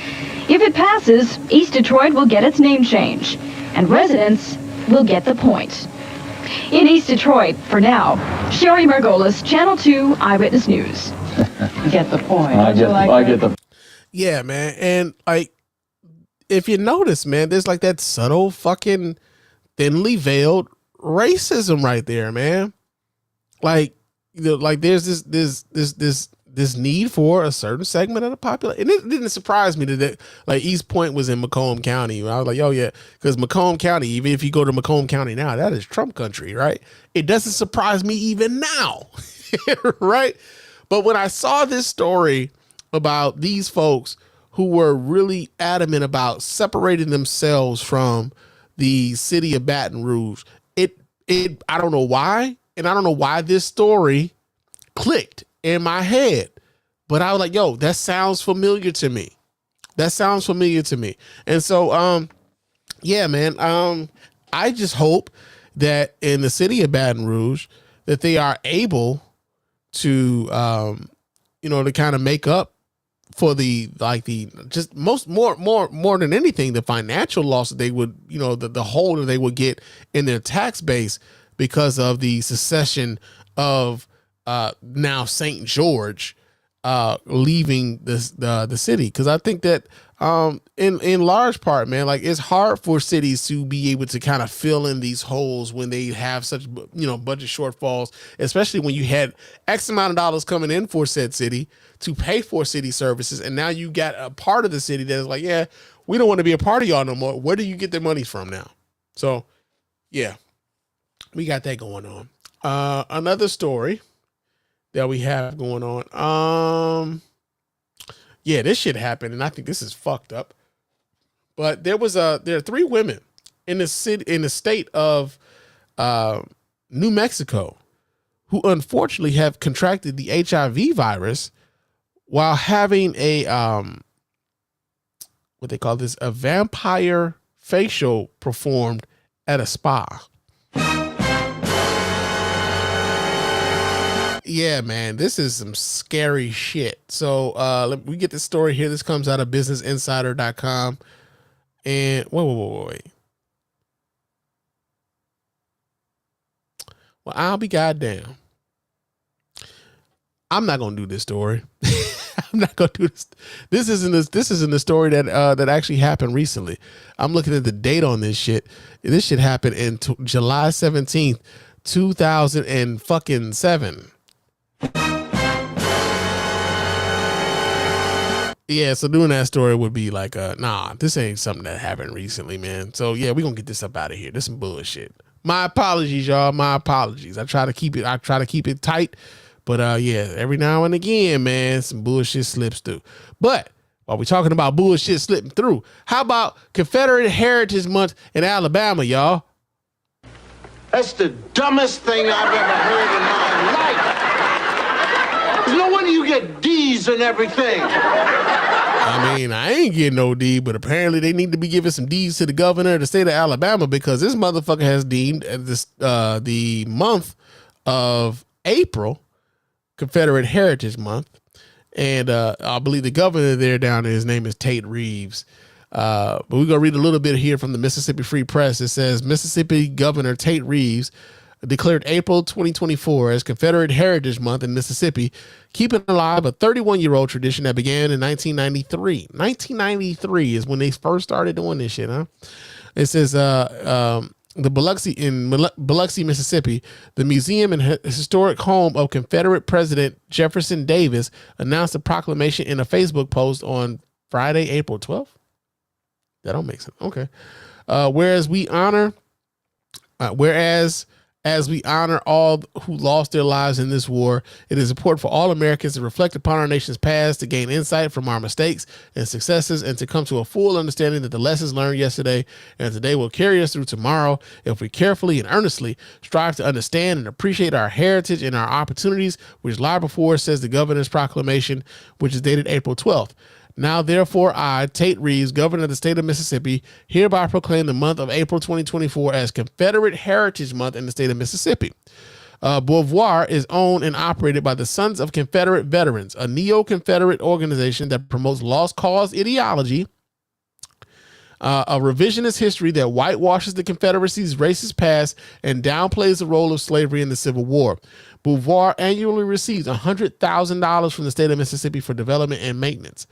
Speaker 13: If it passes, East Detroit will get its name change, and residents will get the point. In East Detroit, for now, Sherry Margolis, Channel 2 Eyewitness News.
Speaker 18: Get the point.
Speaker 12: I get the.
Speaker 1: Yeah, man. And if you notice, man, there's that subtle fucking thinly veiled racism right there, man. There's this need for a certain segment of the population. And it didn't surprise me that East Point was in Macomb County. I was like, oh yeah, because Macomb County, even if you go to Macomb County now, that is Trump country, right? It doesn't surprise me even now, right? But when I saw this story about these folks who were really adamant about separating themselves from the city of Baton Rouge. I don't know why, and I don't know why this story clicked in my head, but I was like, yo, that sounds familiar to me. And so, yeah, man, I just hope that in the city of Baton Rouge that they are able to, to kind of make up for more than anything, the financial loss that they would, the hole that they would get in their tax base because of the secession of now St. George leaving the city. Because I think that in large part, man, like it's hard for cities to be able to kind of fill in these holes when they have such budget shortfalls, especially when you had X amount of dollars coming in for said city to pay for city services, and now you got a part of the city that is like, yeah, we don't want to be a part of y'all no more. Where do you get their money from now? So yeah, we got that going on. Another story that we have going on. Yeah, this shit happened, and I think this is fucked up. But there are 3 women in the state of New Mexico who unfortunately have contracted the HIV virus while having a what they call this, a vampire facial performed at a spa. Yeah, man, this is some scary shit. So we get the story here. This comes out of businessinsider.com. And wait. Well, I'll be goddamn. I'm not gonna do this story. I'm not gonna do this. This isn't the story that actually happened recently. I'm looking at the date on this shit. This shit happened in July 17th, 2007. Yeah, so doing that story would be like, nah, this ain't something that happened recently, man. So yeah, we're gonna get this up out of here. This is some bullshit. My apologies, y'all. My apologies. I try to keep it tight, but yeah, every now and again, man, some bullshit slips through. But while we're talking about bullshit slipping through, how about Confederate Heritage Month in Alabama, y'all?
Speaker 2: That's the dumbest thing I've ever heard in my life. There's no wonder you get D's and everything.
Speaker 1: I mean, I ain't getting no D, but apparently they need to be giving some D's to the governor of the state of Alabama, because this motherfucker has deemed this the month of April Confederate Heritage Month. And I believe the governor there down there, his name is Tate Reeves. But we're going to read a little bit here from the Mississippi Free Press. It says Mississippi Governor Tate Reeves declared April 2024 as Confederate Heritage Month in Mississippi, keeping alive a 31-year-old tradition that began in 1993. 1993 is when they first started doing this shit, huh? It says the Biloxi, Mississippi, the museum and historic home of Confederate President Jefferson Davis, announced a proclamation in a Facebook post on Friday, April 12th. That don't make sense. Okay. As we honor all who lost their lives in this war, it is important for all Americans to reflect upon our nation's past, to gain insight from our mistakes and successes, and to come to a full understanding that the lessons learned yesterday and today will carry us through tomorrow if we carefully and earnestly strive to understand and appreciate our heritage and our opportunities which lie before us, says the governor's proclamation, which is dated April 12th. Now, therefore, I, Tate Reeves, governor of the state of Mississippi, hereby proclaim the month of April 2024 as Confederate Heritage Month in the state of Mississippi. Beauvoir is owned and operated by the Sons of Confederate Veterans, a neo-Confederate organization that promotes lost cause ideology, a revisionist history that whitewashes the Confederacy's racist past and downplays the role of slavery in the Civil War. Beauvoir annually receives $100,000 from the state of Mississippi for development and maintenance.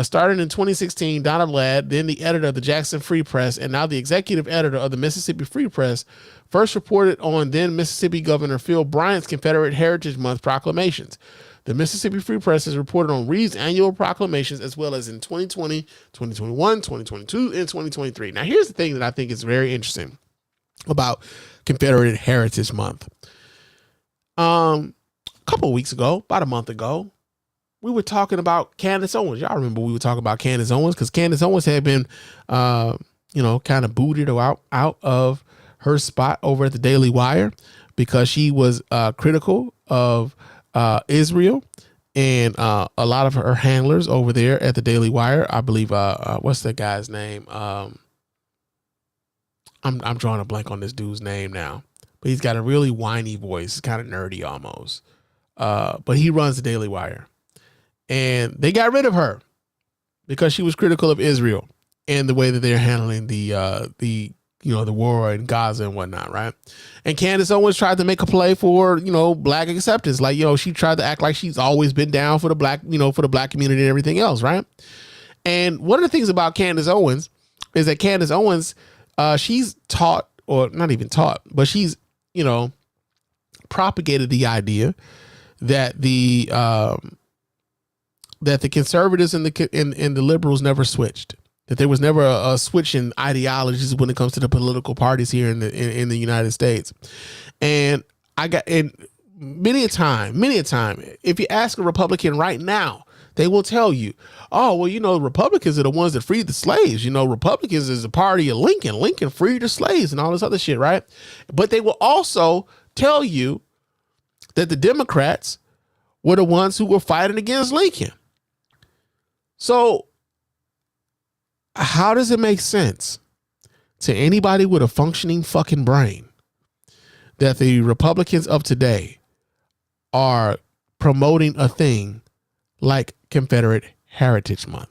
Speaker 1: Starting in 2016, Donna Ladd, then the editor of the Jackson Free Press and now the executive editor of the Mississippi Free Press, first reported on then Mississippi Governor Phil Bryant's Confederate Heritage Month proclamations. The Mississippi Free Press has reported on Reeves' annual proclamations as well as in 2020, 2021, 2022, and 2023. Now, here's the thing that I think is very interesting about Confederate Heritage Month. A couple of weeks ago, about a month ago, we were talking about Candace Owens. Y'all remember we were talking about Candace Owens, because Candace Owens had been, kind of booted her out of her spot over at the Daily Wire because she was critical of Israel. And a lot of her handlers over there at the Daily Wire, I believe, what's that guy's name? I'm drawing a blank on this dude's name now, but he's got a really whiny voice, kind of nerdy almost. But he runs the Daily Wire, and they got rid of her because she was critical of Israel and the way that they're handling the war in Gaza and whatnot, right? And Candace Owens tried to make a play for, black acceptance. Like, she tried to act like she's always been down for the black, for the black community and everything else, right? And one of the things about Candace Owens is that Candace Owens, she's taught, or not even taught, but she's, propagated the idea that the conservatives and the liberals never switched. That there was never a switch in ideologies when it comes to the political parties here in the United States. And many a time, if you ask a Republican right now, they will tell you, oh, well, Republicans are the ones that freed the slaves. Republicans is the party of Lincoln. Lincoln freed the slaves and all this other shit, right? But they will also tell you that the Democrats were the ones who were fighting against Lincoln. So how does it make sense to anybody with a functioning fucking brain that the Republicans of today are promoting a thing like Confederate Heritage Month?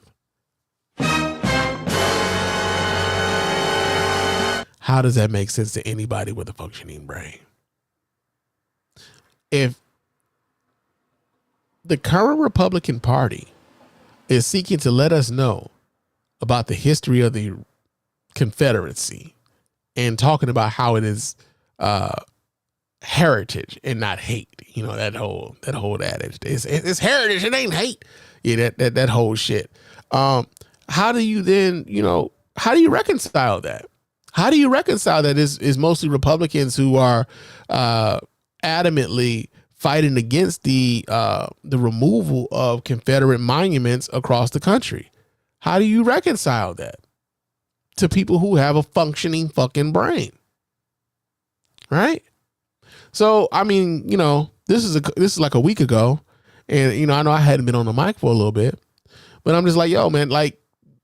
Speaker 1: How does that make sense to anybody with a functioning brain? If the current Republican Party is seeking to let us know about the history of the Confederacy and talking about how it is heritage and not hate, that whole adage. It's heritage, it ain't hate. Yeah, that whole shit. How do you then, how do you reconcile that? How do you reconcile that is mostly Republicans who are adamantly fighting against the removal of Confederate monuments across the country? How do you reconcile that to people who have a functioning fucking brain? Right? So, I mean, this is like a week ago, and I know I hadn't been on the mic for a little bit, but I'm just like, yo, man, like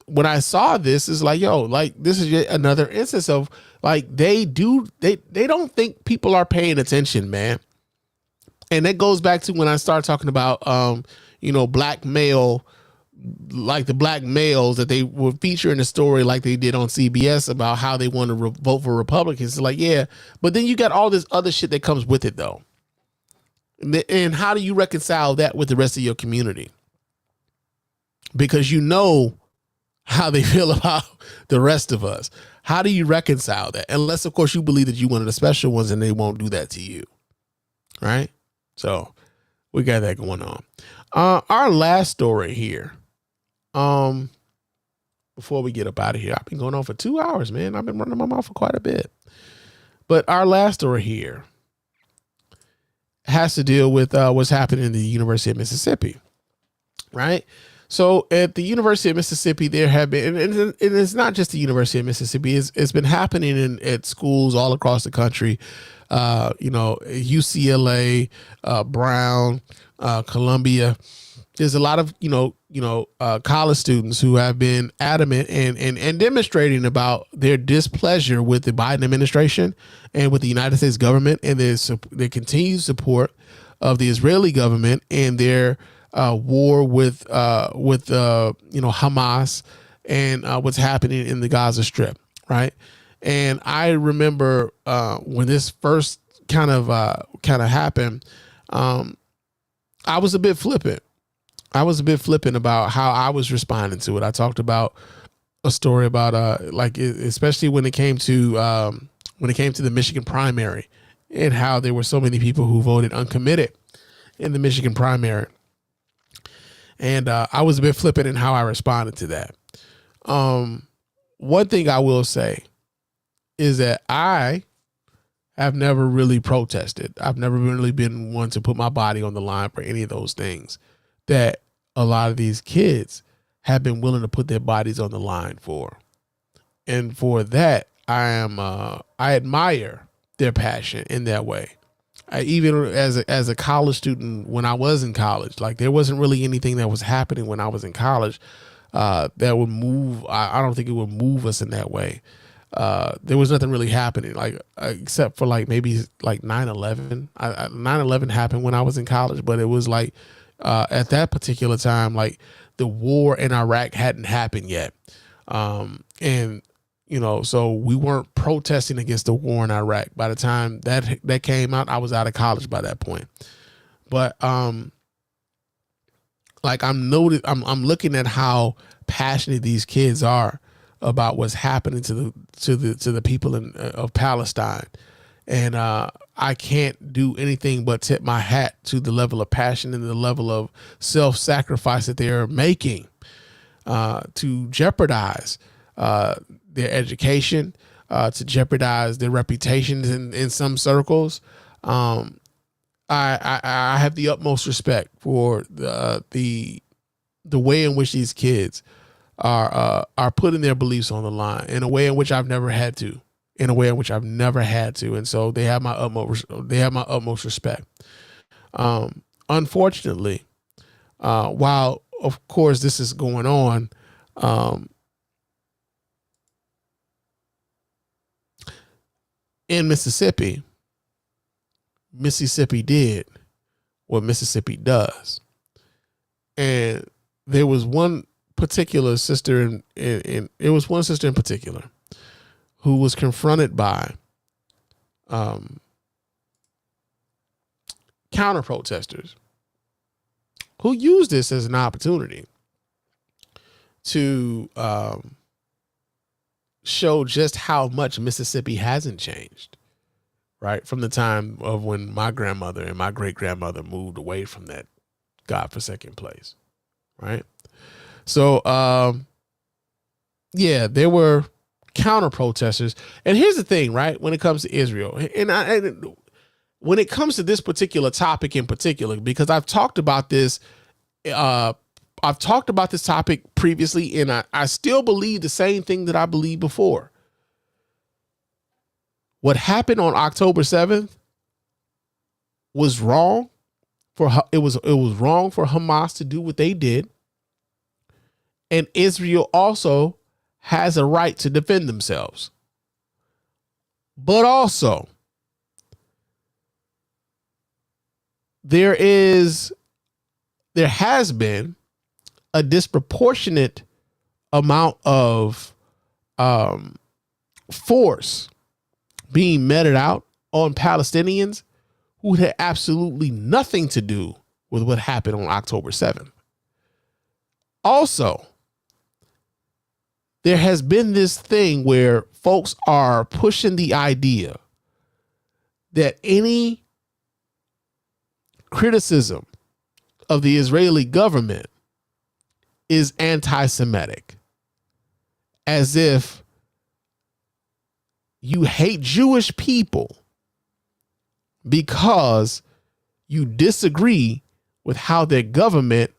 Speaker 1: when I saw this, it's like, yo, like this is yet another instance of like they don't think people are paying attention, man. And that goes back to when I started talking about black male, like the black males that they would feature in the story like they did on CBS about how they want to vote for Republicans. It's like, yeah, but then you got all this other shit that comes with it though. And how do you reconcile that with the rest of your community? Because how they feel about the rest of us. How do you reconcile that? Unless, of course, you believe that you're one of the special ones and they won't do that to you. Right? So we got that going on. Our last story here. Before we get up out of here, I've been going on for 2 hours, man. I've been running my mouth for quite a bit. But our last story here has to deal with what's happening in the University of Mississippi, right? So at the University of Mississippi, there have been, and it's not just the University of Mississippi, it's been happening at schools all across the country, UCLA, Brown, Columbia. There's a lot of, college students who have been adamant and demonstrating about their displeasure with the Biden administration and with the United States government and their continued support of the Israeli government and their war with Hamas and what's happening in the Gaza Strip, right? And I remember when this first kind of happened, I was a bit flippant. About how I was responding to it. I talked about a story about especially when it came to the Michigan primary and how there were so many people who voted uncommitted in the Michigan primary. And I was a bit flippant in how I responded to that. One thing I will say is that I have never really protested. I've never really been one to put my body on the line for any of those things that a lot of these kids have been willing to put their bodies on the line for. And for that, I admire their passion in that way. Even as a college student, when I was in college, like there wasn't really anything that was happening when I was in college that would move. I don't think it would move us in that way. There was nothing really happening, like except for like maybe like 9/11. 9/11 happened when I was in college, but it was like at that particular time, like the war in Iraq hadn't happened yet, and you know, so we weren't protesting against the war in Iraq. By the time that came out, I was out of college by that point. But like I'm looking at how passionate these kids are about what's happening to the people of Palestine, and I can't do anything but tip my hat to the level of passion and the level of self-sacrifice that they're making to jeopardize their education, to jeopardize their reputations in some circles. I have the utmost respect for the way in which these kids are putting their beliefs on the line in a way in which I've never had to, and so they have my utmost respect. Unfortunately, while of course this is going on, in Mississippi did what Mississippi does. And there was one particular sister in particular who was confronted by counter protesters who used this as an opportunity to show just how much Mississippi hasn't changed, right? From the time of when my grandmother and my great grandmother moved away from that godforsaken place, right? So, yeah, there were counter protesters. And here's the thing, right? When it comes to Israel, and when it comes to this particular topic in particular, because I've talked about this topic previously, and I still believe the same thing that I believed before. What happened on October 7th was wrong. It was wrong for Hamas to do what they did. And Israel also has a right to defend themselves. But also, there has been a disproportionate amount of force being meted out on Palestinians who had absolutely nothing to do with what happened on October 7th. Also, there has been this thing where folks are pushing the idea that any criticism of the Israeli government is anti-Semitic, as if you hate Jewish people because you disagree with how their government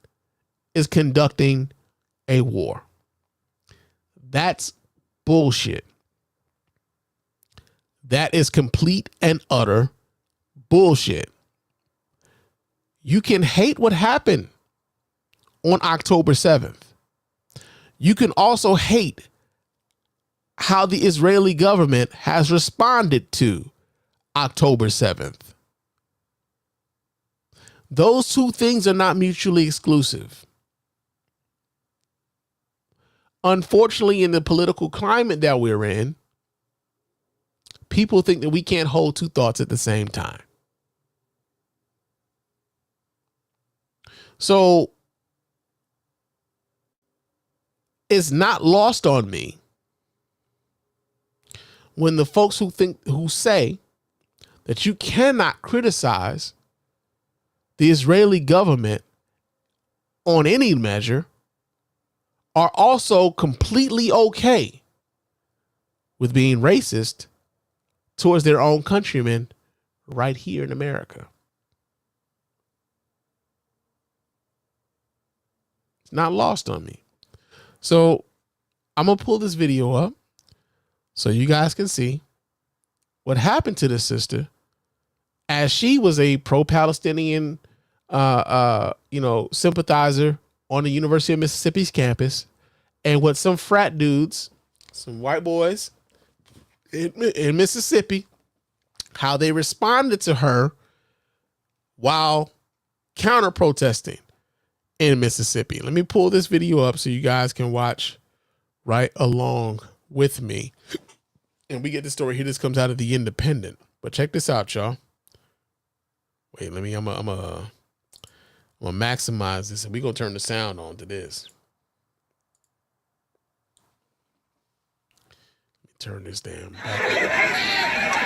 Speaker 1: is conducting a war. That's bullshit. That is complete and utter bullshit. You can hate what happened on October 7th. You can also hate how the Israeli government has responded to October 7th. Those two things are not mutually exclusive. Unfortunately, in the political climate that we're in, people think that we can't hold two thoughts at the same time. So it's not lost on me when the folks who say that you cannot criticize the Israeli government on any measure are also completely okay with being racist towards their own countrymen right here in America. It's not lost on me. So I'm going to pull this video up so you guys can see what happened to this sister, as she was a pro-Palestinian, sympathizer on the University of Mississippi's campus, and what some frat dudes, some white boys in Mississippi, how they responded to her while counter protesting in Mississippi. Let me pull this video up so you guys can watch right along with me. And we get the story here. This comes out of The Independent. But check this out, y'all. Wait, I'm gonna maximize this, and we're gonna turn the sound on to this. Let me turn this damn back.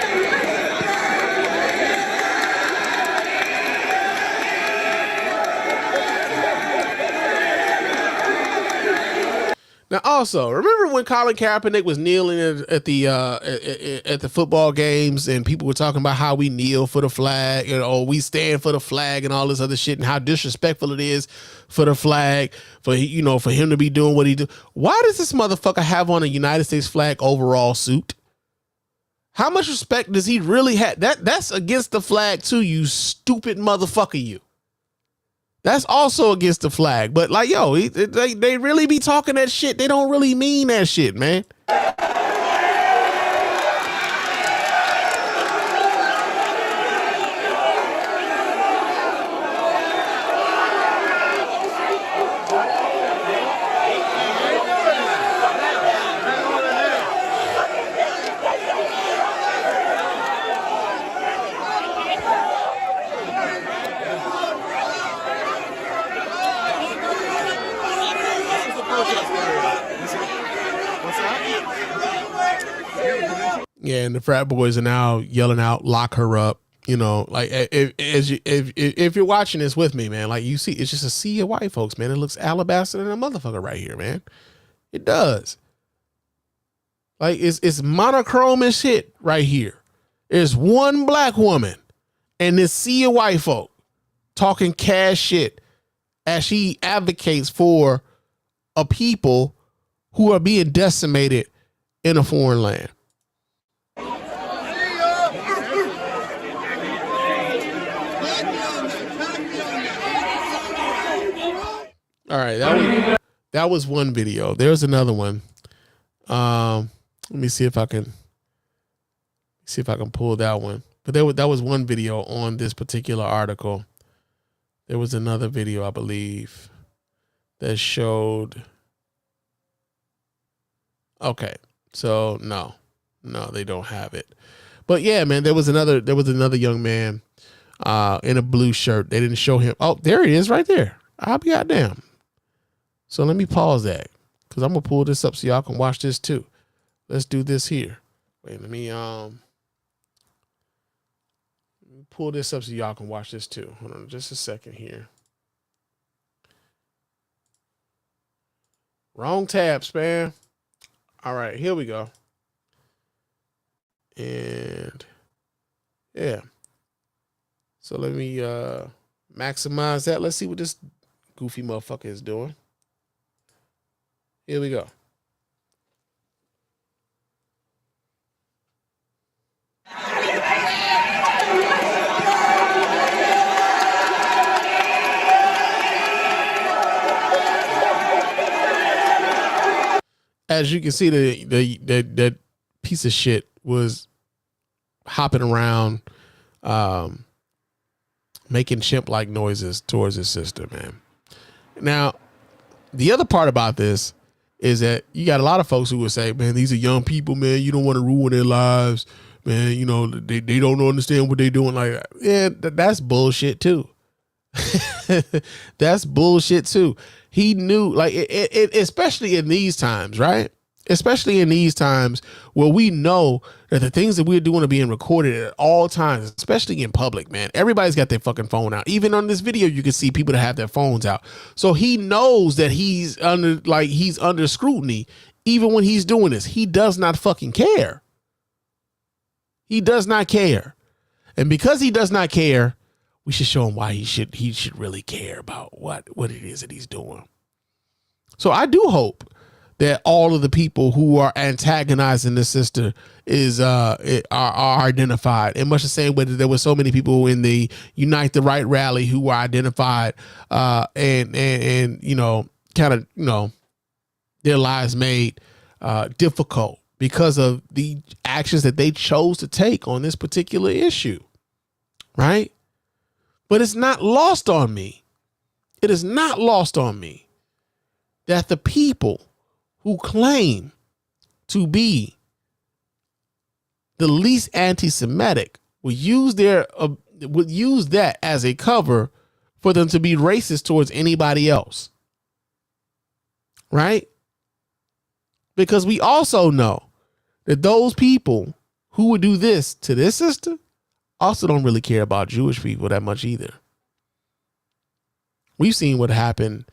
Speaker 1: Now, also, remember when Colin Kaepernick was kneeling at the football games, and people were talking about how we kneel for the flag, or we stand for the flag, and all this other shit, and how disrespectful it is for the flag, for him to be doing what he do. Why does this motherfucker have on a United States flag overall suit? How much respect does he really have? That's against the flag too, you stupid motherfucker, you. That's also against the flag. But like, yo, they really be talking that shit. They don't really mean that shit, man. Yeah, and the frat boys are now yelling out, "Lock her up!" Like if you're watching this with me, man, like you see, it's just a sea of white folks, man. It looks alabaster than a motherfucker right here, man. It does. Like it's monochrome as shit right here. There's one black woman and this sea of white folk talking cash shit as she advocates for a people who are being decimated in a foreign land. All right, that was one video. There's another one. Let me see if I can pull that one. But that was one video on this particular article. There was another video, I believe, that showed. Okay, so no, they don't have it. But yeah, man, there was another young man in a blue shirt. They didn't show him. Oh, there he is, right there. I'll be goddamn. So let me pause that, because I'm gonna pull this up so y'all can watch this too. Let's do this here. Wait, let me pull this up so y'all can watch this too. Hold on just a second here. Wrong tab, Spann. All right, here we go. And yeah. So let me maximize that. Let's see what this goofy motherfucker is doing. Here we go. As you can see, that piece of shit was hopping around, making chimp-like noises towards his sister, man. Now, the other part about this is that you got a lot of folks who would say, man, these are young people, man. You don't want to ruin their lives, man. They don't understand what they're doing. Like, yeah, that's bullshit too. That's bullshit too. He knew, like, especially in these times, right? Especially in these times where we know that the things that we're doing are being recorded at all times, especially in public, man. Everybody's got their fucking phone out. Even on this video, you can see people that have their phones out. So he knows that he's under scrutiny even when he's doing this. He does not fucking care. He does not care. And because he does not care, we should show him why he should really care about what it is that he's doing. So I do hope that all of the people who are antagonizing this sister are identified. In much the same way that there were so many people in the Unite the Right rally who were identified and you know, kind of, you know, their lives made difficult because of the actions that they chose to take on this particular issue. Right? But it's not lost on me. It is not lost on me that the people who claim to be the least anti-Semitic would use that as a cover for them to be racist towards anybody else. Right? Because we also know that those people who would do this to this sister also don't really care about Jewish people that much either. We've seen what happened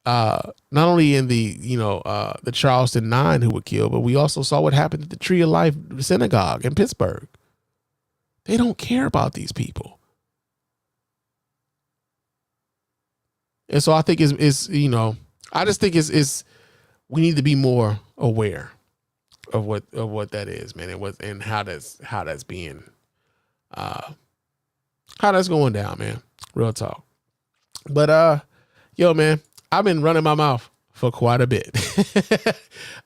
Speaker 1: not only in the, you know, the Charleston 9 who were killed, but we also saw what happened at the Tree of Life synagogue in Pittsburgh. They don't care about these people. And so I think it's you know, I just think it's we need to be more aware of what that is, man, and how that's being how that's going down, man. Real talk. But yo, man, I've been running my mouth for quite a bit.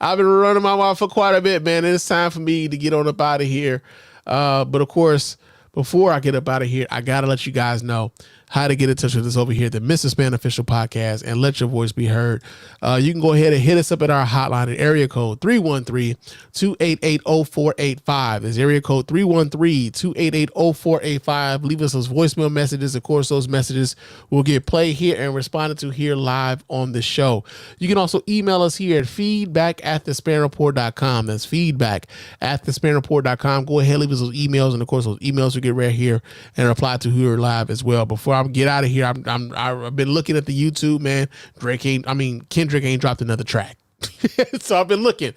Speaker 1: I've been running my mouth for quite a bit, man. And it's time for me to get on up out of here. But of course, before I get up out of here, I gotta let you guys know how to get in touch with us over here at the Mr. Spann Official Podcast and let your voice be heard. You can go ahead and hit us up at our hotline at area code 313-288-0485. That's area code 313-288-0485. Leave us those voicemail messages. Of course, those messages will get played here and responded to here live on the show. You can also email us here at feedback@thespannreport.com. That's feedback@thespannreport.com. Go ahead, leave us those emails, and of course, those emails will get right here and reply to here live as well. Before I get out of here, I've been looking at the YouTube, man. Kendrick ain't dropped another track. So I've been looking.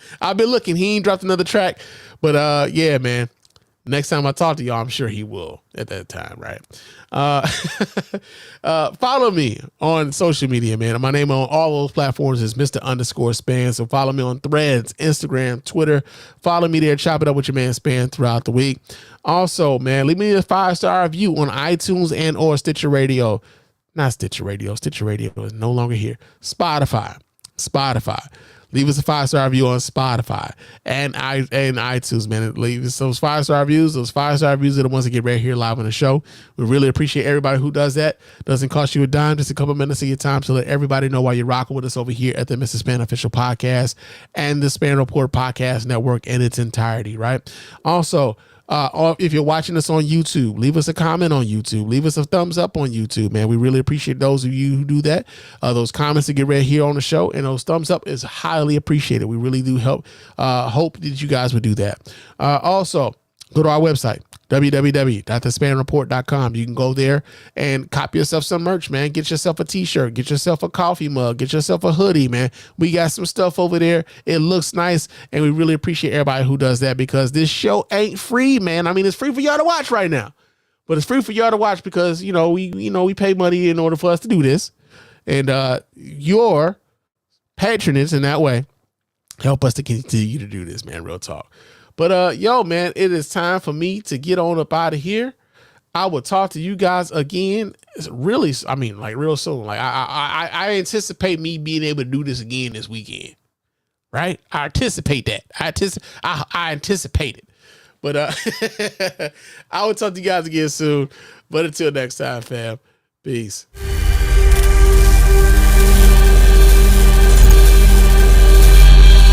Speaker 1: He ain't dropped another track. But yeah, man. Next time I talk to y'all, I'm sure he will at that time, right? Follow me on social media, man. My name on all those platforms is Mr._Spann. So follow me on Threads, Instagram, Twitter. Follow me there. Chop it up with your man Spann throughout the week. Also, man, leave me a 5-star review on iTunes and or Stitcher Radio. Not Stitcher Radio. Stitcher Radio is no longer here. Spotify. Leave us a 5-star review on Spotify and iTunes, man. Leave us those 5-star reviews. Those 5-star reviews are the ones that get right here live on the show. We really appreciate everybody who does that. Doesn't cost you a dime, just a couple minutes of your time to let everybody know why you're rocking with us over here at the Mr. Spann Official Podcast and the Spann Report Podcast Network in its entirety, right? Also, if you're watching us on YouTube, leave us a comment on YouTube. Leave us a thumbs up on YouTube, man. We really appreciate those of you who do that. Those comments that get read here on the show and those thumbs up is highly appreciated. We really do hope that you guys would do that. Also, go to our website, www.thespannreport.com. You can go there and cop yourself some merch, man. Get yourself a t-shirt, get yourself a coffee mug, get yourself a hoodie, man. We got some stuff over there. It looks nice, and we really appreciate everybody who does that because this show ain't free, man. I mean, it's free for y'all to watch right now, but it's free for y'all to watch because, we pay money in order for us to do this, and your patronage in that way help us to continue to do this, man. Real talk. But yo, man, it is time for me to get on up out of here. I will talk to you guys again. It's really, real soon. Like I anticipate me being able to do this again this weekend. Right? I anticipate that. I anticipate it. But I will talk to you guys again soon. But until next time, fam. Peace.